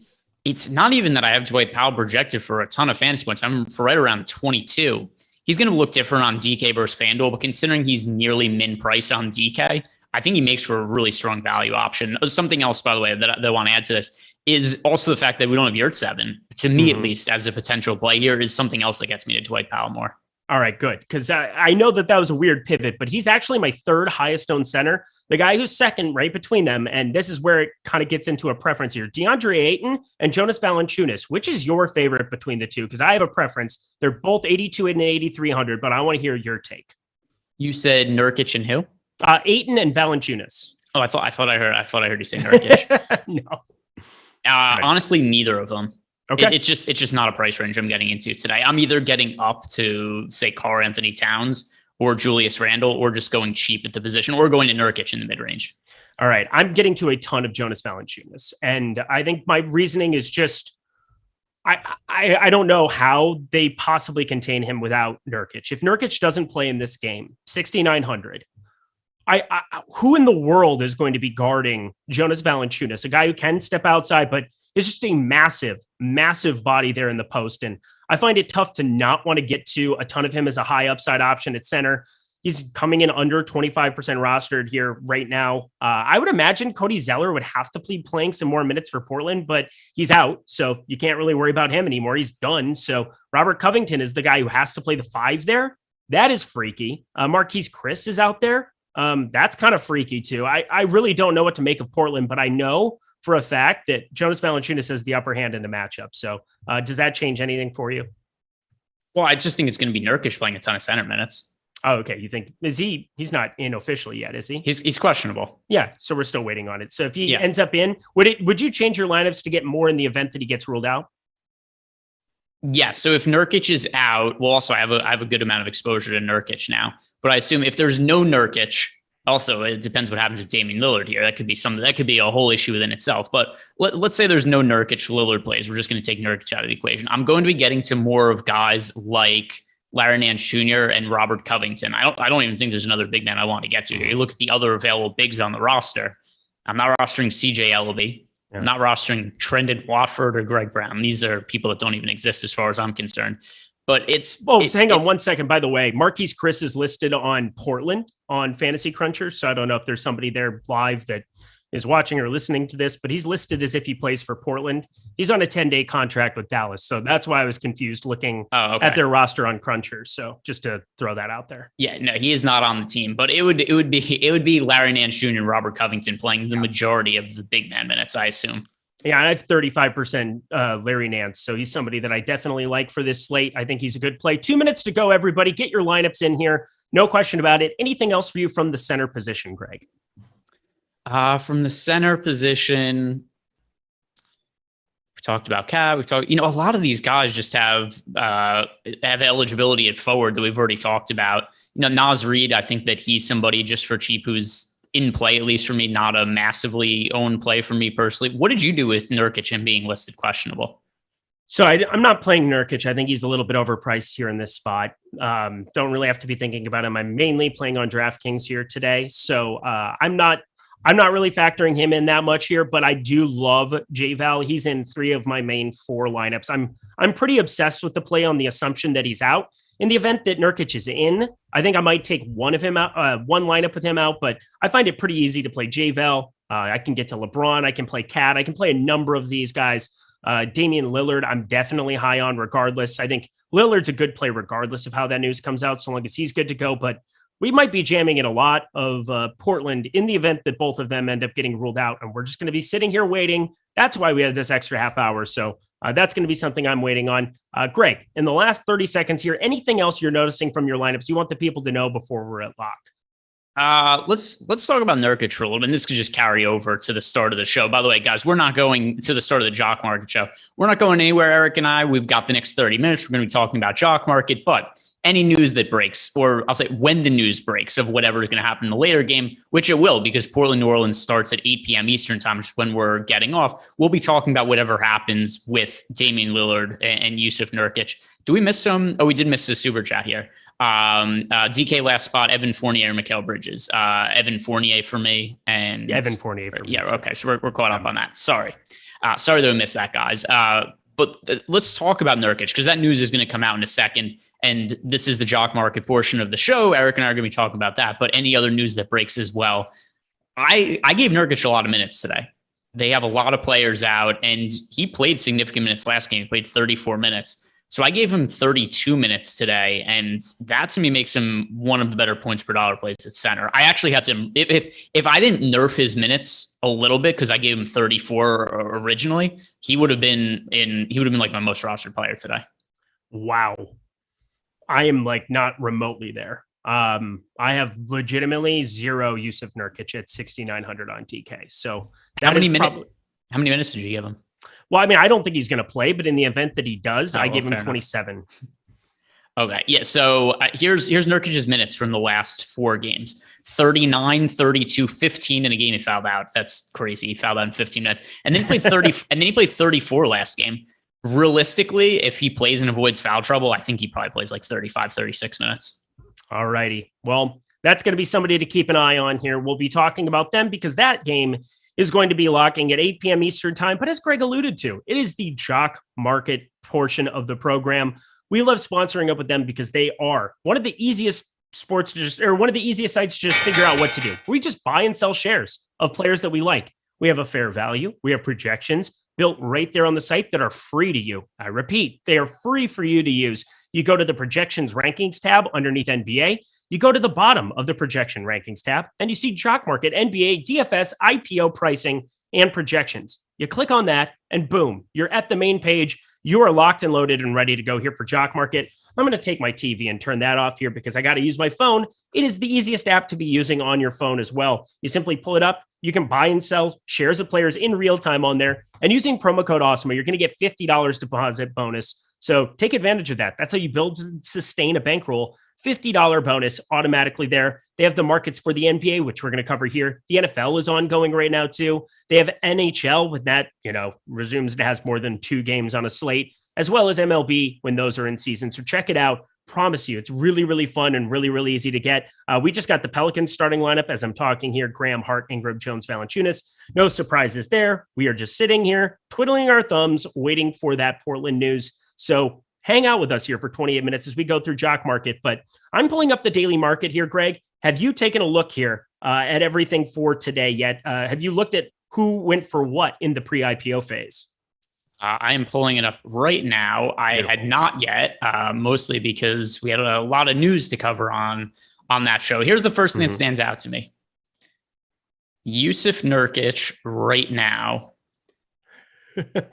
it's not even that I have Dwight Powell projected for a ton of fantasy points. I'm for right around 22. He's going to look different on DK versus FanDuel, but considering he's nearly min price on DK, I think he makes for a really strong value option. Something else, by the way, that I want to add to this is also the fact that we don't have Yurtseven. To me, at least, as a potential play here, is something else that gets me to Dwight Powell more. All right, good. Because I know that was a weird pivot, but he's actually my 3rd highest owned center. The guy who's second right between them, and this is where it kind of gets into a preference here. DeAndre Ayton and Jonas Valanciunas. Which is your favorite between the two? Because I have a preference. They're both 82 and 8,300, but I want to hear your take. You said Nurkic and who? Ayton and Valanciunas. Oh, I thought I heard you say Nurkic. No. Honestly, neither of them. Okay. It's just not a price range I'm getting into today. I'm either getting up to, say, Karl-Anthony Towns or Julius Randle, or just going cheap at the position, or going to Nurkic in the mid-range. All right. I'm getting to a ton of Jonas Valanciunas. And I think my reasoning is just, I don't know how they possibly contain him without Nurkic. If Nurkic doesn't play in this game, 6,900, who in the world is going to be guarding Jonas Valanciunas, a guy who can step outside, but is just a massive, massive body there in the post. And I find it tough to not want to get to a ton of him as a high upside option at center. He's coming in under 25% rostered here right now. I would imagine Cody Zeller would have to be playing some more minutes for Portland, but he's out, so you can't really worry about him anymore. He's done. So Robert Covington is the guy who has to play the 5 there. That is freaky. Marquise Chris is out there. That's kind of freaky too. I really don't know what to make of Portland, but I know for a fact that Jonas Valanciunas has the upper hand in the matchup. So does that change anything for you? Well, I just think it's going to be Nurkic playing a ton of center minutes. Oh, okay. You think he's not in officially yet, is he? He's questionable. Yeah. So we're still waiting on it. So if he ends up in, would you change your lineups to get more in the event that he gets ruled out? Yeah. So if Nurkic is out, well, also I have a good amount of exposure to Nurkic now, but I assume if there's no Nurkic, also, it depends what happens with Damian Lillard here. That could be something that could be a whole issue within itself. But let's say there's no Nurkic Lillard plays. We're just going to take Nurkic out of the equation. I'm going to be getting to more of guys like Loughran and Adam Scherer and Robert Covington. I don't even think there's another big man I want to get to here. You look at the other available bigs on the roster. I'm not rostering CJ Ellaby. Yeah. I'm not rostering Trendon Watford or Greg Brown. These are people that don't even exist as far as I'm concerned. But hang on 1 second. By the way, Marquise Chris is listed on Portland on Fantasy Cruncher. So I don't know if there's somebody there live that is watching or listening to this, but he's listed as if he plays for Portland. He's on a 10-day contract with Dallas. So that's why I was confused looking at their roster on Cruncher. So just to throw that out there. Yeah, no, he is not on the team, but it would be Loughran and Adam Scherer and Robert Covington playing the majority of the big man minutes, I assume. Yeah, I have 35% Larry Nance. So he's somebody that I definitely like for this slate. I think he's a good play. 2 minutes to go, everybody. Get your lineups in here. No question about it. Anything else for you from the center position, Greg? From the center position, we talked about Cat. We've talked, a lot of these guys just have eligibility at forward that we've already talked about. Naz Reid, I think that he's somebody just for cheap who's in play, at least for me, not a massively owned play for me personally. What did you do with Nurkic and being listed questionable? So I'm not playing Nurkic. I think he's a little bit overpriced here in this spot. Don't really have to be thinking about him. I'm mainly playing on DraftKings here today. So I'm not really factoring him in that much here, but I do love J-Val. He's in 3 of my main 4 lineups. I'm pretty obsessed with the play on the assumption that he's out. In the event that Nurkic is in, I think I might take one lineup with him out, but I find it pretty easy to play J-Val. I can get to LeBron. I can play Cat. I can play a number of these guys. Damian Lillard, I'm definitely high on regardless. I think Lillard's a good play regardless of how that news comes out, so long as he's good to go. But we might be jamming in a lot of Portland in the event that both of them end up getting ruled out, and we're just going to be sitting here waiting. That's why we have this extra half hour. So that's going to be something I'm waiting on. Greg, in the last 30 seconds here, anything else you're noticing from your lineups you want the people to know before we're at lock? Let's talk about Nurkic for a little bit. And this could just carry over to the start of the show. By the way, guys, we're not going to the start of the Jock Market show. We're not going anywhere, Eric and I. We've got the next 30 minutes. We're going to be talking about Jock Market, but any news that breaks, or I'll say when the news breaks of whatever is going to happen in the later game, which it will, because Portland, New Orleans starts at 8 p.m. Eastern time, which is when we're getting off. We'll be talking about whatever happens with Damian Lillard and Yusuf Nurkic. Do we miss some? Oh, we did miss the super chat here. DK last spot, Evan Fournier and Mikal Bridges. Evan Fournier for me. And Evan Fournier for me. Yeah, okay. So we're caught up on that. Sorry that we missed that, guys. But let's talk about Nurkic, because that news is going to come out in a second. And this is the Jock Market portion of the show. Eric and I are going to be talking about that, but any other news that breaks as well. I gave Nurkic a lot of minutes today. They have a lot of players out, and he played significant minutes last game. He played 34 minutes. So I gave him 32 minutes today, and that to me makes him one of the better points per dollar plays at center. I actually had to, if I didn't nerf his minutes a little bit, because I gave him 34 originally, he would have been like my most rostered player today. Wow. I am like not remotely there. I have legitimately 0 Yusuf Nurkic at 6,900 on DK. So how many minutes did you give him? Well, I mean, I don't think he's going to play, but in the event that he does, I give him 27. Enough. Okay. Yeah. So here's Nurkic's minutes from the last 4 games: 39, 32, 15 in a game he fouled out. That's crazy. He fouled out in 15 minutes, and then he played 30, and then he played 34 last game. Realistically, if he plays and avoids foul trouble, I think he probably plays like 35, 36 minutes. All righty. Well, that's going to be somebody to keep an eye on here. We'll be talking about them because that game is going to be locking at 8 p.m. Eastern time. But as Greg alluded to, it is the Jock Market portion of the program. We love sponsoring up with them because they are one of the easiest one of the easiest sites to just figure out what to do. We just buy and sell shares of players that we like. We have a fair value. We have projections built right there on the site that are free to you. I repeat, they are free for you to use. You go to the projections rankings tab underneath NBA. You go to the bottom of the projection rankings tab and you see Jock Market, NBA, DFS, IPO pricing, and projections. You click on that and boom, you're at the main page. You are locked and loaded and ready to go here for Jock Market. I'm going to take my TV and turn that off here because I got to use my phone. It is the easiest app to be using on your phone as well. You simply pull it up. You can buy and sell shares of players in real time on there. And using promo code Awesemo, you're going to get $50 deposit bonus. So take advantage of that. That's how you build and sustain a bankroll. $50 bonus automatically there. They have the markets for the NBA, which we're going to cover here. The NFL is ongoing right now too. They have NHL with that, resumes it has more than 2 games on a slate, as well as MLB when those are in season. So check it out. Promise you, it's really, really fun and really, really easy to get. We just got the Pelicans starting lineup as I'm talking here. Graham, Hart, Ingram, Jones, Valanciunas. No surprises there. We are just sitting here, twiddling our thumbs, waiting for that Portland news. So hang out with us here for 28 minutes as we go through Jock Market. But I'm pulling up the daily market here, Greg. Have you taken a look here at everything for today yet? Have you looked at who went for what in the pre-IPO phase? I am pulling it up right now. I had not yet, mostly because we had a lot of news to cover on that show. Here's the first thing that stands out to me. Yusuf Nurkic right now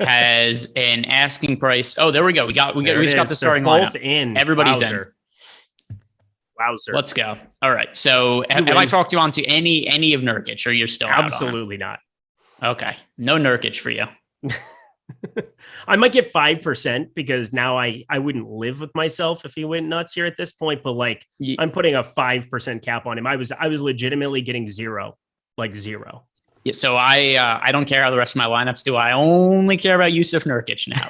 has an asking price. Oh, there we go. We just got the starting lineup. In. Everybody's Wowzer. in. Wowzer. Let's go. All right. So have I talked you onto any of Nurkic, or you're still absolutely not? Okay. No Nurkic for you. I might get 5% because now I wouldn't live with myself if he went nuts here at this point. But like, I'm putting a 5% cap on him. I was legitimately getting zero. Yeah, so I don't care how the rest of my lineups do. I only care about Yusuf Nurkic now.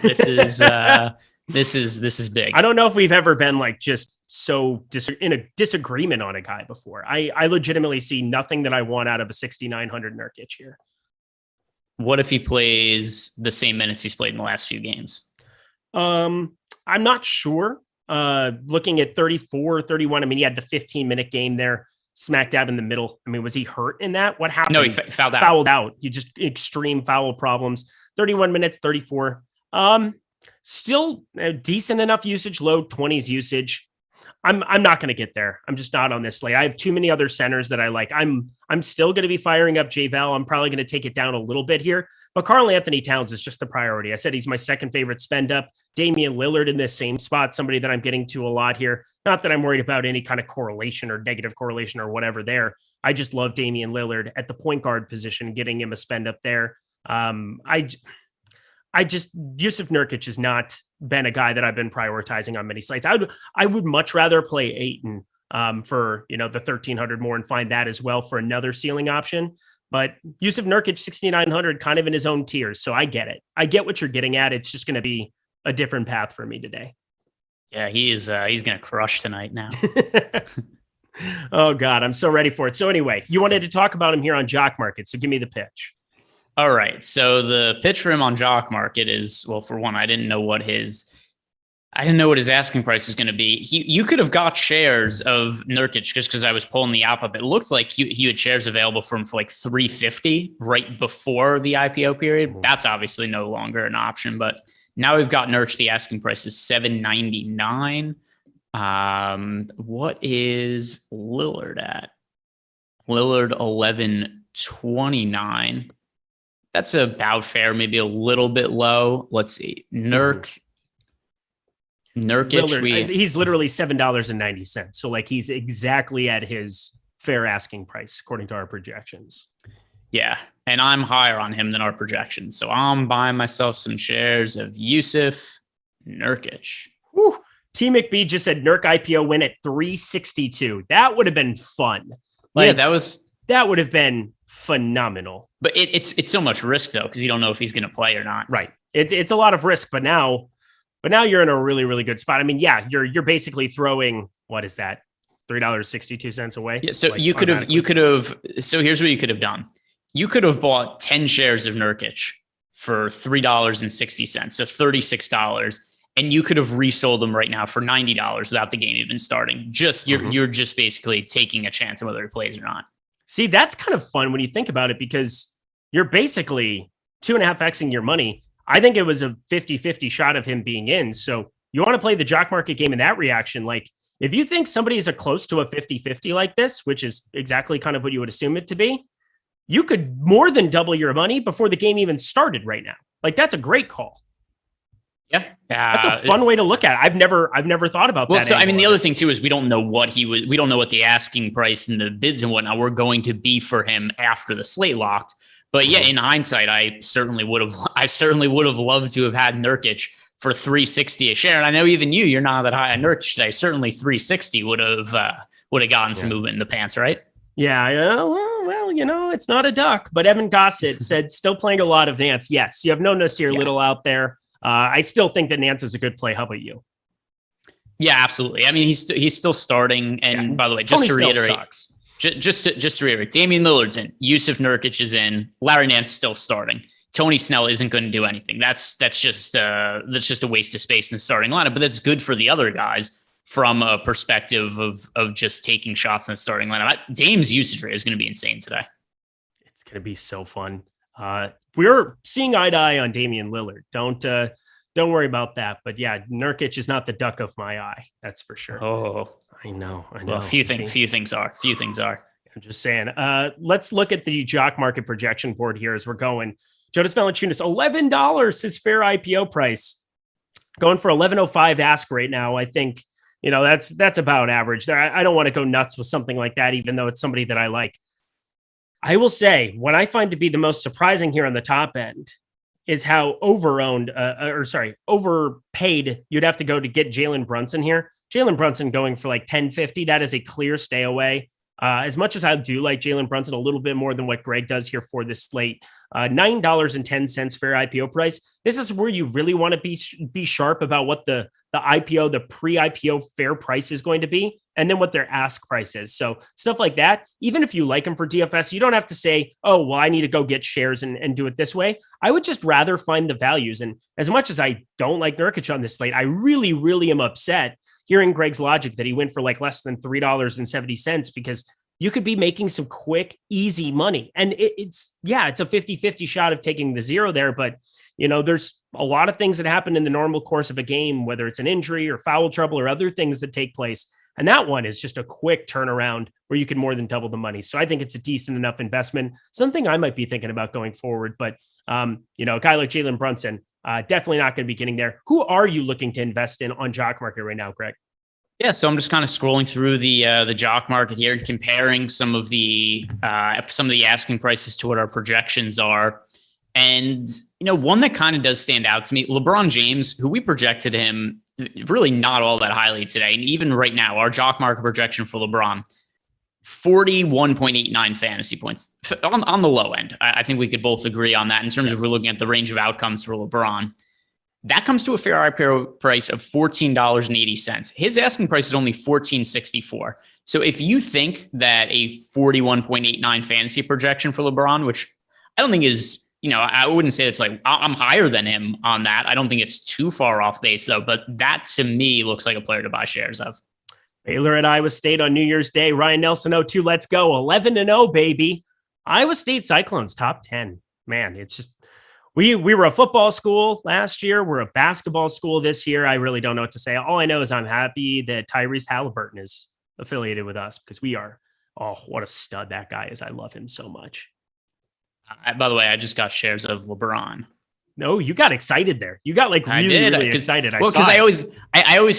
This is big. I don't know if we've ever been like just so in a disagreement on a guy before. I legitimately see nothing that I want out of a 6,900 Nurkic here. What if he plays the same minutes he's played in the last few games? I'm not sure. Looking at 34, 31. I mean, he had the 15-minute game there, smack dab in the middle. I mean, was he hurt in that? What happened? No, he fouled out. Fouled out. You just extreme foul problems. 31 minutes, 34. Still decent enough usage, low 20s usage. I'm not going to get there. I'm just not on this slate. I have too many other centers that I like. I'm still going to be firing up J-Val. I'm probably going to take it down a little bit here, but Karl-Anthony Towns is just the priority. I said he's my second favorite spend up. Damian Lillard in this same spot, somebody that I'm getting to a lot here. Not that I'm worried about any kind of correlation or negative correlation or whatever there. I just love Damian Lillard at the point guard position, getting him a spend up there. Yusuf Nurkic has not been a guy that I've been prioritizing on many slates. I would much rather play Ayton for, the 1,300 more and find that as well for another ceiling option. But Yusuf Nurkic, 6,900, kind of in his own tiers. So I get it. I get what you're getting at. It's just going to be a different path for me today. Yeah, he's going to crush tonight now. Oh God, I'm so ready for it. So anyway, you wanted to talk about him here on Jock Market. So give me the pitch. All right. So the pitch for him on Jock Market is, well, for one, I didn't know what his asking price was going to be. You could have got shares of Nurkic just because I was pulling the app up. It looked like he had shares available for him for like $350 right before the IPO period. That's obviously no longer an option, but now we've got Nurkic. The asking price is $799. What is Lillard at? Lillard 1129. That's about fair, maybe a little bit low. Let's see. Nurkic. He's literally $7.90. So like he's exactly at his fair asking price, according to our projections. Yeah. And I'm higher on him than our projections. So I'm buying myself some shares of Yusuf Nurkic. Whew. T McBee just said Nurk IPO win at 362. That would have been fun. Yeah, that would have been phenomenal. But it's so much risk though, because you don't know if he's going to play or not. Right. It's a lot of risk, but now you're in a really, really good spot. I mean, yeah, you're basically throwing, what is that? $3.62 away. Yeah. So you could have, so here's what you could have done. You could have bought 10 shares of Nurkic for $3.60. So $36. And you could have resold them right now for $90 without the game even starting. You're just basically taking a chance on whether he plays or not. See, that's kind of fun when you think about it, because you're basically 2.5xing your money. I think it was a 50-50 shot of him being in. So you want to play the Jock Market game in that reaction. Like if you think somebody is close to a 50-50 like this, which is exactly kind of what you would assume it to be, you could more than double your money before the game even started right now. Like that's a great call. Yeah. That's a fun way to look at it. I've never thought about that. Well, so anymore. I mean, the other thing too is we don't know what the asking price and the bids and whatnot were going to be for him after the slate locked. But yeah, in hindsight, I certainly would have loved to have had Nurkic for $360 a share. And I know even you're not that high on Nurkic today. Certainly $360 would have gotten some movement in the pants, right? Yeah. Well, it's not a duck, but Evan Gossett said still playing a lot of Nance. Yes, you have no Nasir Little out there. I still think that Nance is a good play. How about you? Yeah, absolutely. I mean, he's still starting. And by the way, just to reiterate, Damian Lillard's in, Yusuf Nurkic is in, Larry Nance is still starting. Tony Snell isn't going to do anything. That's just a waste of space in the starting lineup. But that's good for the other guys from a perspective of just taking shots in the starting lineup. Dame's usage rate is going to be insane today. It's going to be so fun. We're seeing eye to eye on Damian Lillard. Don't worry about that. But yeah, Nurkic is not the duck of my eye. That's for sure. Oh, I know. Well, a few things are. I'm just saying. Let's look at the Jock Market projection board here as we're going. Jonas Valanciunas, $11, his fair IPO price. Going for 11.05 ask right now. I think, that's about average there. I don't want to go nuts with something like that, even though it's somebody that I like. I will say what I find to be the most surprising here on the top end is how overpaid you'd have to go to get Jalen Brunson here. Jalen Brunson going for like 10.50. That is a clear stay away. As much as I do like Jalen Brunson a little bit more than what Greg does here for this slate, $9.10 fair IPO price. This is where you really want to be sharp about what the IPO, the pre-IPO fair price is going to be, and then what their ask price is. So stuff like that, even if you like them for DFS, you don't have to say, oh, well, I need to go get shares and do it this way. I would just rather find the values. And as much as I don't like Nurkic on this slate, I really, really am upset hearing Greg's logic that he went for like less than $3.70, because you could be making some quick, easy money. And it's a 50-50 shot of taking the zero there. But, there's a lot of things that happen in the normal course of a game, whether it's an injury or foul trouble or other things that take place. And that one is just a quick turnaround where you can more than double the money. So I think it's a decent enough investment, something I might be thinking about going forward. But, a guy like Jalen Brunson, definitely not going to be getting there. Who are you looking to invest in on Jock Market right now, Greg? Yeah, so I'm just kind of scrolling through the Jock Market here and comparing some of the asking prices to what our projections are. And, one that kind of does stand out to me, LeBron James, who we projected him really not all that highly today. And even right now, our Jock Market projection for LeBron, 41.89 fantasy points on the low end. I think we could both agree on that in terms of we're looking at the range of outcomes for LeBron. That comes to a fair IPO price of $14.80. His asking price is only $14.64. So if you think that a 41.89 fantasy projection for LeBron, which I don't think is, I wouldn't say it's like I'm higher than him on that. I don't think it's too far off base though, but that to me looks like a player to buy shares of. Baylor at Iowa State on New Year's Day. Ryan Nelson 0-2. Let's go. 11-0, baby. Iowa State Cyclones top 10. Man, it's just, we were a football school last year. We're a basketball school this year. I really don't know what to say. All I know is I'm happy that Tyrese Halliburton is affiliated with us, because we are, what a stud that guy is. I love him so much. By the way, I just got shares of LeBron. No, you got excited there. You got like really excited. Well, because I always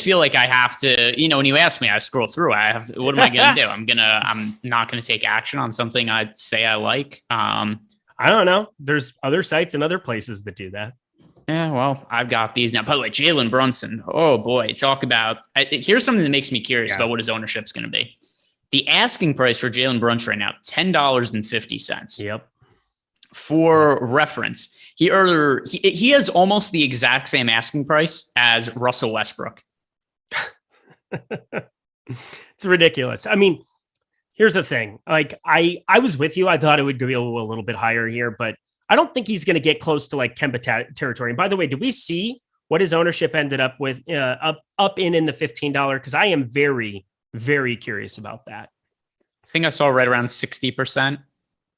feel like I have to, when you ask me, I scroll through. I have to. What am I going to do? I'm not going to take action on something I say I like. I don't know. There's other sites and other places that do that. Yeah, well, I've got these now. By the way, Jalen Brunson. Oh boy, talk about. Here's something that makes me curious about what his ownership's going to be. The asking price for Jalen Brunson right now, $10.50. Yep. For reference, he has almost the exact same asking price as Russell Westbrook. It's ridiculous. I mean, here's the thing. Like I was with you. I thought it would go a little bit higher here, but I don't think he's going to get close to like Kemba territory. And by the way, did we see what his ownership ended up with up in the $15? Because I am very, very curious about that. I think I saw right around 60%.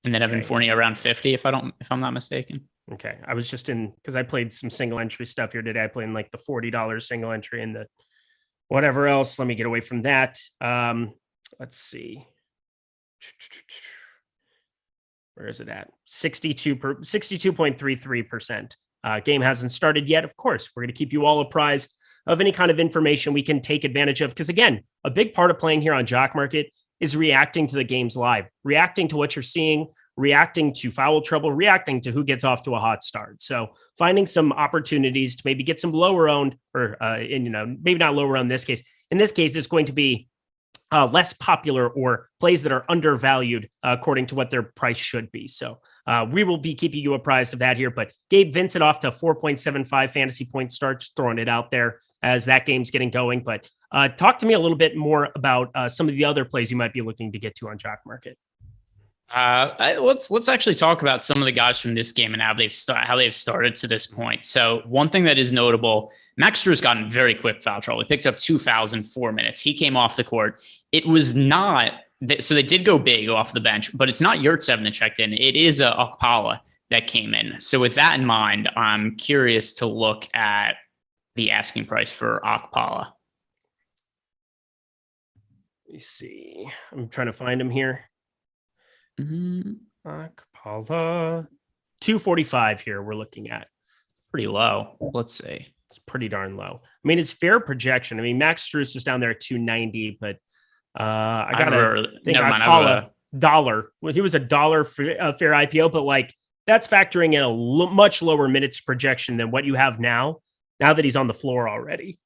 And then Evan Fournier around 50, if I'm not mistaken. Okay. I was just because I played some single entry stuff here today. I played in like the $40 single entry and the whatever else. Let me get away from that. Let's see. Where is it at? 62.33%. Game hasn't started yet. Of course, we're going to keep you all apprised of any kind of information we can take advantage of. Because again, a big part of playing here on Jock Market is reacting to the games live, reacting to what you're seeing, reacting to foul trouble, reacting to who gets off to a hot start. So finding some opportunities to maybe get some lower owned or, maybe not lower owned in this case. In this case, it's going to be less popular or plays that are undervalued according to what their price should be. So we will be keeping you apprised of that here. But Gabe Vincent off to 4.75 fantasy point start, just throwing it out there as that game's getting going. But talk to me a little bit more about some of the other plays you might be looking to get to on Jock Market. Let's actually talk about some of the guys from this game and how they've started to this point. So one thing that is notable, Max Strus got in very quick foul trouble. He picked up 2 fouls in 4 minutes. He came off the court. It was not so they did go big off the bench, but it's not Yurtseven that checked in. It is Okpala that came in. So with that in mind, I'm curious to look at the asking price for Okpala. Let me see. I'm trying to find him here. Mm-hmm. Okpala 245 here we're looking at. Pretty low. Let's see. It's pretty darn low. I mean, it's fair projection. I mean, Max Strus is down there at 290, but I gotta think Akpala dollar. Well, he was a dollar fair IPO, but like that's factoring in a much lower minutes projection than what you have now that he's on the floor already.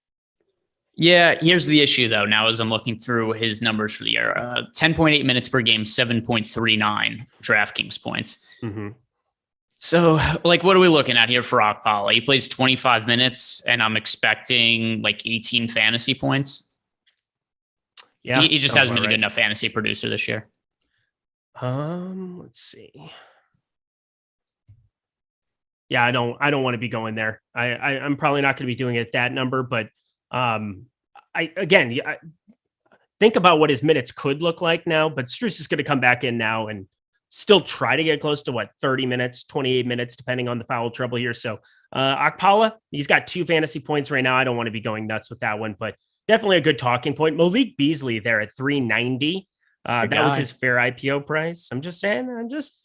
Yeah, here's the issue though. Now, as I'm looking through his numbers for the year, 10.8 minutes per game, 7.39 DraftKings points. Mm-hmm. So, like, what are we looking at here for Akpala? He plays 25 minutes, and I'm expecting like 18 fantasy points. Yeah, he just hasn't been a good enough fantasy producer this year. Let's see. Yeah, I don't want to be going there. I'm probably not going to be doing it at that number, but I think about what his minutes could look like now. But Strus is going to come back in now and still try to get close to 30 minutes, 28 minutes, depending on the foul trouble here. So Akpala, he's got 2 fantasy points right now. I don't want to be going nuts with that one, but definitely a good talking point. Malik Beasley there at 390. That was his fair IPO price. I'm just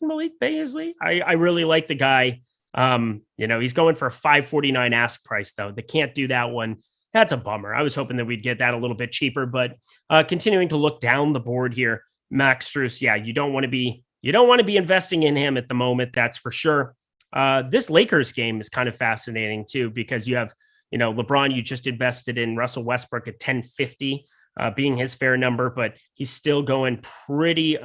Malik Beasley. I really like the guy. He's going for a 549 ask price though. They can't do that one. That's a bummer. I was hoping that we'd get that a little bit cheaper, but continuing to look down the board here, Max Strus. Yeah, you don't want to be investing in him at the moment. That's for sure. This Lakers game is kind of fascinating too, because you have, LeBron, you just invested in Russell Westbrook at 1050, being his fair number, but he's still going pretty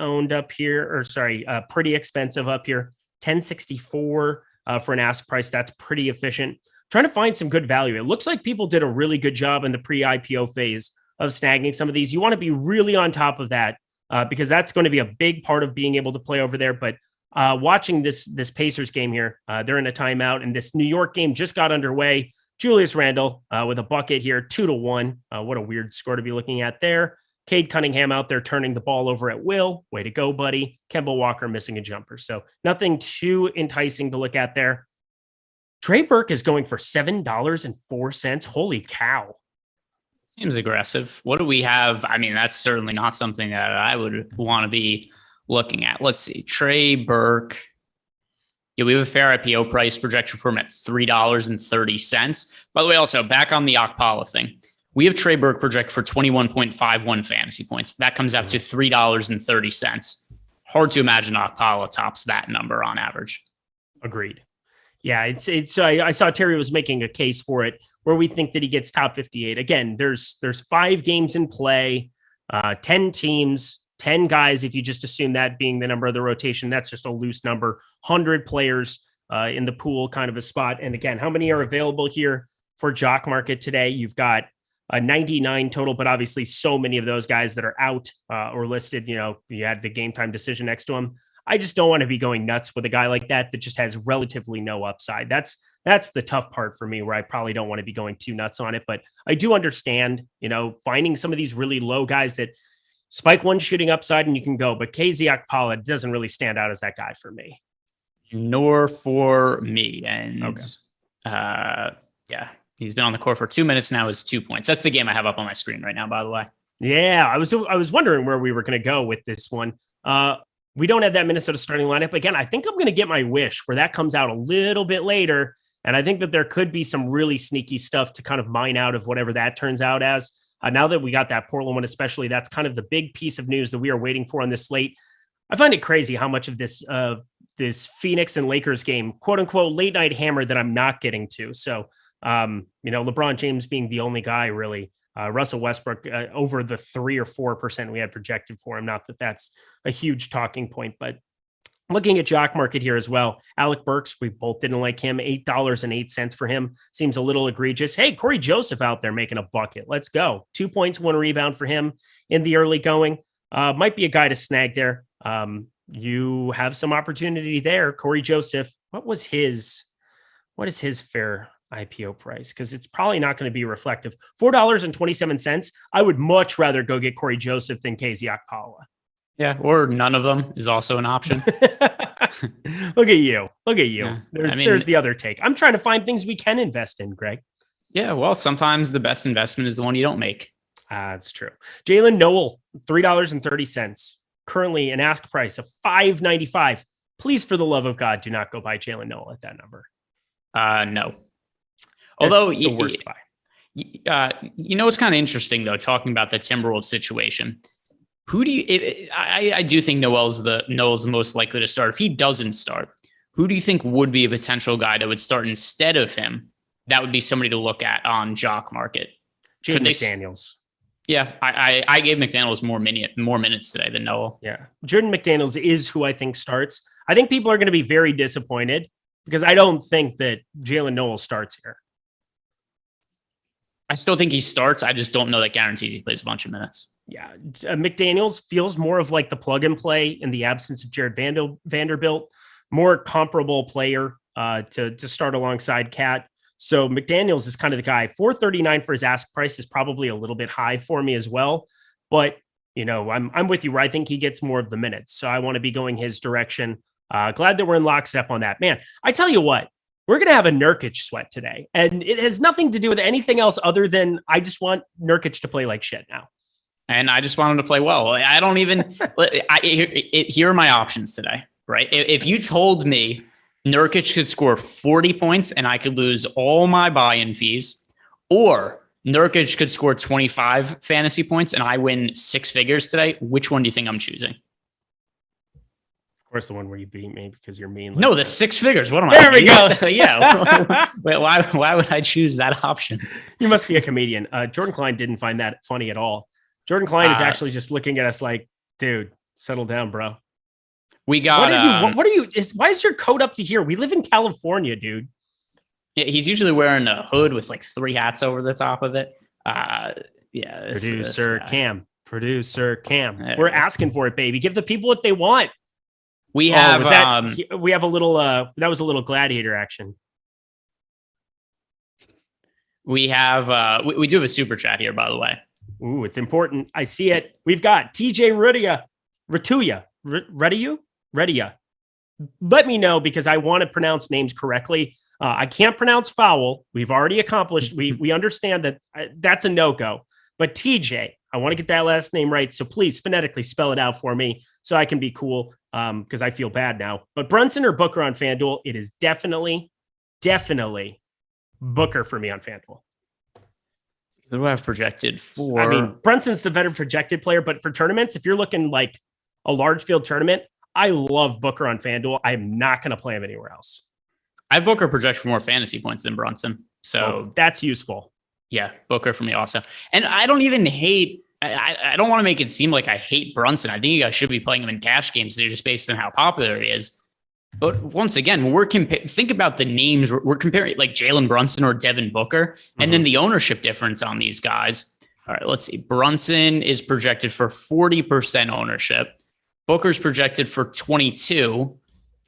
expensive up here. 1064 for an ask price. That's pretty efficient. Trying to find some good value. It looks like people did a really good job in the pre-IPO phase of snagging some of these. You want to be really on top of that. Because that's going to be a big part of being able to play over there. But watching this Pacers game here, they're in a timeout, and this New York game just got underway. Julius Randle with a bucket here, 2-1. What a weird score to be looking at there. Cade Cunningham out there turning the ball over at will. Way to go, buddy. Kemba Walker missing a jumper. So nothing too enticing to look at there. Trey Burke is going for $7.04. Holy cow. Seems aggressive. What do we have? I mean, that's certainly not something that I would want to be looking at. Let's see. Trey Burke. Yeah, we have a fair IPO price projection for him at $3.30. By the way, also back on the Akpala thing, we have Trey Burke projected for 21.51 fantasy points. That comes out to $3.30. Hard to imagine Akpala tops that number on average. Agreed. Yeah, I saw Terry was making a case for it where we think that he gets top 58. Again, there's 5 games in play, 10 teams, 10 guys. If you just assume that being the number of the rotation, that's just a loose number. 100 players in the pool, kind of a spot. And again, how many are available here for Jock Market today? You've got 99 total, but obviously so many of those guys that are out or listed. You had the game time decision next to them. I just don't want to be going nuts with a guy like that just has relatively no upside. That's the tough part for me, where I probably don't want to be going too nuts on it. But I do understand, finding some of these really low guys that spike one shooting upside and you can go. But KZ Akpala doesn't really stand out as that guy for me. Nor for me. And he's been on the court for 2 minutes now. Is 2 points. That's the game I have up on my screen right now, by the way. Yeah, I was wondering where we were going to go with this one. We don't have that Minnesota starting lineup. Again, I think I'm going to get my wish where that comes out a little bit later. And I think that there could be some really sneaky stuff to kind of mine out of whatever that turns out as. Now that we got that Portland one, especially, that's kind of the big piece of news that we are waiting for on this slate. I find it crazy how much of this Phoenix and Lakers game, quote unquote, late night hammer that I'm not getting to. So, LeBron James being the only guy really. Russell Westbrook over the 3 or 4% we had projected for him. Not that that's a huge talking point, but looking at Jock Market here as well. Alec Burks, we both didn't like him. $8.08 for him seems a little egregious. Hey, Corey Joseph out there making a bucket. Let's go. 2 points, 1 rebound for him in the early going. Might be a guy to snag there. You have some opportunity there. Corey Joseph, what is his fair IPO price? Because it's probably not going to be reflective. $4.27. I would much rather go get Corey Joseph than KZ Akpala. Yeah, or none of them is also an option. Look at you. Yeah. There's the other take. I'm trying to find things we can invest in, Greg. Yeah, well, sometimes the best investment is the one you don't make. That's true. Jalen Noel, $3.30. Currently an ask price of $5.95. Please, for the love of God, do not go buy Jalen Noel at that number. No. Although the worst buy. It's kind of interesting though, talking about the Timberwolves situation. Who do you? I do think Noel's the most likely to start. If he doesn't start, who do you think would be a potential guy that would start instead of him? That would be somebody to look at on Jock Market. Jaden McDaniels. Yeah, I gave McDaniels more minutes today than Noel. Yeah, Jordan McDaniels is who I think starts. I think people are going to be very disappointed because I don't think that Jalen Noel starts here. I still think he starts. I just don't know that guarantees he plays a bunch of minutes. Yeah, McDaniels feels more of like the plug and play in the absence of Jared Vanderbilt, more comparable player to start alongside Cat. So McDaniels is kind of the guy. $439 for his ask price is probably a little bit high for me as well. But, I'm with you where I think he gets more of the minutes. So I want to be going his direction. Glad that we're in lockstep on that. Man, I tell you what, we're going to have a Nurkic sweat today. And it has nothing to do with anything else other than I just want Nurkic to play like shit now. And I just want him to play well. I don't even, here are my options today, right? If you told me Nurkic could score 40 points and I could lose all my buy-in fees, or Nurkic could score 25 fantasy points and I win 6 figures today, which one do you think I'm choosing? Of course, the one where you beat me because you're mean. No, the 6 figures. What am I? There we go. Yeah. Wait, why would I choose that option? You must be a comedian. Jordan Klein didn't find that funny at all. Jordan Klein is actually just looking at us like, dude, settle down, bro. We got. Why is your coat up to here? We live in California, dude. Yeah, he's usually wearing a hood with like 3 hats over the top of it. Producer Cam. We're asking for it, baby. Give the people what they want. We have we have a little that was a little gladiator action. We have we do have a super chat here, by the way. Ooh, it's important. I see it. We've got TJ Redia. Let me know because I want to pronounce names correctly. I can't pronounce foul. We've already accomplished. We understand that that's a no-go. But TJ, I want to get that last name right. So please phonetically spell it out for me so I can be cool because I feel bad now. But Brunson or Booker on FanDuel, it is definitely Booker for me on FanDuel. Who do I have projected for? I mean, Brunson's the better projected player, but for tournaments, if you're looking like a large field tournament, I love Booker on FanDuel. I'm not going to play him anywhere else. I have Booker projected for more fantasy points than Brunson. So that's useful. Yeah, Booker for me also. And I don't even hate, I don't want to make it seem like I hate Brunson. I think you guys should be playing him in cash games just based on how popular he is. But once again, when we're think about the names, we're comparing like Jalen Brunson or Devin Booker, and then the ownership difference on these guys. All right, let's see. Brunson is projected for 40% ownership. Booker's projected for 22,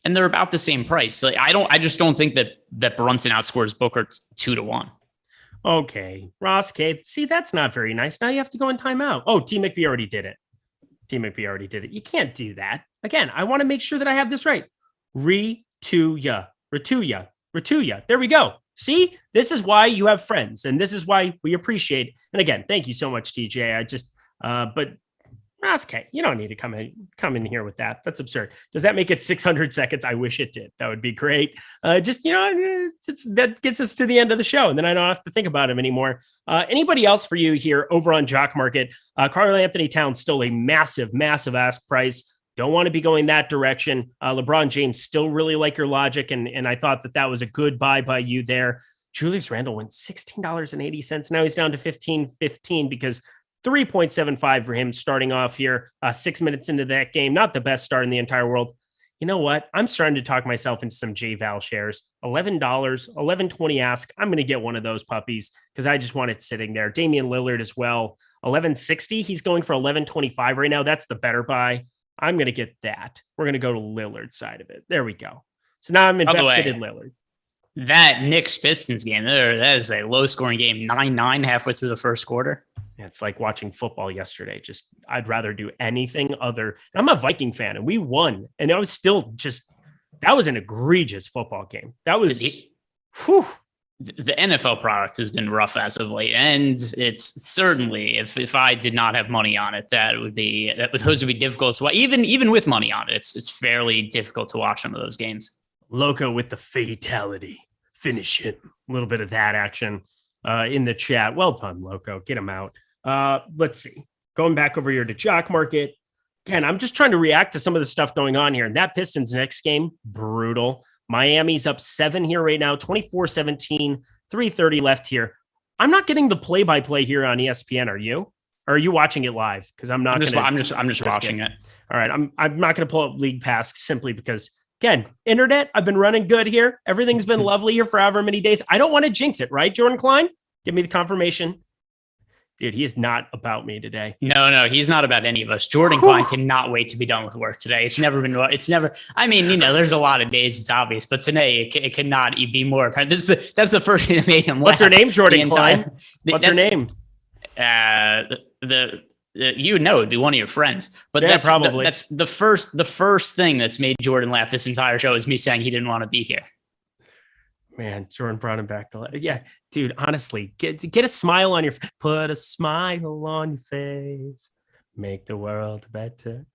and they're about the same price. Like I just don't think that Brunson outscores Booker 2-1. Okay, Ross Cade. See, that's not very nice. Now you have to go in timeout. Oh, T McBee already did it. You can't do that. Again, I want to make sure that I have this right. Rituya. There we go. See, this is why you have friends, and this is why we appreciate it. And again, thank you so much, TJ. I just, but okay, you don't need to come in here with that. That's absurd. Does that make it 600 seconds? I wish it did. That would be great. That gets us to the end of the show, and then I don't have to think about him anymore. Anybody else for you here over on Jock Market? Karl-Anthony Towns still a massive ask price. Don't want to be going that direction. LeBron James still really like your logic, and I thought that was a good buy by you there. Julius Randle went $16.80. Now he's down to $15.15 because 3.75 for him starting off here 6 minutes into that game. Not the best start in the entire world. You know what? I'm starting to talk myself into some J-Val shares. $11, $11.20 ask. I'm going to get one of those puppies because I just want it sitting there. Damian Lillard as well. $11.60. He's going for $11.25 right now. That's the better buy. I'm going to get that. We're going to go to Lillard's side of it. There we go. So now I'm invested in Lillard. That Knicks Pistons game there, that is a low scoring game. 9-9 halfway through the first quarter. It's like watching football yesterday. Just, I'd rather do anything other. I'm a Viking fan and we won. And I was still that was an egregious football game. That was, the NFL product has been rough as of late, and it's certainly if I did not have money on it, those would be difficult to watch. Even with money on it, it's fairly difficult to watch some of those games. Loco with the fatality, finish him. A little bit of that action in the chat. Well done, Loco. Get him out. Let's see. Going back over here to Jock Market. Again, I'm just trying to react to some of the stuff going on here. And that Pistons next game, brutal. Miami's up 7 here right now, 24-17, 3:30 left here. I'm not getting the play-by-play here on ESPN. Are you? Or are you watching it live? Because I'm just watching it. All right, I'm not going to pull up League Pass simply because, again, internet. I've been running good here. Everything's been lovely here for however many days. I don't want to jinx it, right, Jordan Klein? Give me the confirmation. Dude, he is not about me today. No, he's not about any of us. Jordan Klein cannot wait to be done with work today. I mean, there's a lot of days, it's obvious, but today it cannot be more apparent. That's the first thing that made him laugh. What's her name, Jordan Klein? What's her name? You would know, it'd be one of your friends, but yeah, that's probably that's the first thing that's made Jordan laugh this entire show is me saying he didn't want to be here. Man, Jordan brought him back to yeah, dude. Honestly, get a smile on your put a smile on your face, make the world better.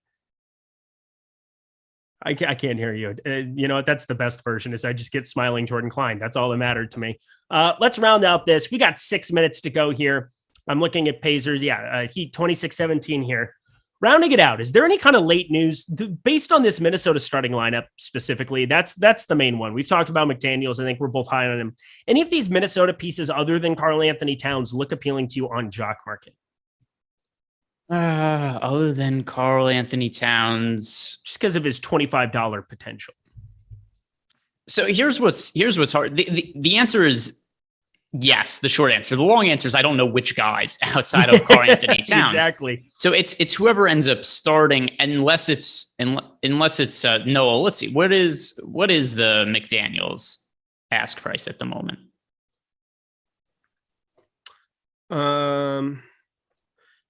I can't hear you. You know what? That's the best version. Is I just get smiling Jordan Klein. That's all that mattered to me. Let's round out this. We got 6 minutes to go here. I'm looking at Pacers. Yeah, Heat 26-17 here. Rounding it out, is there any kind of late news based on this Minnesota starting lineup specifically? That's the main one. We've talked about McDaniels. I think we're both high on him. Any of these Minnesota pieces other than Karl-Anthony Towns look appealing to you on Jock Market? Other than Karl-Anthony Towns, just because of his $25 potential. So here's what's hard. The answer is yes, the short answer. The long answer is I don't know which guys outside of Karl-Anthony Towns. Exactly. So it's whoever ends up starting, unless it's Noel. Let's see. What is the McDaniels ask price at the moment?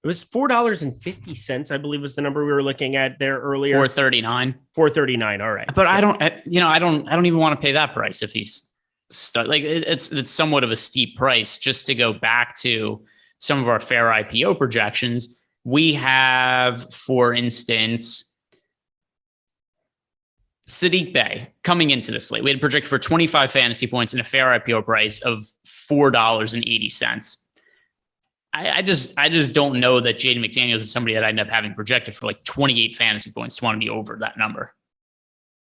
It was $4.50, I believe, was the number we were looking at there earlier. $4.39. $4.39. All right. But I don't even want to pay that price if he's it's somewhat of a steep price. Just to go back to some of our fair IPO projections, we have, for instance, Sadiq Bey coming into the slate. We had projected for 25 fantasy points and a fair IPO price of $4.80. I just don't know that Jaden McDaniels is somebody that I end up having projected for like 28 fantasy points to want to be over that number.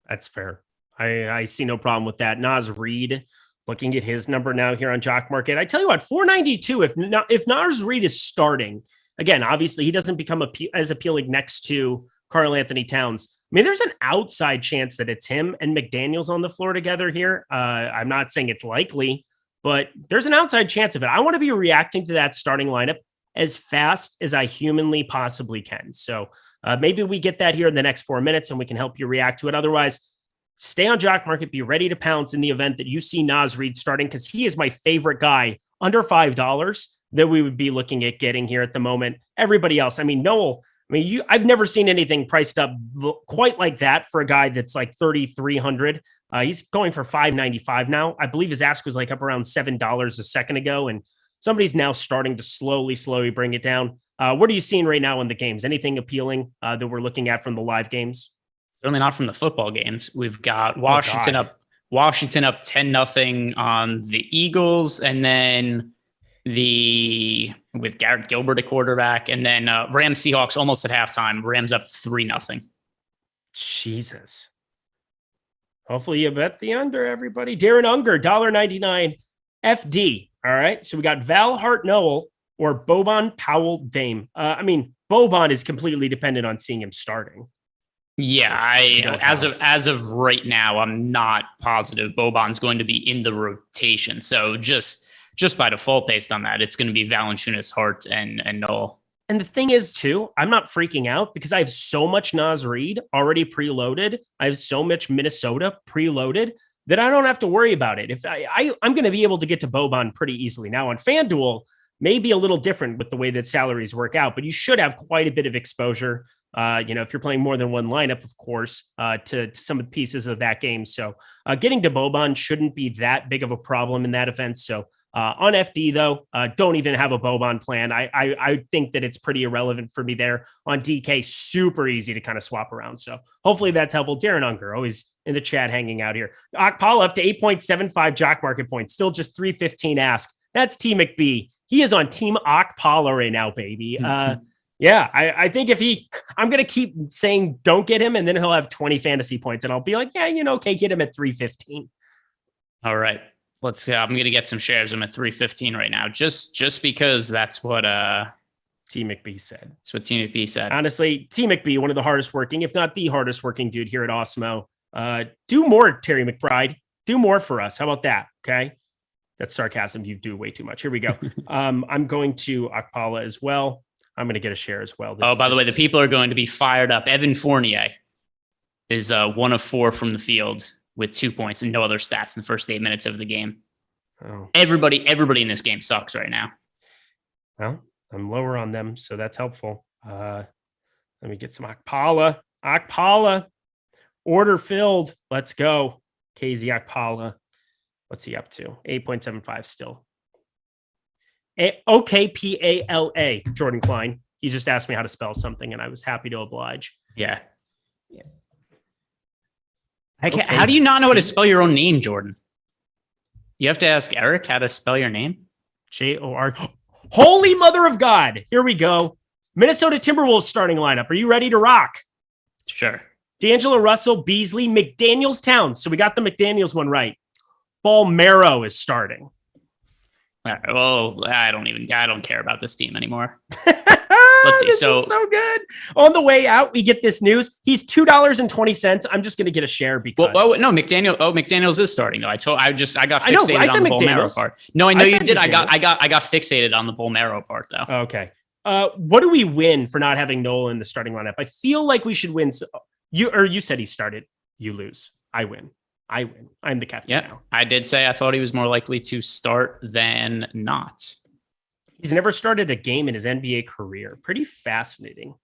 That's fair. I see no problem with that. Naz Reid, looking at his number now here on Jock Market. I tell you what, 492. If Naz Reid is starting, again, obviously he doesn't become as appealing next to Karl-Anthony Towns. I mean, there's an outside chance that it's him and McDaniels on the floor together here. I'm not saying it's likely, but there's an outside chance of it. I want to be reacting to that starting lineup as fast as I humanly possibly can. So maybe we get that here in the next 4 minutes and we can help you react to it. Otherwise, stay on Jock Market. Be ready to pounce in the event that you see Naz Reid starting, because he is my favorite guy under $5 that we would be looking at getting here at the moment. Everybody else, Noel, I've never seen anything priced up quite like that for a guy that's like 3,300. He's going for $5.95 now. I believe his ask was like up around $7 a second ago, and somebody's now starting to slowly bring it down. What are you seeing right now in the games? Anything appealing that we're looking at from the live games? Certainly not from the football games. We've got Washington up 10-0 on the Eagles, and then with Garrett Gilbert at quarterback, and then Rams Seahawks almost at halftime. Rams up 3-0. Jesus. Hopefully you bet the under, everybody. Darren Unger, $1.99 FD. All right. So we got Val Hart Noel or Boban Powell Dame. Boban is completely dependent on seeing him starting. Yeah, as of right now, I'm not positive Boban's going to be in the rotation. So just by default, based on that, it's going to be Valanciunas, Hart, and Noel. And the thing is, too, I'm not freaking out because I have so much Naz Reid already preloaded. I have so much Minnesota preloaded that I don't have to worry about it. If I'm going to be able to get to Boban pretty easily. Now on FanDuel, maybe a little different with the way that salaries work out, but you should have quite a bit of exposure if you're playing more than one lineup, of course, to some of the pieces of that game. So getting to Boban shouldn't be that big of a problem in that event. So on FD, though, don't even have a Boban plan. I think that it's pretty irrelevant for me there. On DK, super easy to kind of swap around. So hopefully that's helpful. Darren Unger, always in the chat hanging out here. Okpala up to 8.75 Jock Market points, still just 315 ask. That's T McBee. He is on Team Okpala right now, baby. Yeah, I think I'm going to keep saying don't get him, and then he'll have 20 fantasy points, and I'll be like, yeah, okay, get him at 315. All right. I'm going to get some shares. I'm at 315 right now, just because that's what T McBee said. That's what T McBee said. Honestly, T McBee, one of the hardest working, if not the hardest working dude here at Awesemo. Do more, Terry McBride. Do more for us. How about that? Okay. That's sarcasm. You do way too much. Here we go. I'm going to Okpala as well. I'm going to get a share as well. By the way, the people are going to be fired up. Evan Fournier is 1 of 4 from the field with 2 points and no other stats in the first 8 minutes of the game. Oh. Everybody in this game sucks right now. Well, I'm lower on them, so that's helpful. Let me get some Okpala. Okpala. Order filled. Let's go. KZ Okpala. What's he up to? 8.75 still. OKPALA, Jordan Klein. He just asked me how to spell something, and I was happy to oblige. Yeah. How do you not know how to spell your own name, Jordan? You have to ask Eric how to spell your name? J-O-R. Holy mother of God. Here we go. Minnesota Timberwolves starting lineup. Are you ready to rock? Sure. D'Angelo Russell, Beasley, McDaniels, Towns. So we got the McDaniels one right. Balmero is starting. Well, I don't care about this team anymore. Let's see. This is so good. On the way out, we get this news. He's $2.20. I'm just going to get a share because. No, McDaniels is starting though. I got fixated on the Balmero part. No, I know you did. I got fixated on the Balmero part though. Okay. What do we win for not having Noel in the starting lineup? I feel like we should win. You said he started. You lose. I win. I'm the captain now. I did say I thought he was more likely to start than not. He's never started a game in his NBA career. Pretty fascinating.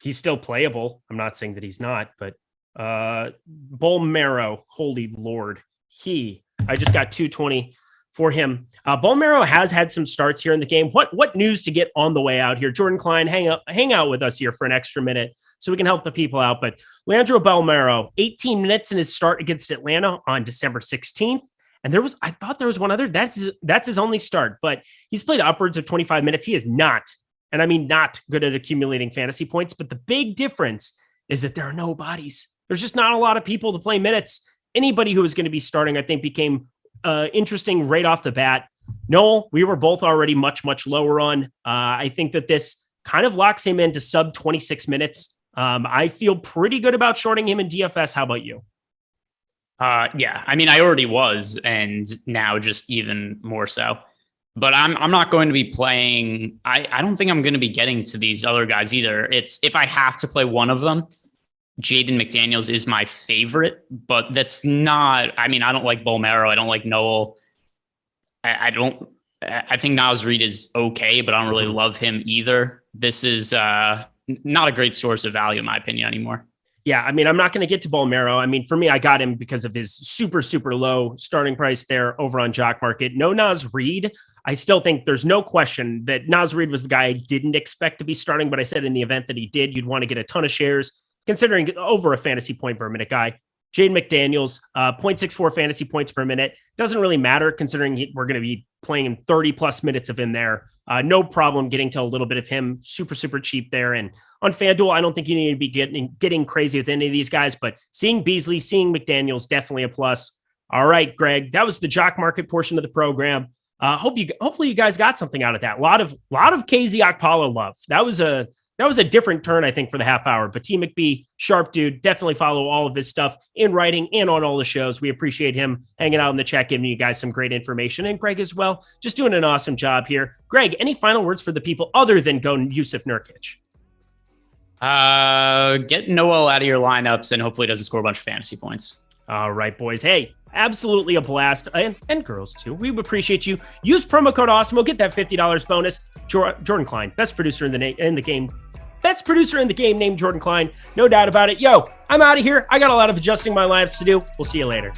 He's still playable. I'm not saying that he's not, but Balmero, holy Lord. I just got 220 for him. Balmero has had some starts here in the game. What news to get on the way out here? Jordan Klein, hang out with us here for an extra minute so we can help the people out. But Leandro Balmero, 18 minutes in his start against Atlanta on December 16th. And I thought there was one other. That's his only start, but he's played upwards of 25 minutes. He is not, and I mean not good at accumulating fantasy points. But the big difference is that there are no bodies. There's just not a lot of people to play minutes. Anybody who was going to be starting, I think, became interesting right off the bat. Noel, we were both already much, much lower on. I think that this kind of locks him into sub 26 minutes. I feel pretty good about shorting him in DFS. How about you? Yeah, I mean, I already was, and now just even more so. But I'm not going to be playing. I don't think I'm going to be getting to these other guys either. It's if I have to play one of them, Jaden McDaniels is my favorite, but that's not. I mean, I don't like Balmero. I don't like Noel. I think Naz Reid is okay, but I don't really love him either. This is not a great source of value, in my opinion, anymore. Yeah, I mean, I'm not going to get to Balmero. I mean, for me, I got him because of his super, super low starting price there over on Jock Market. No Naz Reid. I still think there's no question that Naz Reid was the guy I didn't expect to be starting, but I said in the event that he did, you'd want to get a ton of shares, considering over a fantasy point per minute guy. Jaden McDaniels, 0.64 fantasy points per minute. Doesn't really matter considering we're going to be playing 30 plus minutes of him there. No problem getting to a little bit of him. Super, super cheap there. And on FanDuel, I don't think you need to be getting crazy with any of these guys, but seeing Beasley, seeing McDaniels, definitely a plus. All right, Greg, that was the Jock Market portion of the program. Hopefully you guys got something out of that. A lot of KZ Okpala love. That was a different turn, I think, for the half hour. But T McBee, sharp dude, definitely follow all of his stuff in writing and on all the shows. We appreciate him hanging out in the chat, giving you guys some great information. And Greg as well, just doing an awesome job here. Greg, any final words for the people other than go Yusuf Nurkic? Get Noel out of your lineups and hopefully doesn't score a bunch of fantasy points. All right, boys. Hey, absolutely a blast. And girls, too. We appreciate you. Use promo code Awesemo. Get that $50 bonus. Jordan Klein, best producer in the game. best producer in the game named Jordan Klein. No doubt about it. Yo, I'm out of here. I got a lot of adjusting my lineups to do. We'll see you later.